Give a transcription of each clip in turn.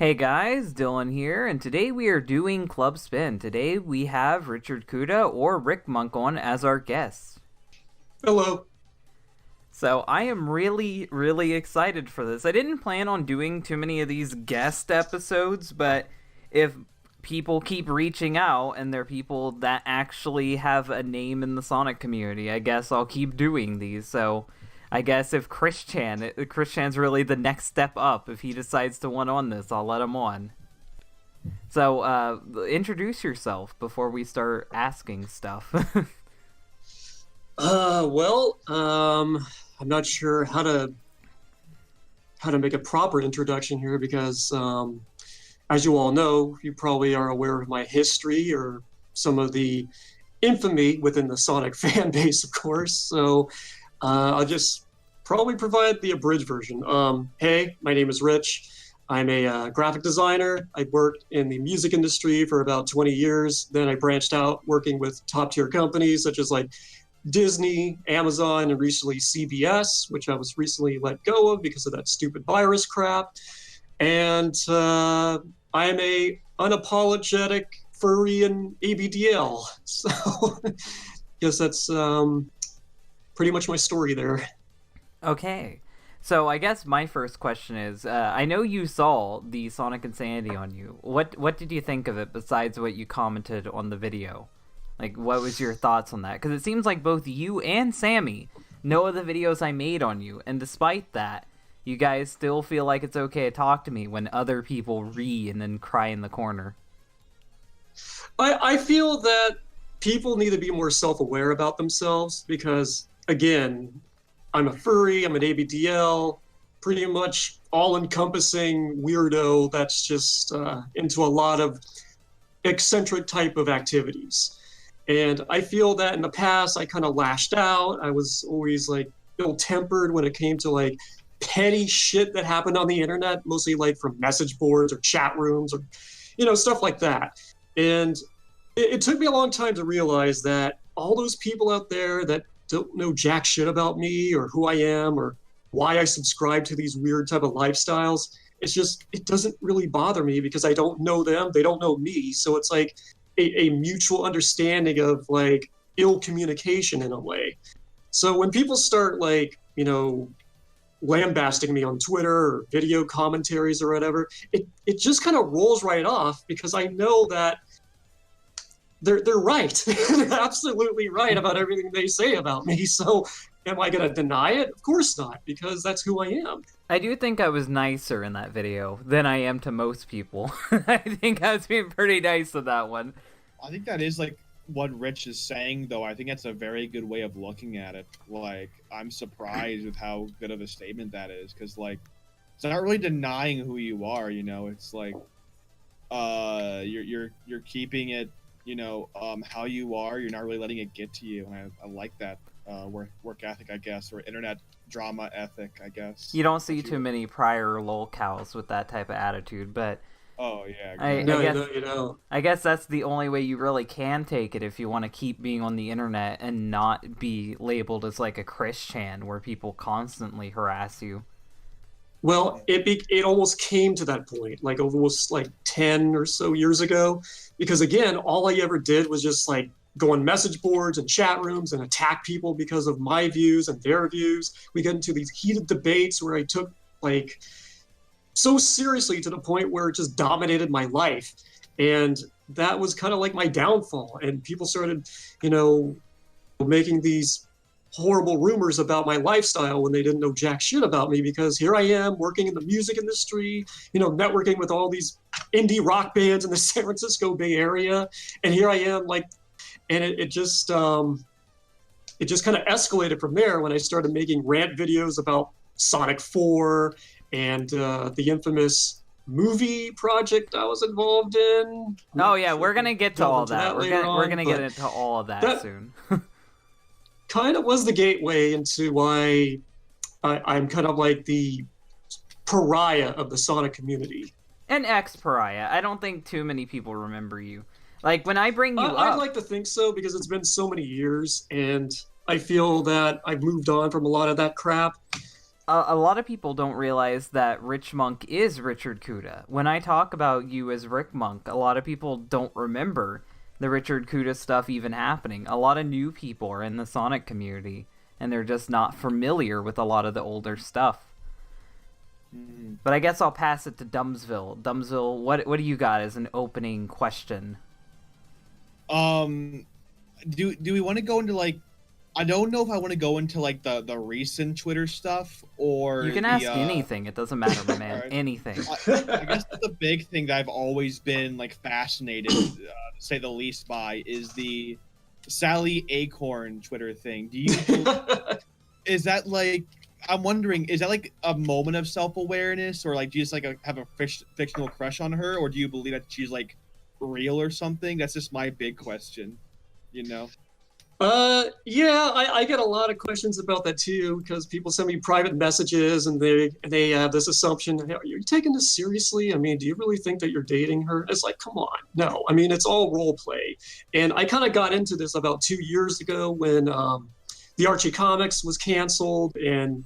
Hey guys, Dylan here, and today we are doing Club Spin. Today we have Richard Kuta or Rick Monk on as our guests. Hello. So I am really excited for this. I didn't plan on doing too many of these guest episodes, but if people keep reaching out and they're people that actually have a name in the Sonic community, I guess I'll keep doing these. So I guess if Chris Chan's really the next step up. If he decides to want on this, I'll let him on. So, introduce yourself before we start asking stuff. I'm not sure how to make a proper introduction here because, as you all know, you probably are aware of my history or some of the infamy within the Sonic fan base, of course. So, I'll just probably provide the abridged version. Hey, my name is Rich. I'm a graphic designer. I worked in the music industry for about 20 years. Then I branched out working with top tier companies such as like Disney, Amazon, and recently CBS, which I was recently let go of because of that stupid virus crap. And I'm a unapologetic furry and ABDL. So I guess that's pretty much my story there. Okay. So I guess my first question is, I know you saw the Sonic Insanity on you. What did you think of it besides what you commented on the video? Like, what was your thoughts on that? Because it seems like both you and Sammy know of the videos I made on you, and despite that, you guys still feel like it's okay to talk to me when other people and then cry in the corner. I feel that people need to be more self-aware about themselves because, again, I'm a furry, I'm an ABDL, pretty much all-encompassing weirdo that's just into a lot of eccentric type of activities. And I feel that in the past, I kind of lashed out. I was always like ill-tempered when it came to like petty shit that happened on the internet, mostly like from message boards or chat rooms or, stuff like that. And it took me a long time to realize that all those people out there that don't know jack shit about me or who I am or why I subscribe to these weird type of lifestyles, it doesn't really bother me because I don't know them, they don't know me. So it's like a mutual understanding of like ill communication in a way. So when people start like, lambasting me on Twitter or video commentaries or whatever, it just kind of rolls right off because I know that they're right. They're absolutely right about everything they say about me. So am I going to deny it? Of course not, because that's who I am. I do think I was nicer in that video than I am to most people. I think I was being pretty nice with that one. I think that is like what Rich is saying, though. I think that's a very good way of looking at it. Like, I'm surprised with how good of a statement that is, because like, it's not really denying who you are. It's like, you're keeping it, how you are. You're not really letting it get to you, and I like that work ethic, I guess, or internet drama ethic, I guess. You don't see too many prior lolcows with that type of attitude, but oh yeah, I guess that's the only way you really can take it if you want to keep being on the internet and not be labeled as like a Christian where people constantly harass you. Well, it almost came to that point, like almost like 10 or so years ago, because again, all I ever did was just like go on message boards and chat rooms and attack people because of my views and their views. We get into these heated debates where I took like so seriously to the point where it just dominated my life. And that was kind of like my downfall. And people started, making these horrible rumors about my lifestyle when they didn't know jack shit about me, because here I am working in the music industry, networking with all these indie rock bands in the San Francisco Bay Area. And here I am like, and it just kind of escalated from there when I started making rant videos about Sonic 4 and the infamous movie project I was involved in. Oh yeah, we're gonna get to all that. We're gonna get into all of that soon. Kind of was the gateway into why I'm kind of like the pariah of the Sonic community. An ex-pariah. I don't think too many people remember you. Like, when I bring you up... I'd like to think so, because it's been so many years, and I feel that I've moved on from a lot of that crap. a lot of people don't realize that Rich Monk is Richard Kuta. When I talk about you as Rick Monk, a lot of people don't remember the Richard Kuta stuff even happening. A lot of new people are in the Sonic community, and they're just not familiar with a lot of the older stuff. But I guess I'll pass it to Dumbsville. Dumbsville, what do you got as an opening question? Do we want to go into like? I don't know if I want to go into like the recent Twitter stuff or You can ask anything. It doesn't matter, my man. Alright. Anything. I guess the big thing that I've always been like fascinated, to say the least, by is the Sally Acorn Twitter thing. Is that like? I'm wondering, is that like a moment of self-awareness, or like do you just like have a fictional crush on her, or do you believe that she's like real or something? That's just my big question, you know. Yeah, I get a lot of questions about that too, because people send me private messages and they have this assumption, hey, are you taking this seriously? I mean, do you really think that you're dating her? It's like, come on. No, I mean, it's all role play. And I kind of got into this about 2 years ago when the Archie comics was canceled and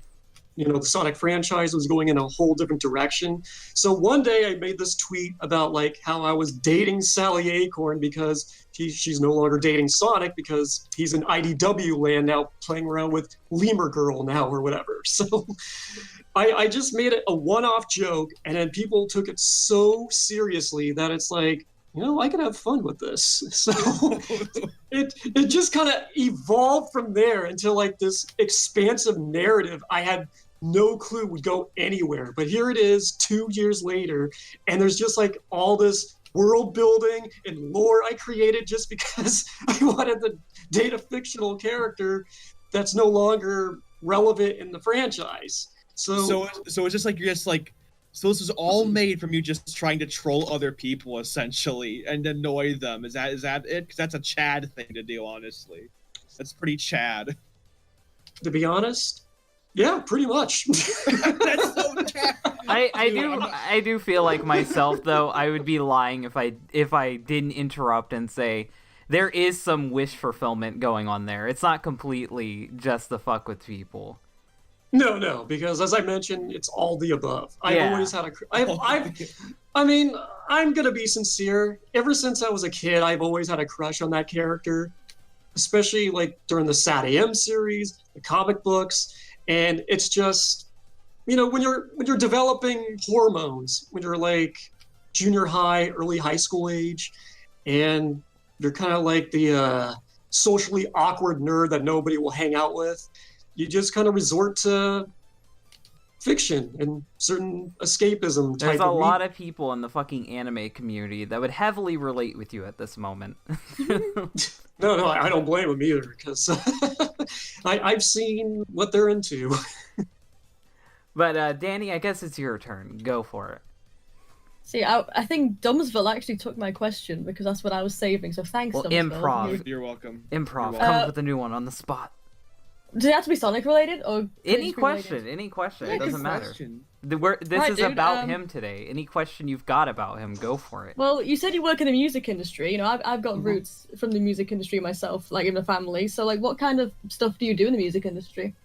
the Sonic franchise was going in a whole different direction. So one day I made this tweet about like how I was dating Sally Acorn because she's no longer dating Sonic because he's in IDW land now playing around with Lemur Girl now or whatever. So I just made it a one-off joke, and then people took it so seriously that it's like, I can have fun with this. So it just kind of evolved from there into like this expansive narrative I had no clue would go anywhere. But here it is 2 years later, and there's just like all this world building and lore I created just because I wanted to date a fictional character that's no longer relevant in the franchise. So it's just like you're just like, so this is all made from you just trying to troll other people essentially and annoy them. Is that it? Because that's a Chad thing to do, honestly. That's pretty Chad. To be honest, yeah, pretty much. That's so Chad. I do feel like myself though. I would be lying if I didn't interrupt and say there is some wish fulfillment going on there. It's not completely just the fuck with people. No, because as I mentioned, it's all the above. I've always had I mean, I'm gonna be sincere. Ever since I was a kid, I've always had a crush on that character, especially like during the Sat AM series, the comic books, and it's just, when you're developing hormones, when you're like junior high, early high school age, and you're kind of like the socially awkward nerd that nobody will hang out with. You just kind of resort to fiction and certain escapism type. There's a lot of people in the fucking anime community that would heavily relate with you at this moment. No, I don't blame them either, because I've seen what they're into. But Danny, I guess it's your turn. Go for it. See, I think Dumbsville actually took my question because that's what I was saving. So thanks, Well, Dumbsville. improv. You're welcome. Improv. You're Come welcome. up with a new one on the spot. Does it have to be Sonic related or Any Page question. related? Any question. Yeah, It doesn't good matter. Question. This Right, is dude, about him today. Any question you've got about him, go for it. Well, you said you work in the music industry. I've got roots from the music industry myself, like in the family. So, like, what kind of stuff do you do in the music industry?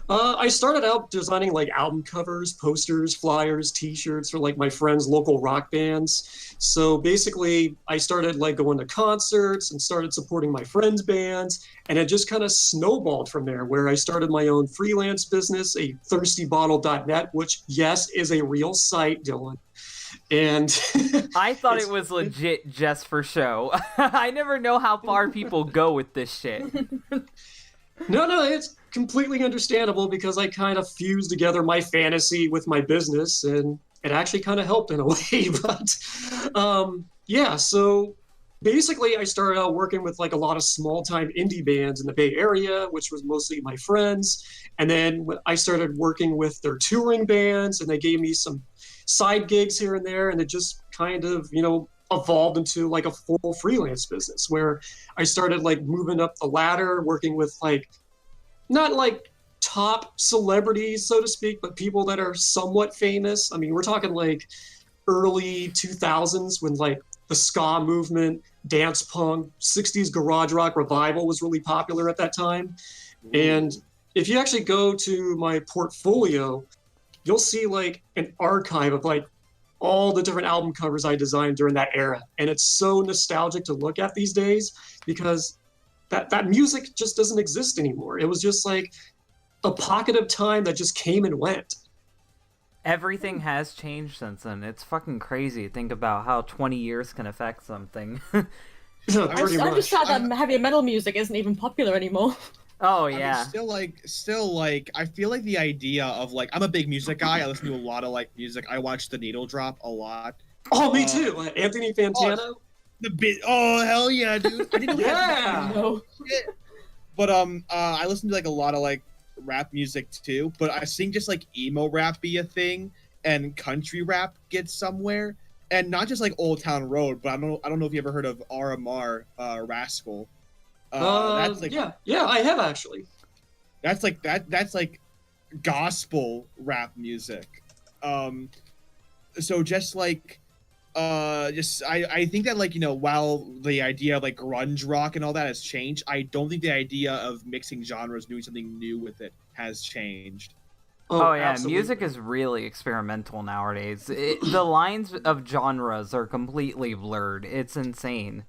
I started out designing like album covers, posters, flyers, T-shirts for like my friends' local rock bands. So basically, I started like going to concerts and started supporting my friends' bands, and it just kind of snowballed from there. Where I started my own freelance business, a thirstybottle.net, which yes is a real site, Dylan. And I thought it was legit just for show. I never know how far people go with this shit. No, it's completely understandable because I kind of fused together my fantasy with my business, and it actually kind of helped in a way. But yeah, so basically I started out working with like a lot of small-time indie bands in the Bay Area, which was mostly my friends. And then I started working with their touring bands, and they gave me some side gigs here and there, and it just kind of, evolved into like a full freelance business where I started like moving up the ladder, working with like not like top celebrities, so to speak, but people that are somewhat famous. I mean, we're talking like early 2000s when like the ska movement, dance punk, 60s garage rock revival was really popular at that time. And if you actually go to my portfolio, you'll see like an archive of like all the different album covers I designed during that era. And it's so nostalgic to look at these days because that music just doesn't exist anymore. It was just like a pocket of time that just came and went. Everything has changed since then. It's fucking crazy to think about how 20 years can affect something. Pretty I'm much. just sad that heavy metal music isn't even popular anymore. Oh, I mean, yeah. still like, I feel like the idea of like, I'm a big music guy. I listen to a lot of like music. I watch The Needle Drop a lot. Oh, me too. Anthony Fantano. The bit. Oh hell yeah, dude! I didn't know Yeah. No. shit. But I listen to like a lot of like rap music too. But I think just like emo rap be a thing, and country rap get somewhere, and not just like Old Town Road. But I don't know if you ever heard of RMR, Rascal. That's like yeah, I have actually. that's like that's like gospel rap music. So just like I think that like, you know, while the idea of like grunge rock and all that has changed, I don't think the idea of mixing genres, doing something new with it, has changed. Oh, yeah, absolutely. music is really experimental nowadays. The lines of genres are completely blurred. It's insane.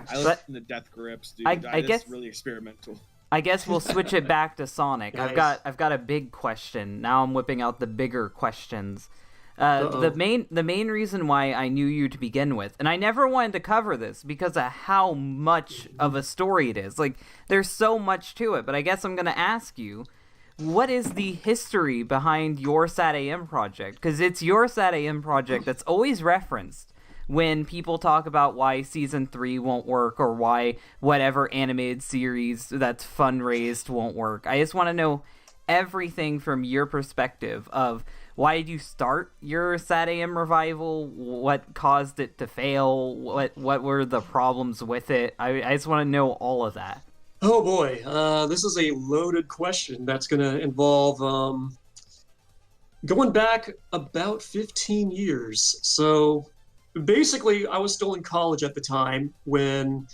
I listen to Death Grips, dude. I That is guess- really experimental. I guess we'll switch it back to Sonic. Nice. I've got a big question. Now I'm whipping out the bigger questions. Uh-oh. The main reason why I knew you to begin with, and I never wanted to cover this because of how much of a story it is. Like, there's so much to it, but I guess I'm gonna ask you, what is the history behind your Sat AM project? Because it's your Sat AM project that's always referenced when people talk about why season 3 won't work or why whatever animated series that's fundraised won't work. I just want to know everything from your perspective of why did you start your Sat AM revival, what caused it to fail, what were the problems with it. I just want to know all of that. Oh boy, this is a loaded question that's going to involve going back about 15 years. So basically, I was still in college at the time when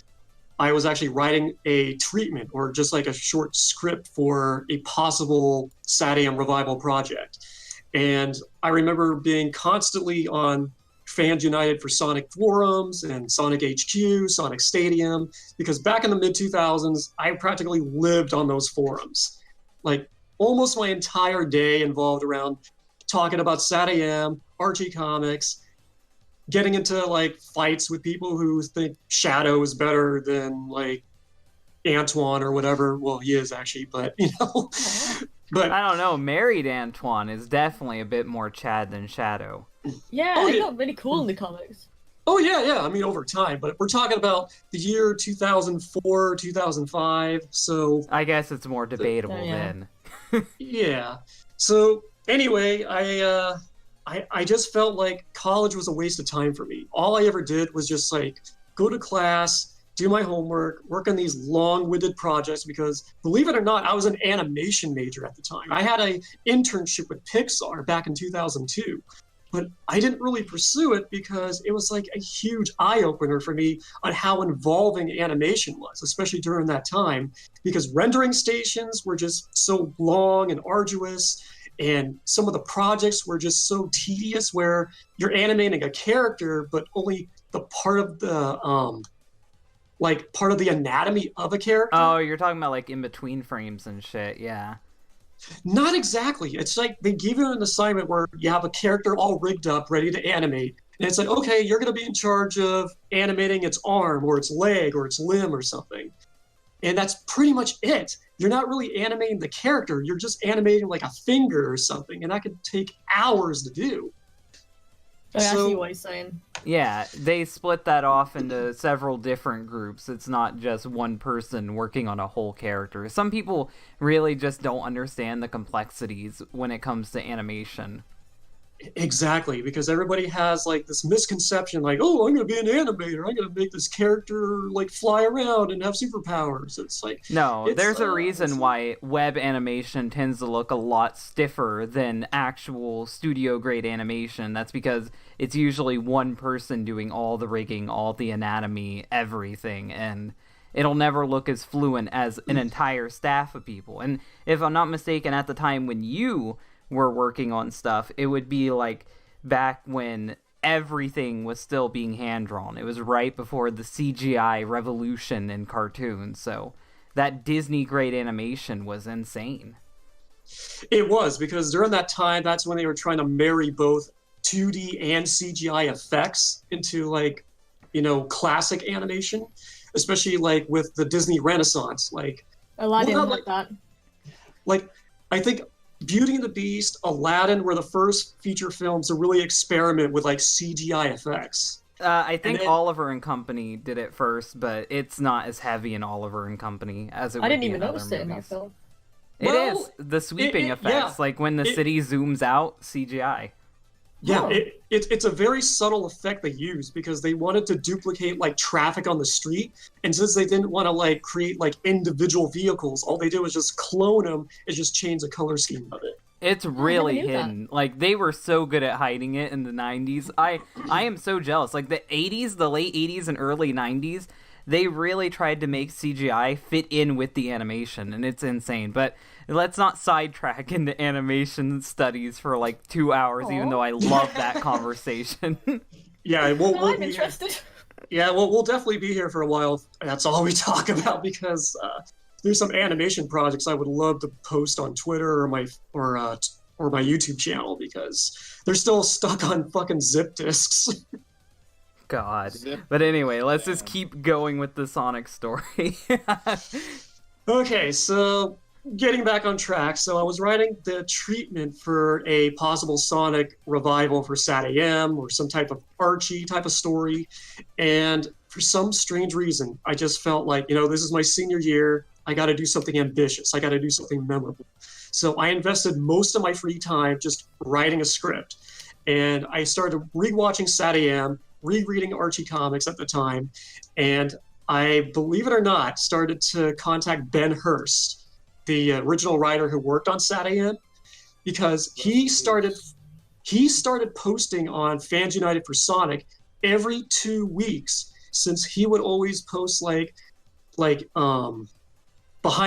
I was actually writing a treatment or just like a short script for a possible Sat AM revival project. And I remember being constantly on Fans United for Sonic forums and Sonic HQ, Sonic Stadium, because back in the mid 2000s, I practically lived on those forums. Like almost my entire day involved around talking about Sat AM, Archie Comics, getting into like fights with people who think Shadow is better than like Antoine or whatever. Well, he is actually, but you know. But I don't know, Married Antoine is definitely a bit more Chad than Shadow. Yeah, Oh, it yeah. got really cool in the comics. oh yeah, I mean over time, but we're talking about the year 2004, 2005. So I guess it's more debatable Yeah. then. yeah. So anyway, I just felt like college was a waste of time for me. All I ever did was just like go to class, do my homework, work on these long-winded projects because believe it or not, I was an animation major at the time. I had an internship with Pixar back in 2002, but I didn't really pursue it because it was like a huge eye-opener for me on how involving animation was, especially during that time, because rendering stations were just so long and arduous. And some of the projects were just so tedious where you're animating a character, but only the part of the part of the anatomy of a character. Oh, you're talking about like in between frames and shit, yeah. Not exactly. It's like they give you an assignment where you have a character all rigged up, ready to animate. And it's like, okay, you're going to be in charge of animating its arm or its leg or its limb or something. And that's pretty much it. You're not really animating the character. You're just animating like a finger or something. And that could take hours to do. Oh, I So- see what he's saying. Yeah, they split that off into several different groups. It's not just one person working on a whole character. Some people really just don't understand the complexities when it comes to animation. Exactly, because everybody has like this misconception, like, oh, I'm going to be an animator. I'm going to make this character like fly around and have superpowers. It's like, No, It's, there's a uh, reason it's- why web animation tends to look a lot stiffer than actual studio grade animation. That's because it's usually one person doing all the rigging, all the anatomy, everything, and it'll never look as fluent as an entire staff of people. And if I'm not mistaken, at the time when you were working on stuff, it would be like back when everything was still being hand drawn. It was right before the CGI revolution in cartoons. So that Disney grade animation was insane. It was, because during that time, that's when they were trying to marry both 2D and CGI effects into, like, you know, classic animation, especially like with the Disney Renaissance. Like Aladdin well, had that. Like, I think Beauty and the Beast, Aladdin were the first feature films to really experiment with like CGI effects. I think then, Oliver and Company did it first, but it's not as heavy in Oliver and Company as it would I didn't be even in notice other it in that movies. film. It Well, is the sweeping effects, yeah. like when the city zooms out, CGI. Yeah, Oh. it's a very subtle effect they used because they wanted to duplicate like traffic on the street, and since they didn't want to like create like individual vehicles, all they did was just clone them and just change the color scheme of it. It's never really knew that. hidden. Like they were so good at hiding it in the 90s. I am so jealous. Like the 80s, the late 80s and early 90s, they really tried to make CGI fit in with the animation, and it's insane. But let's not sidetrack into animation studies for like 2 hours, even Aw. though I love that conversation. Yeah, Well, I'm be, interested. yeah, we'll definitely be here for a while. That's all we talk about because there's some animation projects I would love to post on Twitter or my YouTube channel because they're still stuck on fucking zip disks. God. Zip. But anyway, let's just Yeah. keep going with the Sonic story. Okay, so getting back on track. So I was writing the treatment for a possible Sonic revival for SatAM or some type of Archie type of story. And for some strange reason, I just felt like, you know, this is my senior year. I got to do something ambitious. I got to do something memorable. So I invested most of my free time just writing a script. And I started rewatching SatAM, rereading Archie comics at the time. And I, believe it or not, started to contact Ben Hurst, the original writer who worked on SatAM, because he started posting on Fans United for Sonic every 2 weeks, since he would always post like behind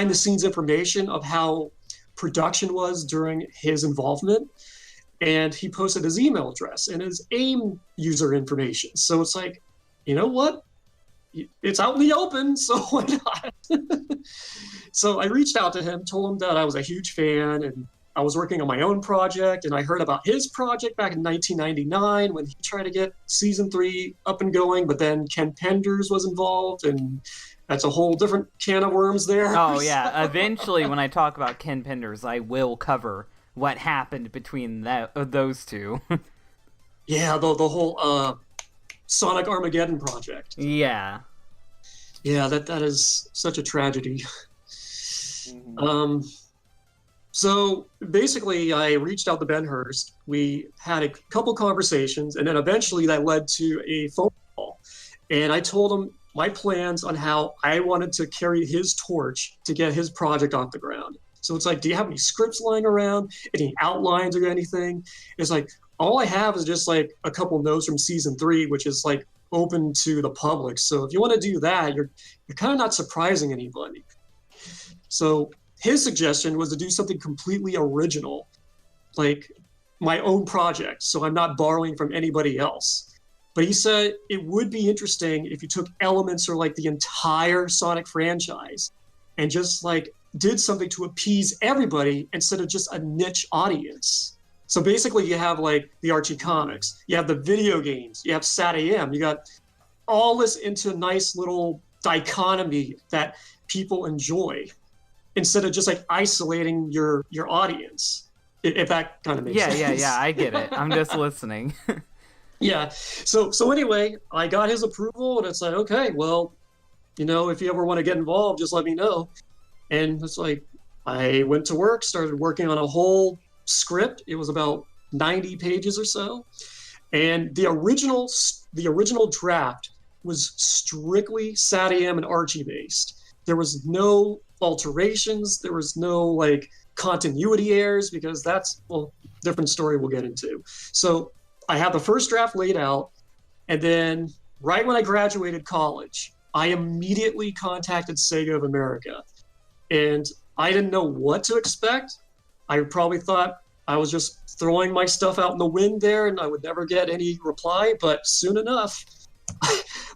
the scenes information of how production was during his involvement. And he posted his email address and his AIM user information. So it's like, you know what? It's out in the open, so why not? So I reached out to him, told him that I was a huge fan and I was working on my own project, and I heard about his project back in 1999 when he tried to get season 3 up and going, but then Ken Penders was involved, and that's a whole different can of worms there. Oh yeah, eventually when I talk about Ken Penders, I will cover what happened between those two. Yeah, the whole Sonic Armageddon project. Yeah. Yeah, that is such a tragedy. Mhm. So basically, I reached out to Ben Hurst. We had a couple conversations, and then eventually that led to a phone call. And I told him my plans on how I wanted to carry his torch to get his project off the ground. So it's like, do you have any scripts lying around, any outlines or anything? It's like, all I have is just like a couple notes from season 3, which is like open to the public. So if you want to do that, you're kind of not surprising anybody. So his suggestion was to do something completely original, like my own project, so I'm not borrowing from anybody else. But he said it would be interesting if you took elements or like the entire Sonic franchise and just like did something to appease everybody instead of just a niche audience. So basically you have like the Archie comics, you have the video games, you have SatAM, you got all this into a nice little dichotomy that people enjoy, instead of just like isolating your audience, if that kind of makes sense. Yeah, I get it. I'm just listening. Yeah. So anyway, I got his approval, and it's like, okay, well, you know, if you ever want to get involved, just let me know. And it's like, I went to work, started working on a whole script. It was about 90 pages or so, and the original draft was strictly SatAM and Archie based. There was no alterations. There was no like continuity errors, because that's, well, different story we'll get into. So I have the first draft laid out, and then right when I graduated college, I immediately contacted Sega of America. And I didn't know what to expect. I probably thought I was just throwing my stuff out in the wind there and I would never get any reply. But soon enough,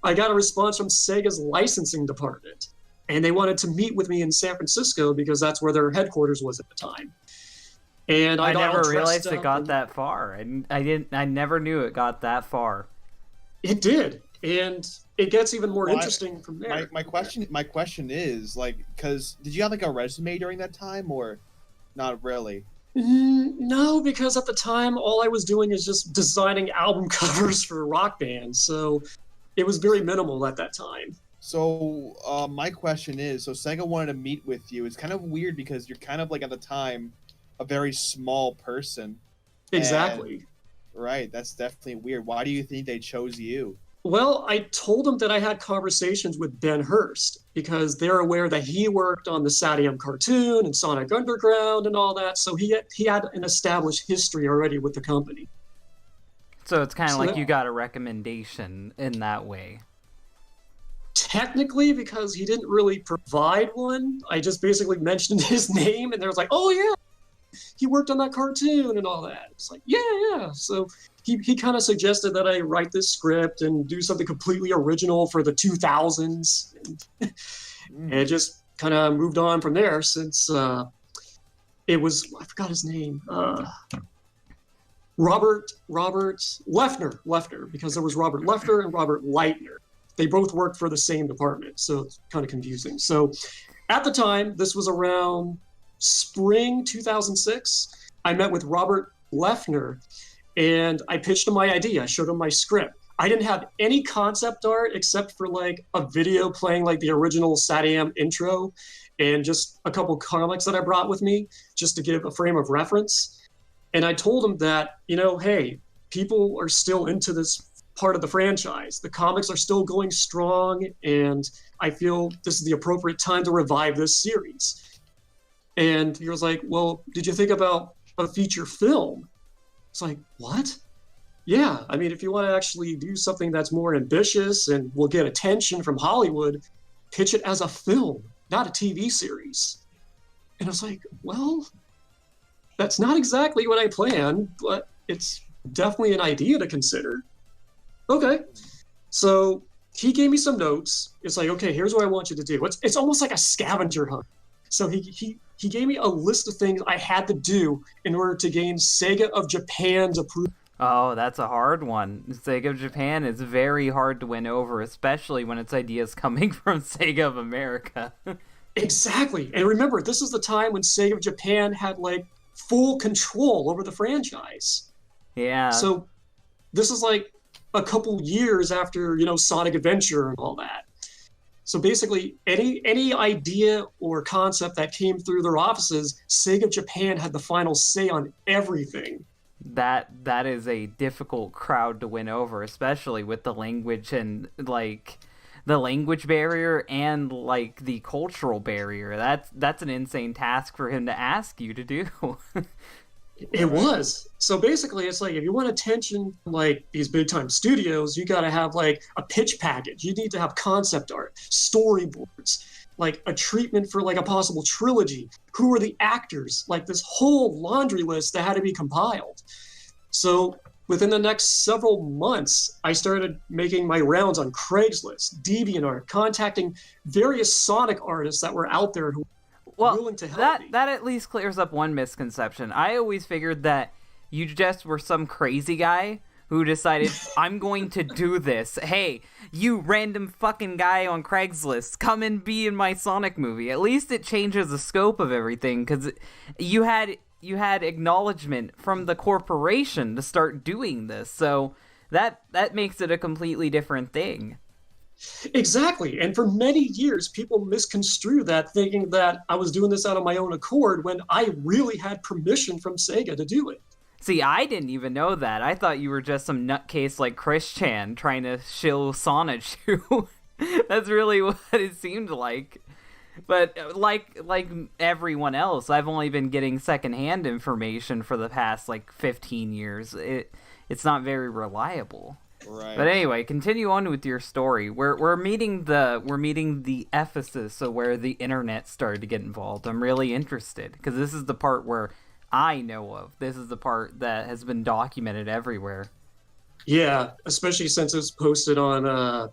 I got a response from Sega's licensing department. And they wanted to meet with me in San Francisco because that's where their headquarters was at the time. And I got all never dressed realized it up got and- that far. I never knew it got that far. It did. And it gets even more Well, interesting from there. My question is like, because did you have like a resume during that time or not really? No, because at the time, all I was doing is just designing album covers for rock bands. So it was very minimal at that time. So my question is, so Sega wanted to meet with you. It's kind of weird because you're kind of like at the time a very small person. Exactly. Right, that's definitely weird. Why do you think they chose you? Well, I told them that I had conversations with Ben Hurst because they're aware that he worked on the Saddam cartoon and Sonic Underground and all that. So he had an established history already with the company. So it's kind of So like that- you got a recommendation in that way. Technically, because he didn't really provide one, I just basically mentioned his name and they was like, oh yeah, he worked on that cartoon and all that. It's like, yeah. So he kind of suggested that I write this script and do something completely original for the 2000s. And it just kind of moved on from there since it was, I forgot his name, Robert Lefner, because there was Robert Lefner and Robert Leitner. They both worked for the same department, so it's kind of confusing. So at the time, this was around spring 2006, I met with Robert Lefner and I pitched him my idea. I showed him my script. I didn't have any concept art except for like a video playing like the original Saddam intro and just a couple comics that I brought with me just to give a frame of reference. And I told him that, hey, people are still into this part of the franchise. The comics are still going strong and I feel this is the appropriate time to revive this series. And he was like, well, did you think about a feature film? It's like, what? Yeah, I mean, if you want to actually do something that's more ambitious and will get attention from Hollywood, pitch it as a film, not a TV series. And I was like, well, that's not exactly what I planned, but it's definitely an idea to consider. Okay. So he gave me some notes. It's like, okay, here's what I want you to do. It's almost like a scavenger hunt. So he gave me a list of things I had to do in order to gain Sega of Japan's approval. Oh, that's a hard one. Sega of Japan is very hard to win over, especially when it's ideas coming from Sega of America. Exactly. And remember, this is the time when Sega of Japan had like full control over the franchise. Yeah. So this is like a couple years after, Sonic Adventure and all that. So basically, any idea or concept that came through their offices, Sega of Japan had the final say on everything. That is a difficult crowd to win over, especially with the language and like the language barrier and like the cultural barrier. That's an insane task for him to ask you to do. It was. So basically, it's like if you want attention from like these big time studios, you got to have like a pitch package. You need to have concept art, storyboards, like a treatment for like a possible trilogy. Who are the actors? Like this whole laundry list that had to be compiled. So within the next several months, I started making my rounds on Craigslist, DeviantArt, contacting various Sonic artists that were out there who well, willing to help me. That at least clears up one misconception. I always figured that you just were some crazy guy who decided, I'm going to do this. Hey, you random fucking guy on Craigslist, come and be in my Sonic movie. At least it changes the scope of everything, because you had acknowledgement from the corporation to start doing this. So that makes it a completely different thing. Exactly. And for many years, people misconstrued that, thinking that I was doing this out of my own accord when I really had permission from Sega to do it. See, I didn't even know that. I thought you were just some nutcase like Chris Chan trying to shill Sonichu. That's really what it seemed like. But like everyone else, I've only been getting secondhand information for the past like 15 years. It's not very reliable. Right. But anyway, continue on with your story. We're meeting the Ephesus, so where the internet started to get involved. I'm really interested because this is the part where I know of. This is the part that has been documented everywhere. Yeah, especially since it's posted on a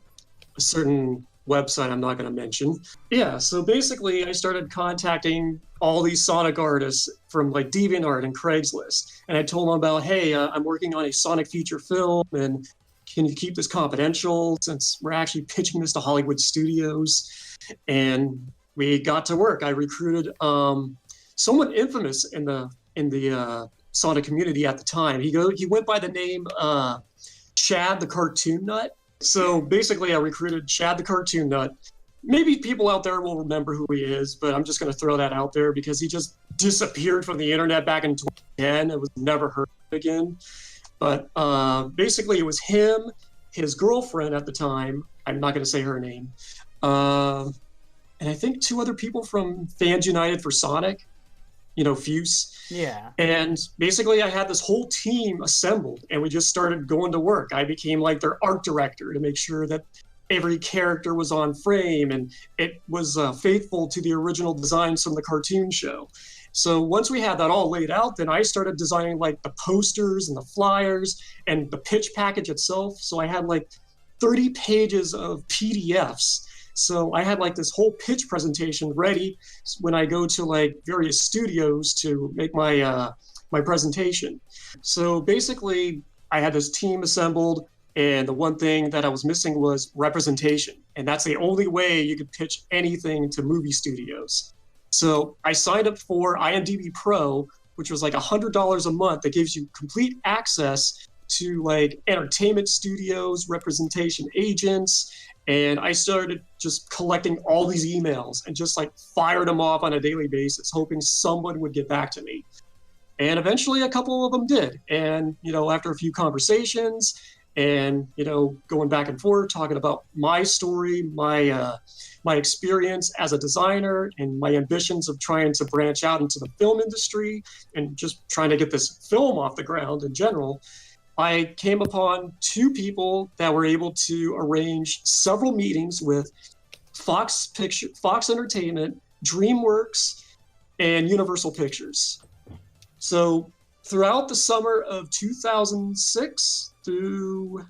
certain website I'm not going to mention. Yeah, so basically I started contacting all these Sonic artists from like DeviantArt and Craigslist. And I told them about, hey, I'm working on a Sonic feature film, and can you keep this confidential since we're actually pitching this to Hollywood studios? And we got to work. I recruited someone infamous in the Sonic community at the time. He went by the name Chad the Cartoon Nut. So basically, I recruited Chad the Cartoon Nut. Maybe people out there will remember who he is, but I'm just going to throw that out there because he just disappeared from the internet back in 2010. It was never heard of again. But basically, it was him, his girlfriend at the time. I'm not going to say her name. And I think 2 other people from Fans United for Sonic, Fuse. Yeah. And basically, I had this whole team assembled, and we just started going to work. I became like their art director to make sure that every character was on frame and it was faithful to the original designs from the cartoon show. So once we had that all laid out, then I started designing like the posters and the flyers and the pitch package itself. So I had like 30 pages of PDFs. So I had like this whole pitch presentation ready when I go to like various studios to make my my presentation. So basically, I had this team assembled, and the one thing that I was missing was representation, and that's the only way you could pitch anything to movie studios. So I signed up for IMDb Pro, which was like $100 a month that gives you complete access to like entertainment studios, representation agents. And I started just collecting all these emails and just like fired them off on a daily basis, hoping someone would get back to me. And eventually a couple of them did. And, after a few conversations and, going back and forth, talking about my story, my experience as a designer and my ambitions of trying to branch out into the film industry and just trying to get this film off the ground in general, I came upon 2 people that were able to arrange several meetings with Fox Entertainment, DreamWorks, and Universal Pictures. So throughout the summer of 2006 through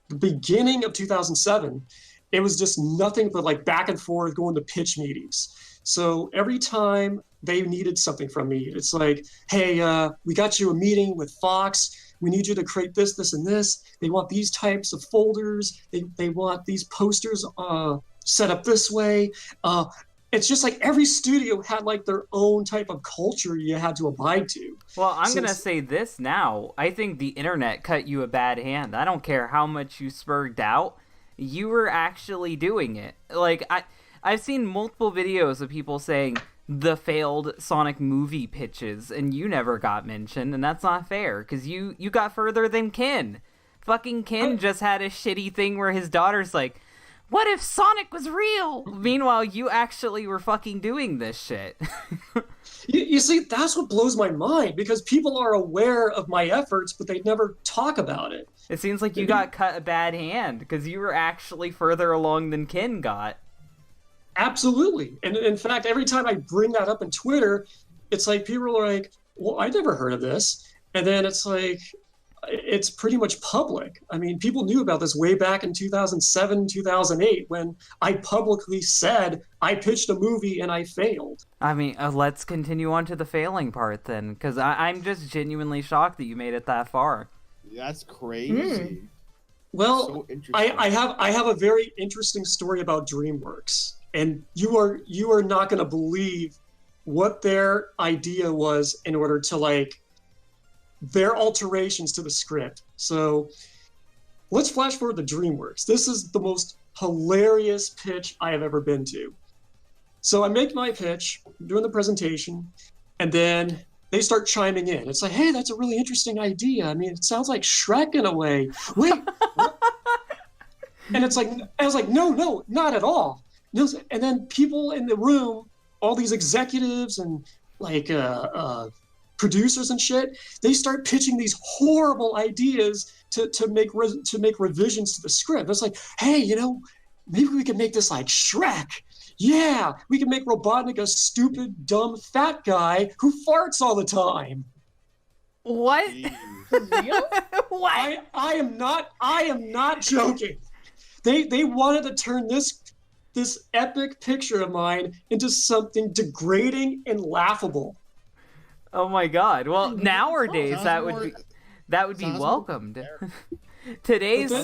the beginning of 2007, it was just nothing but like back and forth going to pitch meetings. So every time they needed something from me, it's like, hey, we got you a meeting with Fox. We need you to create this, this, and this. They want these types of folders. They want these posters set up this way. It's just like every studio had like their own type of culture you had to abide to. Well, I'm going to say this now. I think the internet cut you a bad hand. I don't care how much you spurred out. You were actually doing it. Like, I've seen multiple videos of people saying the failed Sonic movie pitches, and you never got mentioned, and that's not fair, because you got further than Ken. Fucking Ken just had a shitty thing where his daughter's like, what if Sonic was real? Meanwhile, you actually were fucking doing this shit. You see, that's what blows my mind, because people are aware of my efforts, but they never talk about it. It seems like you got cut a bad hand, because you were actually further along than Ken got. Absolutely. And in fact, every time I bring that up in Twitter, it's like people are like, well, I never heard of this. And then it's like, it's pretty much public. I mean, people knew about this way back in 2007, 2008, when I publicly said I pitched a movie and I failed. I mean, let's continue on to the failing part then, because I'm just genuinely shocked that you made it that far. That's crazy. Well, So interesting. I have a very interesting story about DreamWorks. And you are not going to believe what their idea was in order to like their alterations to the script. So let's flash forward to DreamWorks. This is the most hilarious pitch I have ever been to. So I make my pitch, doing the presentation, and then they start chiming in. It's like, hey, that's a really interesting idea. I mean, it sounds like Shrek in a way. Wait, what? And it's like, I was like, no, not at all. And then people in the room, all these executives and like producers and shit, they start pitching these horrible ideas to make revisions to the script. It's like, hey, maybe we could make this like Shrek. Yeah, we can make Robotnik a stupid, dumb, fat guy who farts all the time. What? For real? What? I am not joking. They wanted to turn this epic picture of mine into something degrading and laughable. Oh my god. Well, nowadays Sounds that more- would be sounds more welcomed. fair. Today's But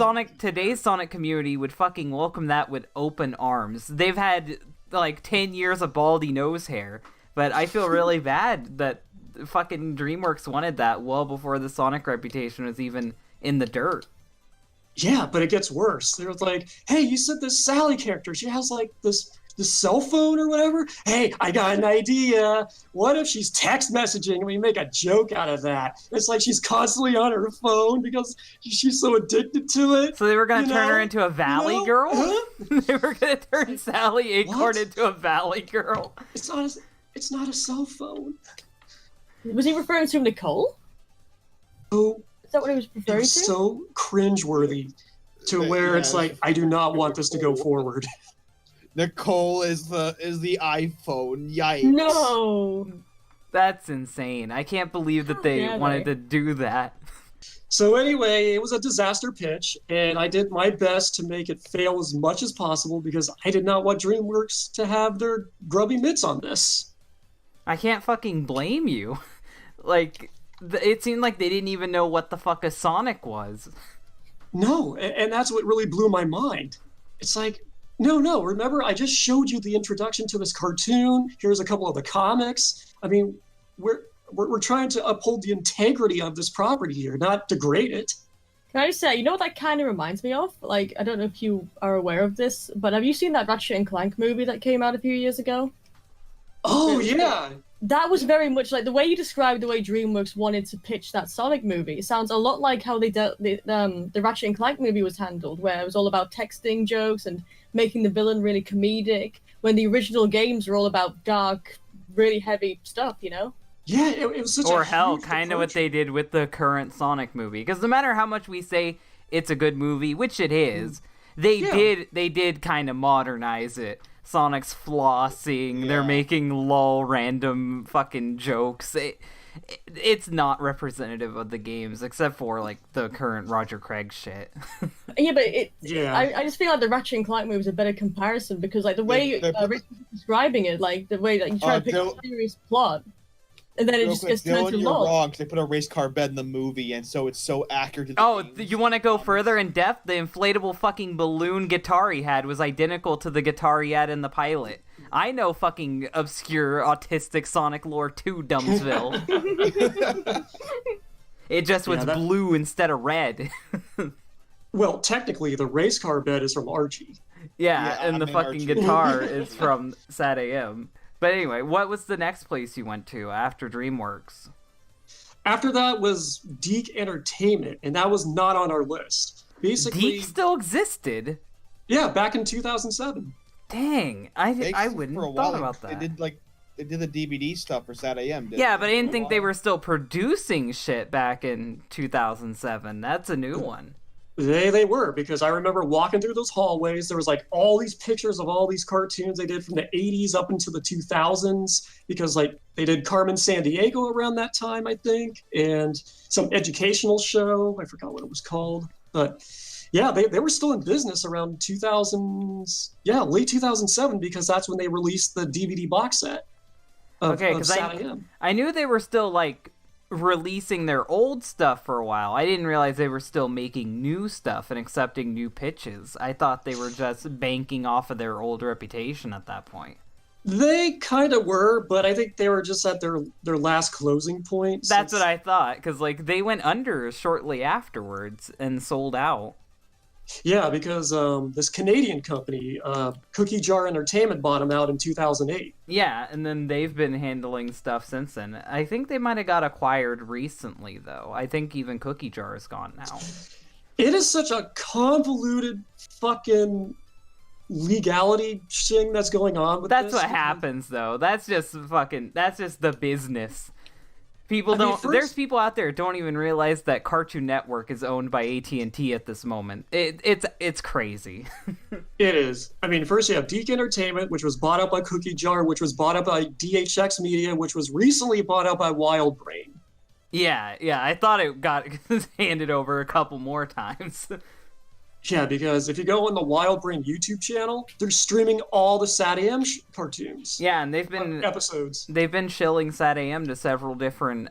Sonic community would fucking welcome that with open arms. They've had like 10 years of baldy nose hair, but I feel really bad that fucking DreamWorks wanted that well before the Sonic reputation was even in the dirt. Yeah, but it gets worse. They're like, hey, you said this Sally character, she has like this cell phone or whatever. Hey, I got an idea. What if she's text messaging and we make a joke out of that? It's like she's constantly on her phone because she's so addicted to it. So they were gonna You turn her know? into a Valley You know? girl? Huh? They were gonna turn Sally Acorn What? into a Valley girl? It's not a cell phone. Was he referring to Nicole? Oh, Is that what he was it referring was to? so cringeworthy to where it's Yeah. like, I do not want this to go forward. Nicole is the iPhone. Yikes. No. That's insane. I can't believe that How they dare wanted they? to do that. So anyway, it was a disaster pitch, and I did my best to make it fail as much as possible because I did not want DreamWorks to have their grubby mitts on this. I can't fucking blame you. Like, it seemed like they didn't even know what the fuck a Sonic was. No, and that's what really blew my mind. It's like, no, remember, I just showed you the introduction to this cartoon. Here's a couple of the comics. I mean, we're trying to uphold the integrity of this property here, not degrade it. Can I just say, you know what that kind of reminds me of? Like, I don't know if you are aware of this, but have you seen that Ratchet and Clank movie that came out a few years ago? Oh, yeah. That was very much like the way you described the way DreamWorks wanted to pitch that Sonic movie. It sounds a lot like how the Ratchet and Clank movie was handled, where it was all about texting jokes and making the villain really comedic, when the original games were all about dark, really heavy stuff, you know? Yeah, it was such a Or hell, huge kind of what approach. they did with the current Sonic movie. Because no matter how much we say it's a good movie, which it is, they did kind of modernize it. Sonic's flossing, they're Yeah. making lol random fucking jokes. It's not representative of the games, except for like the current Roger Craig shit. Yeah, but Yeah. I just feel like the Ratchet and Clank movie is a better comparison because, like, the way they're- Rich was describing it, like the way that you try to pick a Bill- serious plot, and then it Real just quick, gets turned Dylan, to you're lol. wrong because they put a race car bed in the movie, and so it's so accurate. To the Oh, games. you want to go further in depth? The inflatable fucking balloon guitar he had was identical to the guitar he had in the pilot. I know fucking obscure autistic Sonic lore too, Dumbsville. It just was Yeah, that- blue instead of red. Well, technically, the race car bed is from Archie. Yeah, Yeah, and the I mean, fucking Archie. guitar is from Sad AM. But anyway, what was the next place you went to after DreamWorks? After that was Deke Entertainment, and that was not on our list. Basically, Deke still existed? yeah, back in 2007. Dang, I They- wouldn't for a have while, thought about that. They did the DVD stuff for Sad AM. Didn't Yeah, they? but I didn't think they were still producing shit back in 2007. That's a new one. They were, because I remember walking through those hallways. There was like all these pictures of all these cartoons they did from the 80s up into the 2000s, because like they did Carmen Sandiego around that time, I think, and some educational show. I forgot what it was called. But yeah, they were still in business around 2000s. Yeah, late 2007, because that's when they released the DVD box set of, Okay, of 'cause Sad AM. I knew they were still like releasing their old stuff for a while. I didn't realize they were still making new stuff and accepting new pitches. I thought they were just banking off of their old reputation at that point. They kind of were, but I think they were just at their last closing point. That's since- what I thought, because like they went under shortly afterwards and sold out. Yeah, because this Canadian company, Cookie Jar Entertainment, bought them out in 2008. Yeah, and then they've been handling stuff since then. I think they might have got acquired recently, though. I think even Cookie Jar is gone now. It is such a convoluted fucking legality thing that's going on with That's this. what happens, though. That's just the business. People I mean, don't. There's people out there who don't even realize that Cartoon Network is owned by AT&T at this moment. It's crazy. It is. I mean, first you have Deke Entertainment, which was bought up by Cookie Jar, which was bought up by DHX Media, which was recently bought up by Wild Brain. Yeah. I thought it got handed over a couple more times. Yeah, because if you go on the Wild Brain YouTube channel, they're streaming all the SatAM cartoons. Yeah, and they've been episodes. They've been shilling SatAM to several different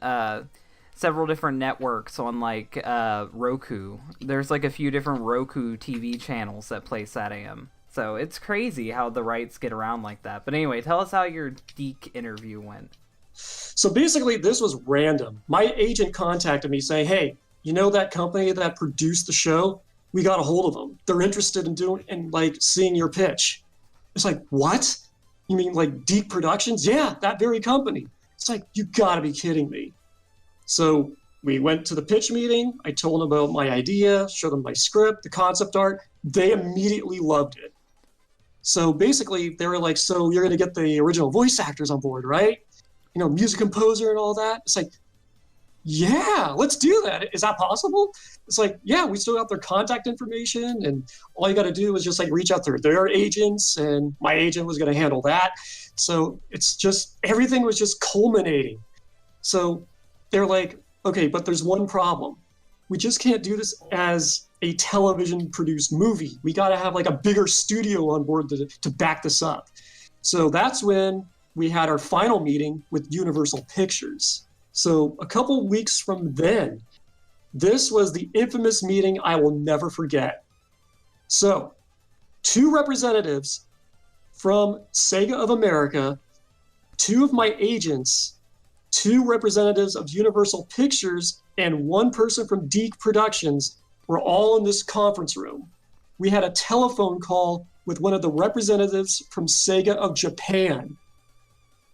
networks on like Roku. There's like a few different Roku TV channels that play SatAM. So it's crazy how the rights get around like that. But anyway, tell us how your Deke interview went. So basically, this was random. My agent contacted me saying, "Hey, you know that company that produced the show? We got a hold of them. They're interested in seeing your pitch." It's like, what? You mean like Deke Productions? Yeah, that very company. It's like, you gotta be kidding me. So we went to the pitch meeting. I told them about my idea, showed them my script, the concept art. They immediately loved it. So basically, they were like, so you're gonna get the original voice actors on board, right? You know, music composer and all that. It's like, yeah, let's do that. Is that possible? It's like, yeah, we still got their contact information, and all you got to do is just like reach out to their agents, and my agent was going to handle that. So it's just, everything was just culminating. So they're like, okay, but there's one problem. We just can't do this as a television produced movie. We got to have like a bigger studio on board to back this up. So that's when we had our final meeting with Universal Pictures. So a couple weeks from then, this was the infamous meeting I will never forget. So 2 representatives from Sega of America, 2 of my agents, 2 representatives of Universal Pictures, and 1 person from Deke Productions were all in this conference room. We had a telephone call with one of the representatives from Sega of Japan.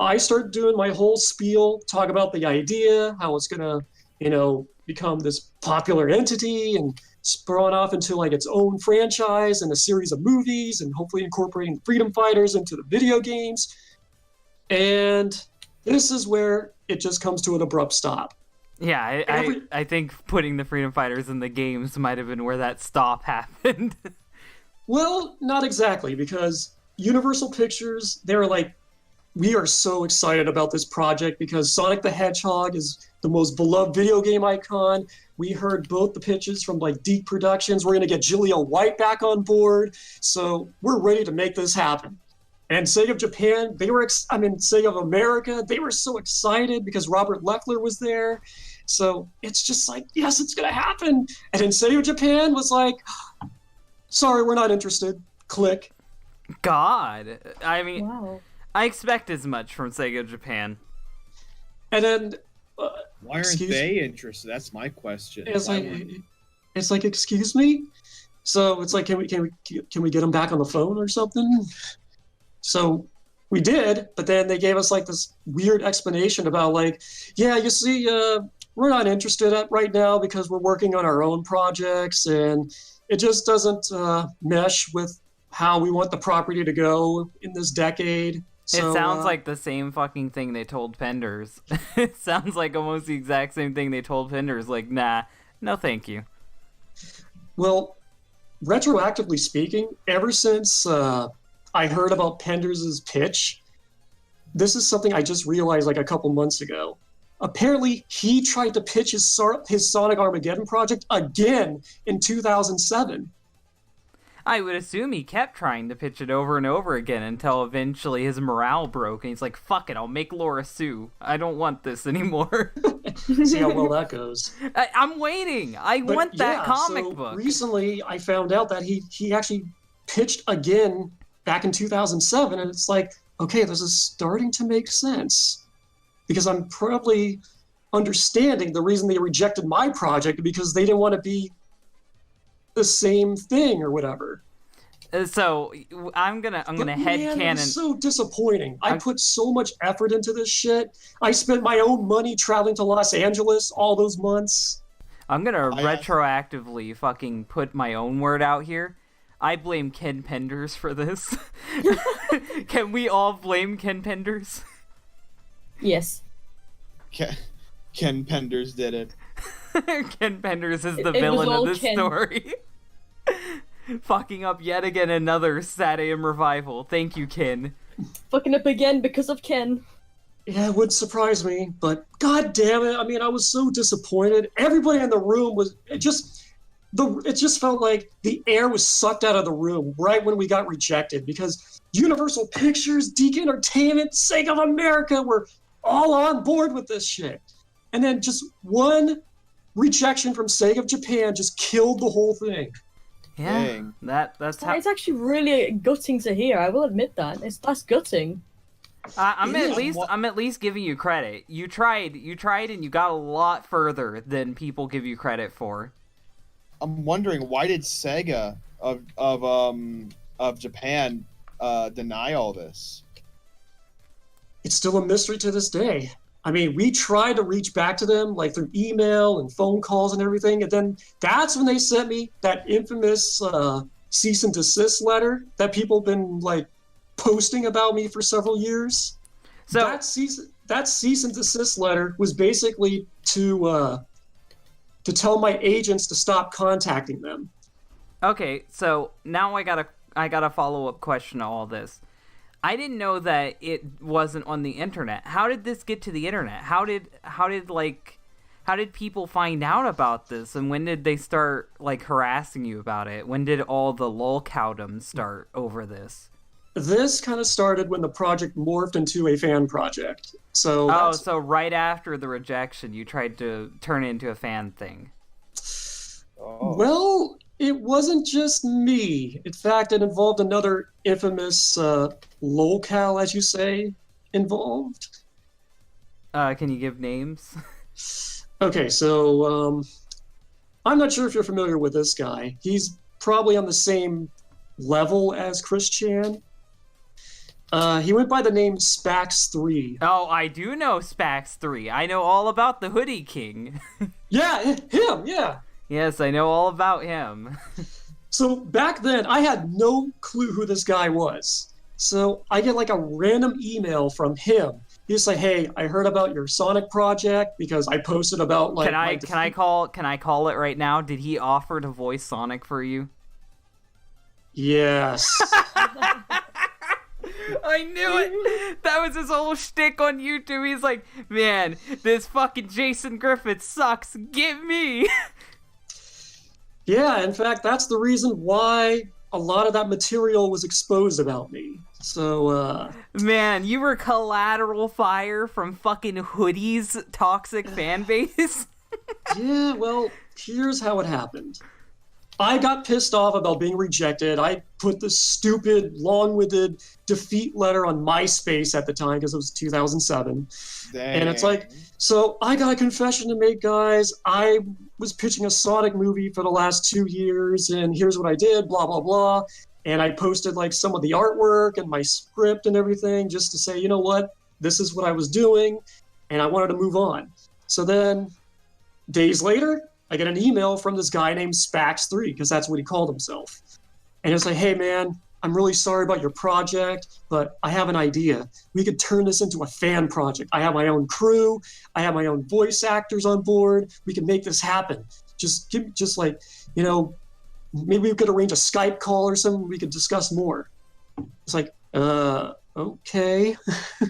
I started doing my whole spiel, talk about the idea, how it's gonna, become this popular entity and spawn off into like its own franchise and a series of movies, and hopefully incorporating the Freedom Fighters into the video games. And this is where it just comes to an abrupt stop. Yeah, I think putting the Freedom Fighters in the games might have been where that stop happened. Well, not exactly, because Universal Pictures, they were like, we are so excited about this project because Sonic the Hedgehog is the most beloved video game icon. We heard both the pitches from like Deke Productions. We're going to get Julia White back on board. So we're ready to make this happen. And Sega of Japan, Sega of America, they were so excited because Robert Leffler was there. So it's just like, yes, it's going to happen. And then Sega of Japan was like, sorry, we're not interested. Click. God. I mean... Wow. I expect as much from Sega Japan. And then... why aren't they interested? That's my question. It's like, excuse me? So it's like, can we get them back on the phone or something? So we did, but then they gave us like this weird explanation about like, yeah, you see, we're not interested right now because we're working on our own projects, and it just doesn't mesh with how we want the property to go in this decade. So, it sounds like the same fucking thing they told Penders. It sounds like almost the exact same thing they told Penders. Like, nah, no thank you. Well, retroactively speaking, ever since I heard about Penders' pitch, this is something I just realized like a couple months ago. Apparently, he tried to pitch his Sonic Armageddon project again in 2007. I would assume he kept trying to pitch it over and over again until eventually his morale broke and he's like, fuck it, I'll make Laura sue. I don't want this anymore. See how well that goes. I'm waiting. I want that comic book. Recently, I found out that he actually pitched again back in 2007, and it's like, okay, this is starting to make sense. Because I'm probably understanding the reason they rejected my project because they didn't want to be the same thing or whatever. So I'm gonna headcanon. It's so disappointing. I put so much effort into this shit. I spent my own money traveling to Los Angeles all those months. I'm gonna retroactively fucking put my own word out here. I blame Ken Penders for this. Can we all blame Ken Penders? Yes. Ken Penders did it. Ken Penders is the It was villain of all this Ken. story. Fucking up yet again another Sad AM revival. Thank you, Ken. Fucking up again because of Ken. Yeah, it would surprise me, but god damn it! I mean, I was so disappointed. Everybody in the room was it just felt like the air was sucked out of the room right when we got rejected because Universal Pictures, Deke Entertainment, Sake of America were all on board with this shit, and then just one rejection from Sake of Japan just killed the whole thing. Yeah, Dang. that's how. It's actually really gutting to hear. I will admit that. That's gutting. I'm Yeah. at least giving you credit. You tried, and you got a lot further than people give you credit for. I'm wondering, why did Sega of Japan deny all this? It's still a mystery to this day. I mean, we tried to reach back to them like through email and phone calls and everything, and then that's when they sent me that infamous cease and desist letter that people have been like posting about me for several years. So that cease and desist letter was basically to tell my agents to stop contacting them. okay, so now I got a follow up question to all this. I didn't know that it wasn't on the internet. How did this get to the internet? How did people find out about this? And when did they start like harassing you about it? When did all the lolcowdom start over this? This kind of started when the project morphed into a fan project. So So right after the rejection, you tried to turn it into a fan thing. Oh. well, it wasn't just me. In fact, it involved another infamous locale, as you say, involved. Can you give names? Okay, so I'm not sure if you're familiar with this guy. He's probably on the same level as Chris Chan. He went by the name Spax3. Oh, I do know Spax3. I know all about the Hoodie King. Yeah, him, yeah. Yes, I know all about him. So back then, I had no clue who this guy was. So I get like a random email from him. He's like, "Hey, I heard about your Sonic project because I posted about like." Can I call it right now? Did he offer to voice Sonic for you? Yes. I knew it. That was his whole shtick on YouTube. He's like, "Man, this fucking Jason Griffith sucks. Get me." Yeah, in fact, that's the reason why a lot of that material was exposed about me. So, Man, you were collateral fire from fucking Hoodie's toxic fan base. yeah, well, here's how it happened. I got pissed off about being rejected. I put this stupid, long-winded defeat letter on MySpace at the time because it was 2007. Dang. And it's like, so I got a confession to make, guys. I was pitching a Sonic movie for the last 2 years, and here's what I did, blah, blah, blah. And I posted like some of the artwork and my script and everything just to say, you know what, this is what I was doing, and I wanted to move on. So then, days later, I get an email from this guy named Spax3, because that's what he called himself. And it's like, hey man, I'm really sorry about your project, but I have an idea. We could turn this into a fan project. I have my own crew. I have my own voice actors on board. We can make this happen. Just like, you know, maybe we could arrange a Skype call or something. We could discuss more. It's like, okay. I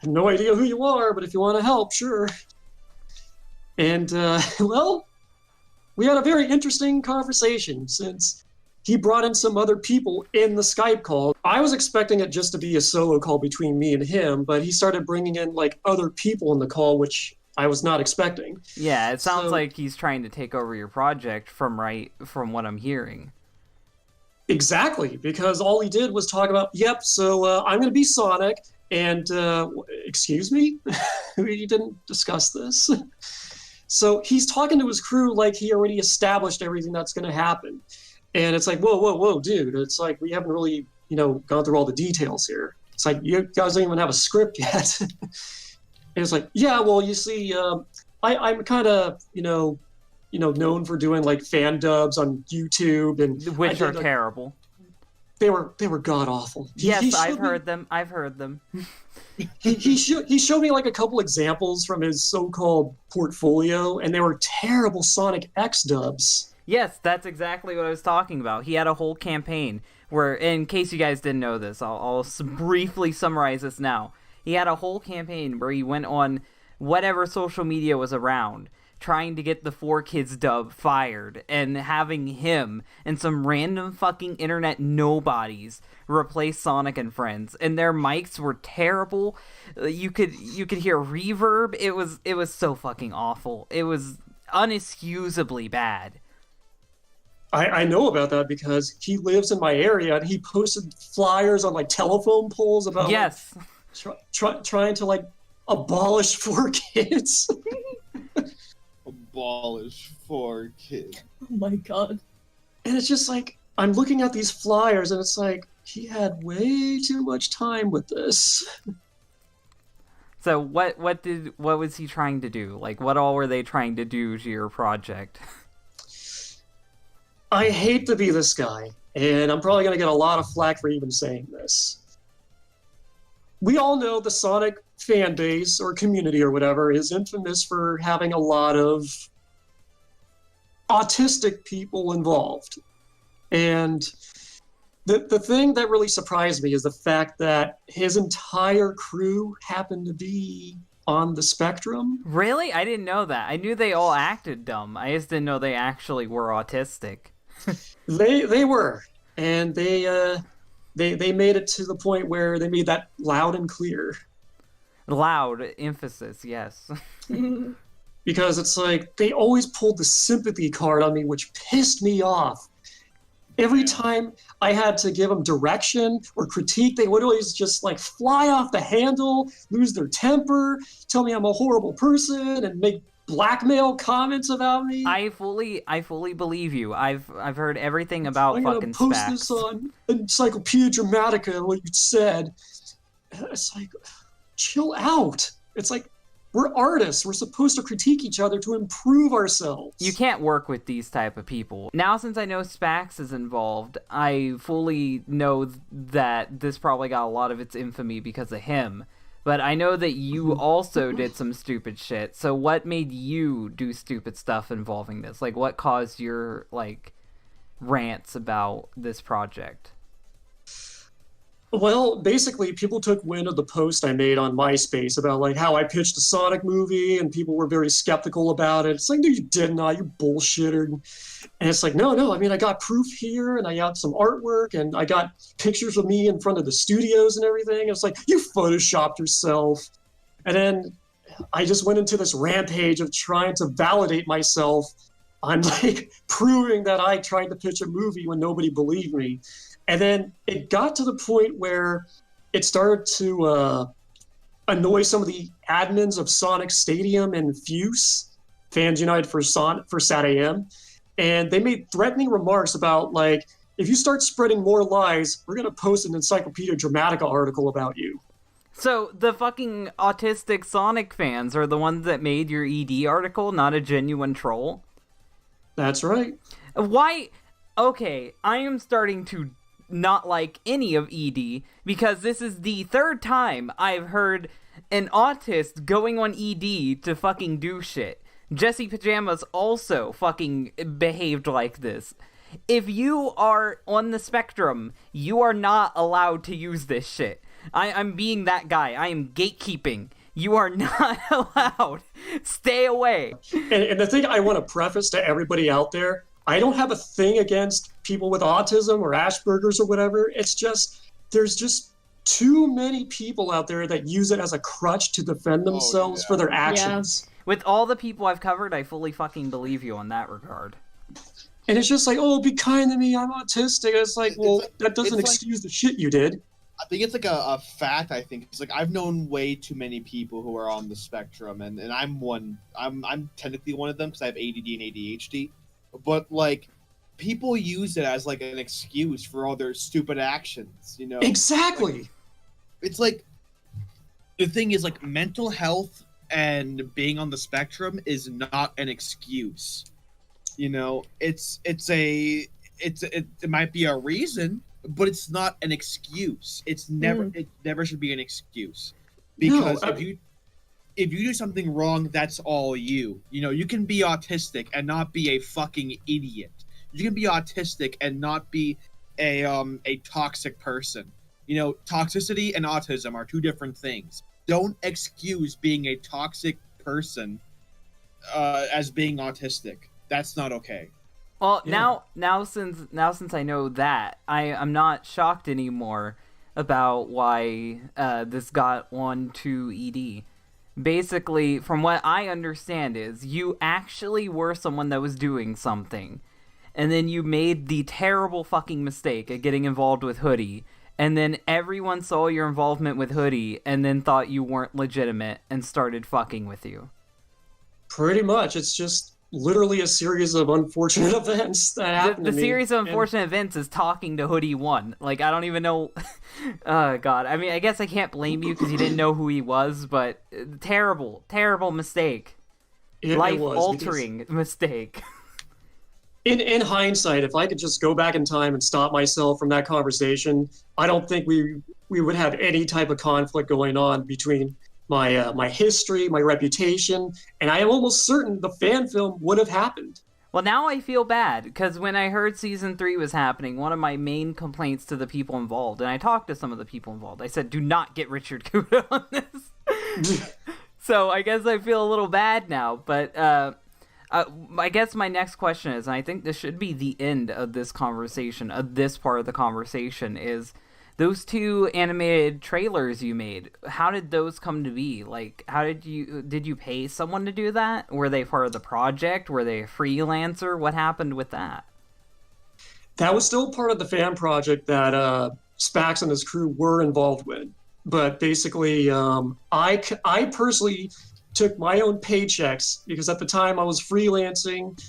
have no idea who you are, but if you want to help, sure. And, well, we had a very interesting conversation since he brought in some other people in the Skype call. I was expecting it just to be a solo call between me and him, but he started bringing in like other people in the call, which I was not expecting. Yeah, it sounds So- like he's trying to take over your project from what I'm hearing. Exactly, because all he did was talk about, yep, so I'm going to be Sonic, and excuse me? We didn't discuss this. So he's talking to his crew like he already established everything that's going to happen. And it's like, whoa, dude. It's like, we haven't really, gone through all the details here. It's like, you guys don't even have a script yet. And it's like, yeah, well, you see, I'm kind of, known for doing like fan dubs on YouTube. And Which I are did, like, terrible. they were god awful. Yes, I've heard them. I've heard them. He showed me like a couple examples from his so-called portfolio, and they were terrible Sonic X dubs. Yes, that's exactly what I was talking about. He had a whole campaign where, in case you guys didn't know this, I'll briefly summarize this now. He had a whole campaign where he went on whatever social media was around, trying to get the 4Kids dub fired, and having him and some random fucking internet nobodies replace Sonic and Friends, and their mics were terrible. You could hear reverb. It was so fucking awful. It was unexcusably bad. I know about that because he lives in my area, and he posted flyers on like telephone poles about yes, like, trying to like abolish 4Kids. Abolish 4Kids. Oh my god. And it's just like, I'm looking at these flyers, and it's like, he had way too much time with this. So what was he trying to do? Like, what all were they trying to do to your project? I hate to be this guy, and I'm probably going to get a lot of flack for even saying this. We all know the Sonic fan base or community or whatever is infamous for having a lot of autistic people involved. And the thing that really surprised me is the fact that his entire crew happened to be on the spectrum. Really? I didn't know that. I knew they all acted dumb. I just didn't know they actually were autistic. They were, and they made it to the point where they made that loud and clear. Loud emphasis, yes. Because it's like they always pulled the sympathy card on me, which pissed me off. Every time I had to give them direction or critique, they would always just like fly off the handle, lose their temper, tell me I'm a horrible person, and make blackmail comments about me. I fully believe you. I've heard everything about I'm fucking gonna post Spax. this on Encyclopedia Dramatica, what you said. It's like, chill out. It's like, we're artists. We're supposed to critique each other to improve ourselves. You can't work with these type of people. Now, since I know Spax is involved, I fully know that this probably got a lot of its infamy because of him. But I know that you also did some stupid shit. So what made you do stupid stuff involving this? Like, what caused your, like, rants about this project? Well, basically, people took wind of the post I made on MySpace about like how I pitched a Sonic movie, and people were very skeptical about it. It's like, no, you did not, you bullshitter. And it's like, no, I mean, I got proof here, and I got some artwork, and I got pictures of me in front of the studios and everything. It's like, you photoshopped yourself. And then I just went into this rampage of trying to validate myself on like proving that I tried to pitch a movie when nobody believed me. And then it got to the point where it started to annoy some of the admins of Sonic Stadium and Fuse, Fans United for SatAM, and they made threatening remarks about like, if you start spreading more lies, we're gonna post an Encyclopedia Dramatica article about you. So the fucking autistic Sonic fans are the ones that made your ED article, not a genuine troll? That's right. Why? Okay, I am starting to not like any of ED, because this is the third time I've heard an autist going on ED to fucking do shit. Jesse Pajamas also fucking behaved like this. If you are on the spectrum, you are not allowed to use this shit. I'm being that guy. I am gatekeeping. You are not allowed. Stay away. And the thing I want to preface to everybody out there, I don't have a thing against people with autism or Asperger's or whatever. It's just, there's just too many people out there that use it as a crutch to defend themselves for their actions. With all the people I've covered, I fully fucking believe you on that regard. And it's just like, oh, be kind to me, I'm autistic. It's like, well, that doesn't excuse the shit you did. I think it's like a fact. I think it's like I've known way too many people who are on the spectrum, and I'm one. I'm technically one of them because I have ADD and ADHD. But like, people use it as like an excuse for all their stupid actions. You know, exactly. Like, it's like the thing is like mental health and being on the spectrum is not an excuse. You know, it might be a reason, but it's not an excuse. It never should be an excuse. No, Because if you do something wrong, that's all you. You know, you can be autistic and not be a fucking idiot. You can be autistic and not be a toxic person. You know, toxicity and autism are two different things. Don't excuse being a toxic person as being autistic. That's not okay. Well, Yeah. now since I know that, I'm not shocked anymore about why this got on to ED. Basically, from what I understand is you actually were someone that was doing something, and then you made the terrible fucking mistake of getting involved with Hoodie, and then everyone saw your involvement with Hoodie and then thought you weren't legitimate and started fucking with you. Pretty much. It's just literally a series of unfortunate events that happened The to me. series of And unfortunate events is talking to Hoodie 1. Like, I don't even know. Oh, God. I mean, I guess I can't blame you because you didn't know who he was, but terrible, terrible mistake. it was, because Life-altering mistake. in hindsight, if I could just go back in time and stop myself from that conversation, I don't think we would have any type of conflict going on between my history, my reputation, and I am almost certain the fan film would have happened. Well, now I feel bad, because when I heard Season 3 was happening, one of my main complaints to the people involved, and I talked to some of the people involved, I said, do not get Richard Kuta on this. So I guess I feel a little bad now, but I guess my next question is, and I think this should be the end of this conversation, of this part of the conversation, is those two animated trailers you made, how did those come to be? Like, how did you pay someone to do that? Were they part of the project? Were they a freelancer? What happened with that? That was still part of the fan project that Spax and his crew were involved with. But basically, I personally took my own paychecks because at the time I was freelancing,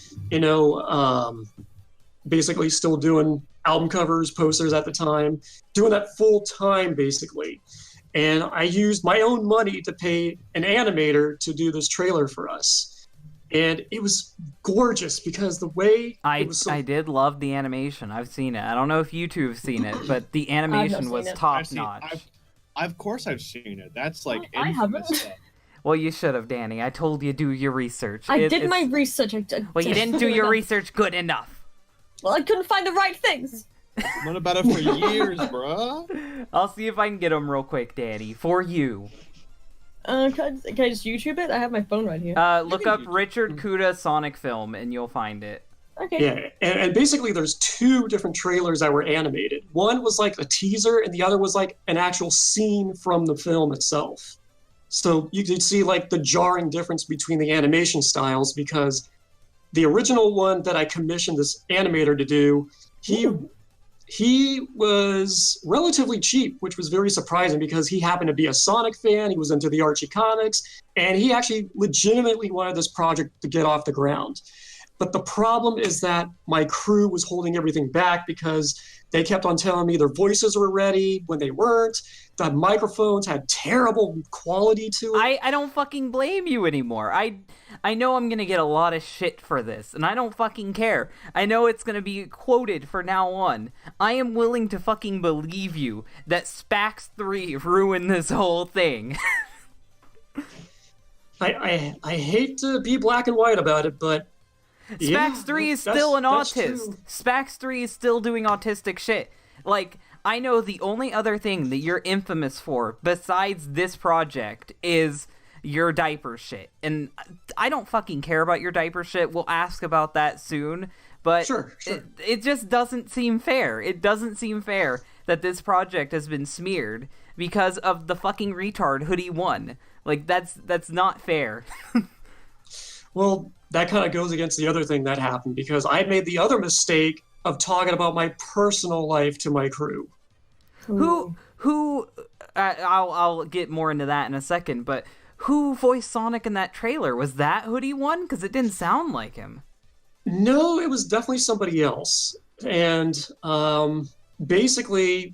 basically still doing album covers, posters at the time, doing that full time basically. And I used my own money to pay an animator to do this trailer for us. And it was gorgeous because the way it was so... I did love the animation. I've seen it. I don't know if you two have seen it, but the animation was top notch. Of course I've seen it. That's like I infamous haven't. stuff. Well, you should have, Danny. I told you do your research. I did my research. Well, you didn't do your research good enough. Well, I couldn't find the right things. Known about it for years, bruh. I'll see if I can get them real quick, Danny. For you. Can I just YouTube it? I have my phone right here. Look up Richard Kuta Sonic film, and you'll find it. Okay. Yeah, and basically there's two different trailers that were animated. One was like a teaser, and the other was like an actual scene from the film itself. So you could see like the jarring difference between the animation styles because the original one that I commissioned this animator to do, he was relatively cheap, which was very surprising because he happened to be a Sonic fan. He was into the Archie comics, and he actually legitimately wanted this project to get off the ground. But the problem is that my crew was holding everything back because they kept on telling me their voices were ready when they weren't. The microphones had terrible quality to it. I don't fucking blame you anymore. I know I'm gonna get a lot of shit for this, and I don't fucking care. I know it's gonna be quoted from now on. I am willing to fucking believe you that Spax 3 ruined this whole thing. I hate to be black and white about it, but Spax 3 is still an autist. Spax 3 is still doing autistic shit. Like, I know the only other thing that you're infamous for besides this project is your diaper shit. And I don't fucking care about your diaper shit. We'll ask about that soon. But Sure. it just doesn't seem fair. It doesn't seem fair that this project has been smeared because of the fucking retard Hoodie 1. Like, that's not fair. Well, that kind of goes against the other thing that happened because I made the other mistake of talking about my personal life to my crew. Who I'll get more into that in a second, but who voiced Sonic in that trailer? Was that Hoodie 1? Because it didn't sound like him. No, it was definitely somebody else. And basically,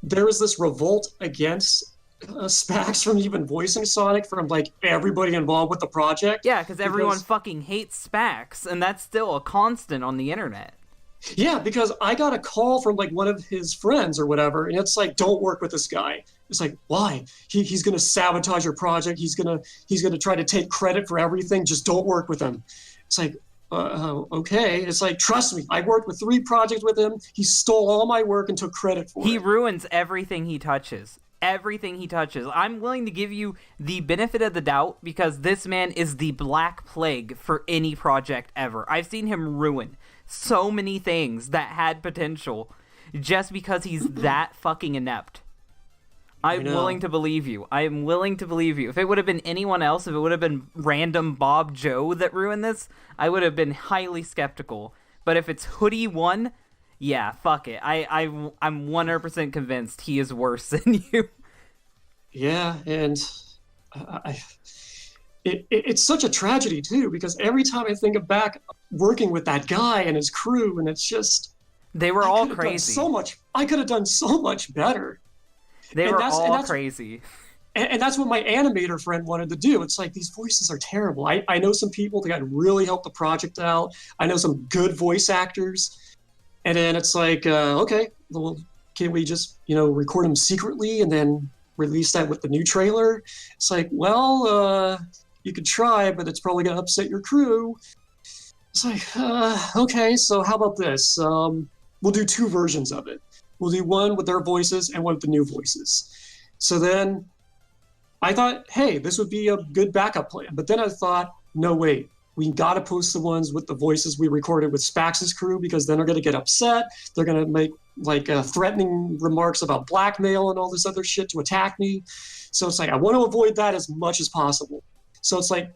there was this revolt against Spax from even voicing Sonic from like everybody involved with the project. Yeah, because everyone fucking hates Spax, and that's still a constant on the internet. Yeah, because I got a call from like one of his friends or whatever, and it's like, don't work with this guy. It's like, why? He's gonna sabotage your project. He's gonna try to take credit for everything. Just don't work with him. It's like, okay. It's like, trust me. I worked with 3 projects with him. He stole all my work and took credit for He it. ruins everything he touches. Everything he touches. I'm willing to give you the benefit of the doubt because this man is the Black Plague for any project ever. I've seen him ruin so many things that had potential just because he's that fucking inept. I'm know. willing to believe you. I am willing to believe you. If it would have been anyone else, if it would have been random Bob Joe that ruined this, I would have been highly skeptical. But if it's Hoodie 1, yeah, fuck it. I'm 100% convinced he is worse than you. Yeah, and it's such a tragedy too because every time I think of back working with that guy and his crew, and it's just They were all crazy. I could have done so much better. They and were that's- and all that's- crazy. And that's what my animator friend wanted to do. It's like these voices are terrible. I know some people that got really helped the project out. I know some good voice actors. And then it's like, okay, well, can we just, record them secretly and then release that with the new trailer? It's like, well, you could try, but it's probably going to upset your crew. It's like, okay, so how about this? We'll do 2 versions of it. We'll do one with their voices and one with the new voices. So then I thought, hey, this would be a good backup plan. But then I thought, no, wait, we got to post the ones with the voices we recorded with Spax's crew because then they're going to get upset. They're going to make like threatening remarks about blackmail and all this other shit to attack me. So it's like, I want to avoid that as much as possible. So it's like,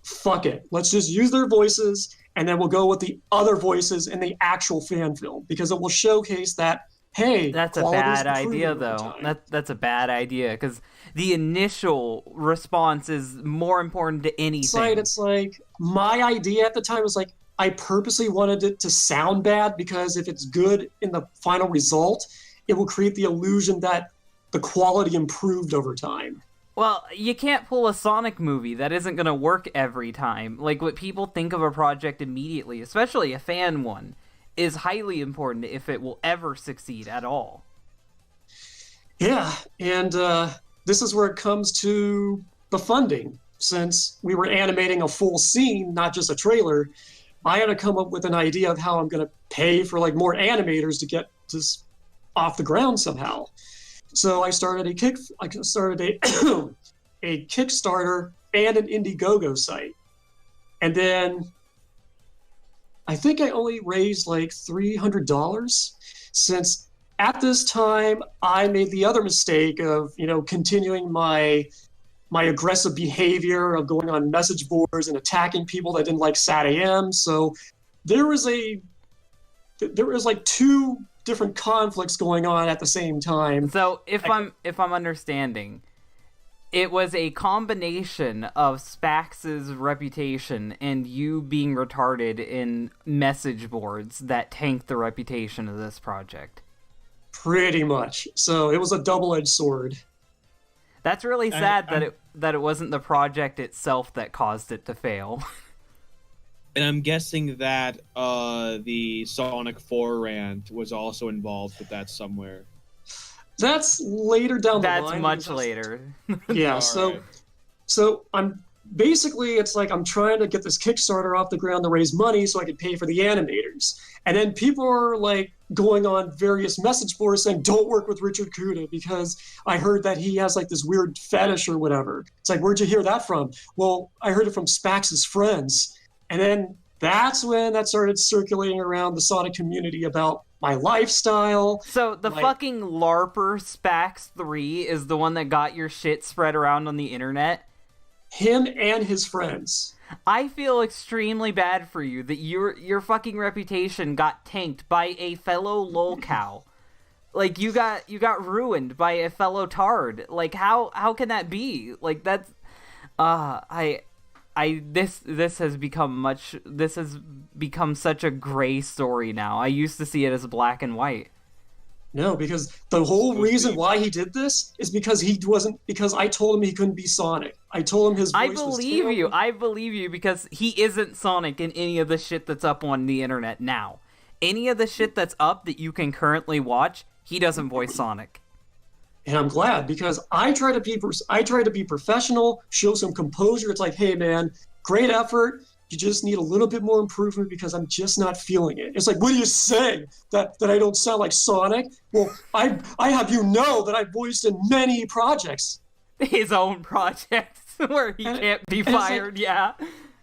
fuck it. Let's just use their voices and then we'll go with the other voices in the actual fan film because it will showcase that, hey, That's a quality's bad improving idea, over though. time. That's a bad idea because the initial response is more important to anything. It's like my idea at the time was like I purposely wanted it to sound bad because if it's good in the final result, it will create the illusion that the quality improved over time. Well, you can't pull a Sonic movie. That isn't going to work every time. Like, what people think of a project immediately, especially a fan one, is highly important if it will ever succeed at all. Yeah, and this is where it comes to the funding. Since we were animating a full scene, not just a trailer, I had to come up with an idea of how I'm going to pay for like more animators to get this off the ground somehow. So I started a a Kickstarter and an Indiegogo site, and then I think I only raised like $300 since at this time I made the other mistake of continuing my aggressive behavior of going on message boards and attacking people that didn't like Sat AM. So there was like 2 different conflicts going on at the same time. So if I'm understanding, it was a combination of Spax's reputation and you being retarded in message boards that tanked the reputation of this project. Pretty much. So it was a double-edged sword. That's really sad that it wasn't the project itself that caused it to fail. And I'm guessing that the Sonic 4 rant was also involved with that somewhere. That's later down the line. That's much later. Yeah, All right. so I'm basically it's like I'm trying to get this Kickstarter off the ground to raise money so I could pay for the animators. And then people are like going on various message boards saying, don't work with Richard Kuta because I heard that he has like this weird fetish or whatever. It's like, where'd you hear that from? Well, I heard it from Spax's friends. And then that's when that started circulating around the Sonic community about my lifestyle. So the fucking LARPer Spax 3 is the one that got your shit spread around on the internet? Him and his friends. I feel extremely bad for you that your fucking reputation got tanked by a fellow lolcow. Like you got ruined by a fellow tard. Like how can that be? Like that's this has become such a gray story now. I used to see it as black and white. No, because the whole reason why he did this is because I told him he couldn't be Sonic. I told him his voice was terrible. I believe you because he isn't Sonic in any of the shit that's up on the internet now. any of the shit that's up that you can currently watch, he doesn't voice Sonic. And I'm glad, because I try to be professional, show some composure. It's like, hey man, great effort. You just need a little bit more improvement because I'm just not feeling it. It's like, what are you saying? That I don't sound like Sonic? Well, I have you know that I voiced in many projects. His own projects where he can't be fired, yeah.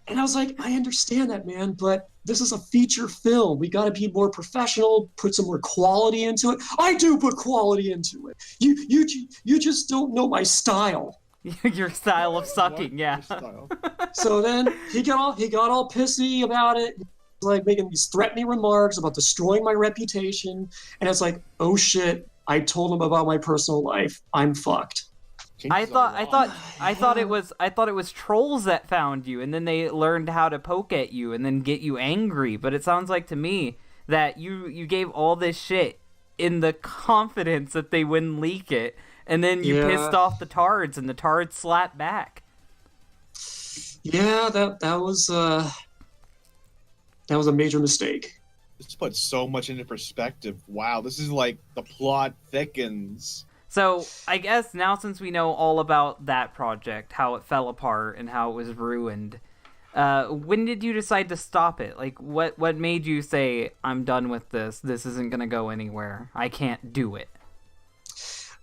And I was like, I understand that, man, but this is a feature film. We got to be more professional, put some more quality into it. I do put quality into it. You just don't know my style. Your style of sucking, yeah. So then he got all pissy about it, like making these threatening remarks about destroying my reputation. And it's like, oh shit, I told him about my personal life. I'm fucked. I thought it was trolls that found you, and then they learned how to poke at you and then get you angry. But it sounds like to me that you gave all this shit in the confidence that they wouldn't leak it, and then you pissed off the tards, and the tards slapped back. Yeah, that was a major mistake. This puts so much into perspective. Wow, this is like the plot thickens. So, I guess now since we know all about that project, how it fell apart and how it was ruined, when did you decide to stop it? Like, what made you say, I'm done with this, this isn't gonna go anywhere, I can't do it?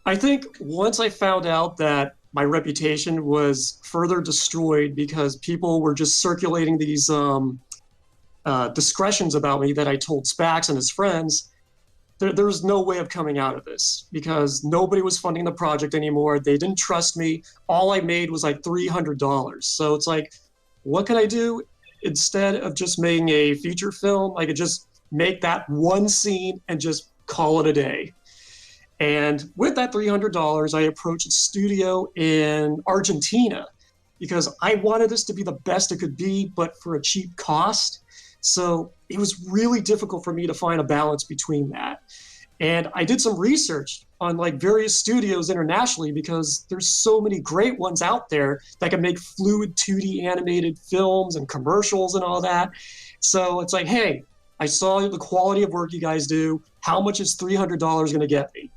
I think once I found out that my reputation was further destroyed because people were just circulating these discretions about me that I told Spax and his friends, there was no way of coming out of this because nobody was funding the project anymore. They didn't trust me. All I made was like $300. So it's like, what can I do? Instead of just making a feature film, I could just make that one scene and just call it a day. And with that $300, I approached a studio in Argentina because I wanted this to be the best it could be, but for a cheap cost. So it was really difficult for me to find a balance between that. And I did some research on like various studios internationally because there's so many great ones out there that can make fluid 2D animated films and commercials and all that. So it's like, hey, I saw the quality of work you guys do. How much is $300 going to get me?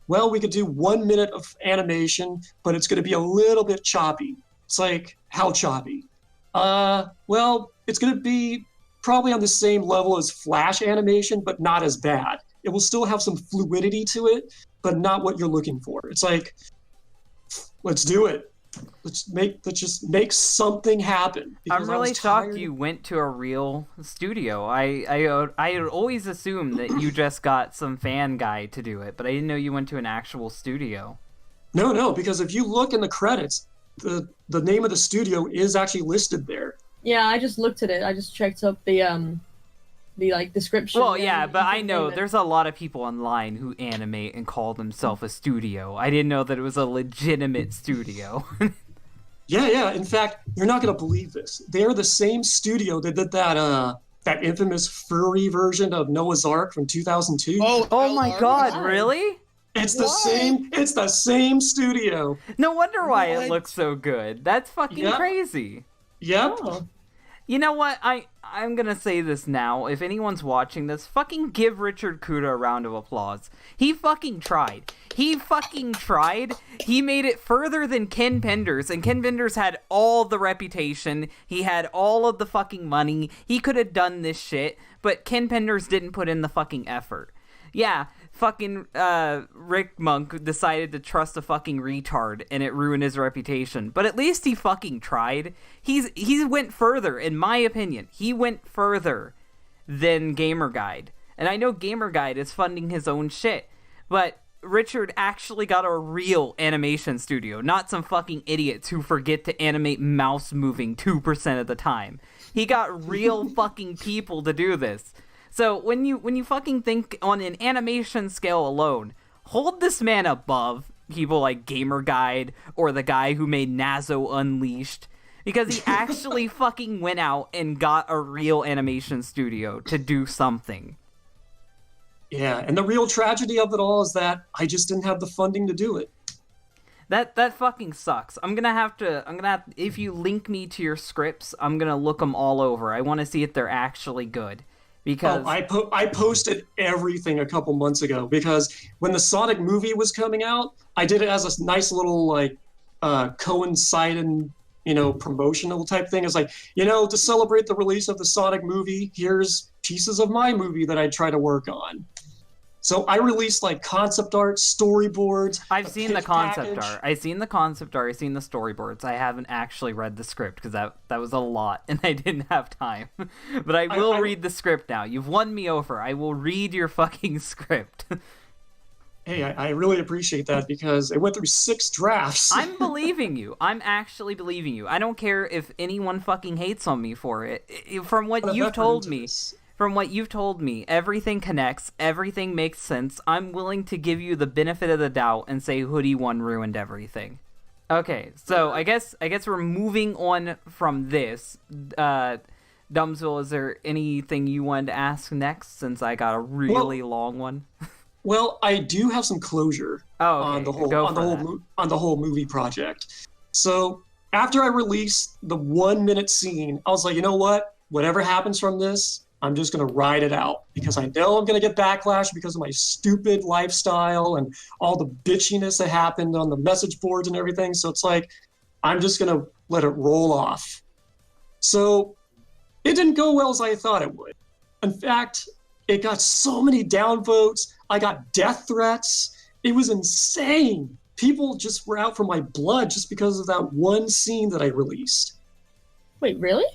Well, we could do 1 minute of animation, but it's going to be a little bit choppy. It's like, how choppy? Well, it's going to be probably on the same level as Flash animation, but not as bad. It will still have some fluidity to it, but not what you're looking for. It's like, let's do it. Let's just make something happen. I'm really shocked you went to a real studio. I had always assumed that you just got some fan guy to do it, but I didn't know you went to an actual studio. No, because if you look in the credits, the name of the studio is actually listed there. Yeah, I just looked at it. I just checked up the like description. Well, yeah, but I know there's a lot of people online who animate and call themselves a studio. I didn't know that it was a legitimate studio. Yeah. In fact, you're not gonna believe this. They're the same studio that did that infamous furry version of Noah's Ark from 2002. Oh my God! Really? It's the same. It's the same studio. No wonder why it looks so good. That's fucking crazy. Yep. Oh. You know what? I'm gonna say this now. If anyone's watching this, fucking give Richard Kuta a round of applause. He fucking tried. He made it further than Ken Penders, and Ken Penders had all the reputation. He had all of the fucking money. He could have done this shit, but Ken Penders didn't put in the fucking effort. Yeah, fucking Rick Monk decided to trust a fucking retard, and it ruined his reputation. But at least he fucking tried. He went further, in my opinion. He went further than Gamer Guide. And I know Gamer Guide is funding his own shit, but Richard actually got a real animation studio, not some fucking idiots who forget to animate mouse moving 2% of the time. He got real fucking people to do this. So when you fucking think on an animation scale alone, hold this man above people like Gamer Guide or the guy who made Nazo Unleashed, because he actually fucking went out and got a real animation studio to do something. Yeah, and the real tragedy of it all is that I just didn't have the funding to do it. That fucking sucks. I'm gonna have if you link me to your scripts, I'm gonna look them all over. I want to see if they're actually good. because I posted everything a couple months ago because when the Sonic movie was coming out, I did it as a nice little like coinciding, promotional type thing. It's like, to celebrate the release of the Sonic movie, here's pieces of my movie that I try to work on. So I released like concept art, storyboards. I've seen the pitch concept package. art. I've seen the concept art. I've seen the storyboards. I haven't actually read the script because that was a lot and I didn't have time. But I will read the script now. You've won me over. I will read your fucking script. Hey, I really appreciate that because it went through 6 drafts. I'm believing you. I'm actually believing you. I don't care if anyone fucking hates on me for it. From what you've told me, everything connects, everything makes sense. I'm willing to give you the benefit of the doubt and say Hoodie 1 ruined everything. Okay, so I guess we're moving on from this. Dumbsville, is there anything you wanted to ask next since I got a really long one? Well, I do have some closure on the whole movie project. So after I released the 1-minute scene, I was like, you know what? Whatever happens from this, I'm just gonna ride it out because I know I'm gonna get backlash because of my stupid lifestyle and all the bitchiness that happened on the message boards and everything. So it's like, I'm just gonna let it roll off. So it didn't go well as I thought it would. In fact, it got so many downvotes. I got death threats. It was insane. People just were out for my blood just because of that one scene that I released. Wait, really?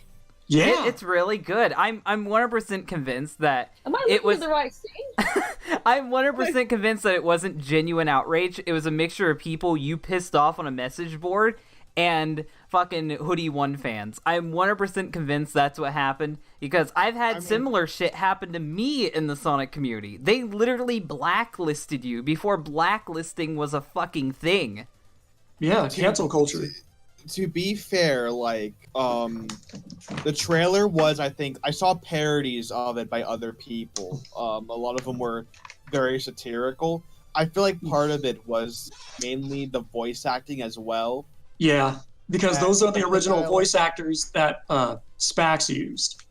Yeah. It's really good. I'm 100% convinced that Am I looking at the right scene? I'm 100% convinced that it wasn't genuine outrage. It was a mixture of people you pissed off on a message board and fucking Hoodie 1 fans. I'm 100% convinced that's what happened because I've had similar shit happen to me in the Sonic community. They literally blacklisted you before blacklisting was a fucking thing. Yeah, cancel culture. To be fair, like, the trailer was, I think, I saw parodies of it by other people. A lot of them were very satirical. I feel like part of it was mainly the voice acting as well. Yeah, because those are the original voice actors that Spax used.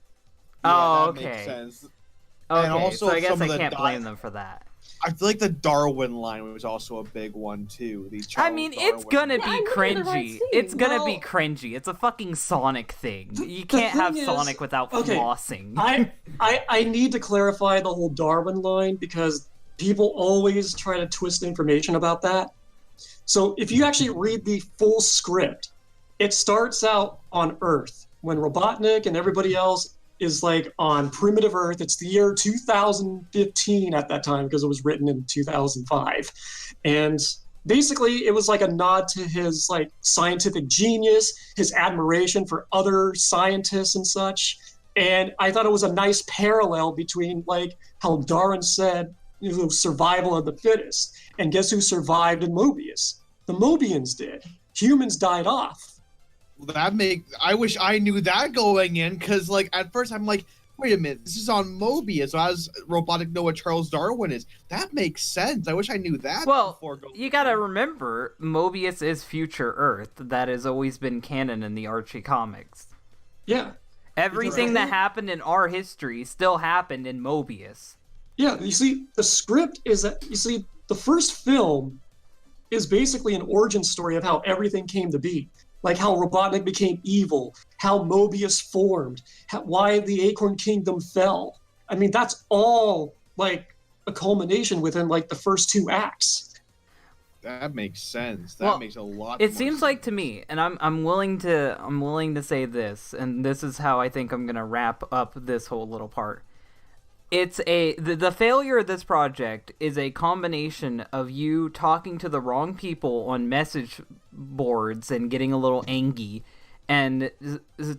Oh, that okay. makes sense. Okay, And also so I guess some of I the can't blame them for that. I feel like the Darwin line was also a big one too. These I mean, it's gonna be I'm looking at the right cringy. scene. It's gonna be Well- cringy. It's a fucking Sonic thing. You The can't have thing is- Sonic without okay, flossing. I need to clarify the whole Darwin line because people always try to twist information about that. So if you actually read the full script, it starts out on Earth when Robotnik and everybody else is like on primitive Earth. It's the year 2015 at that time because it was written in 2005. And basically it was like a nod to his like scientific genius, his admiration for other scientists and such. And I thought it was a nice parallel between like how Darwin said, survival of the fittest. And guess who survived in Mobius? The Mobians did. Humans died off. I wish I knew that going in, because like at first I'm like, wait a minute, this is on Mobius. So how does Robotic know what Charles Darwin is? That makes sense. I wish I knew that. Well, before going you gotta remember, Mobius is future Earth. That has always been canon in the Archie comics. Yeah. Everything that happened in our history still happened in Mobius. Yeah, you see, the script is that, the first film is basically an origin story of how everything came to be. Like how Robotnik became evil, how Mobius formed, why the Acorn Kingdom fell. I mean, that's all like a culmination within like the first 2 acts. That makes sense. That Well, makes a lot. It more seems sense. like to me, and I'm willing to say this, and this is how I think I'm gonna wrap up this whole little part. It's the failure of this project is a combination of you talking to the wrong people on message boards and getting a little angry, and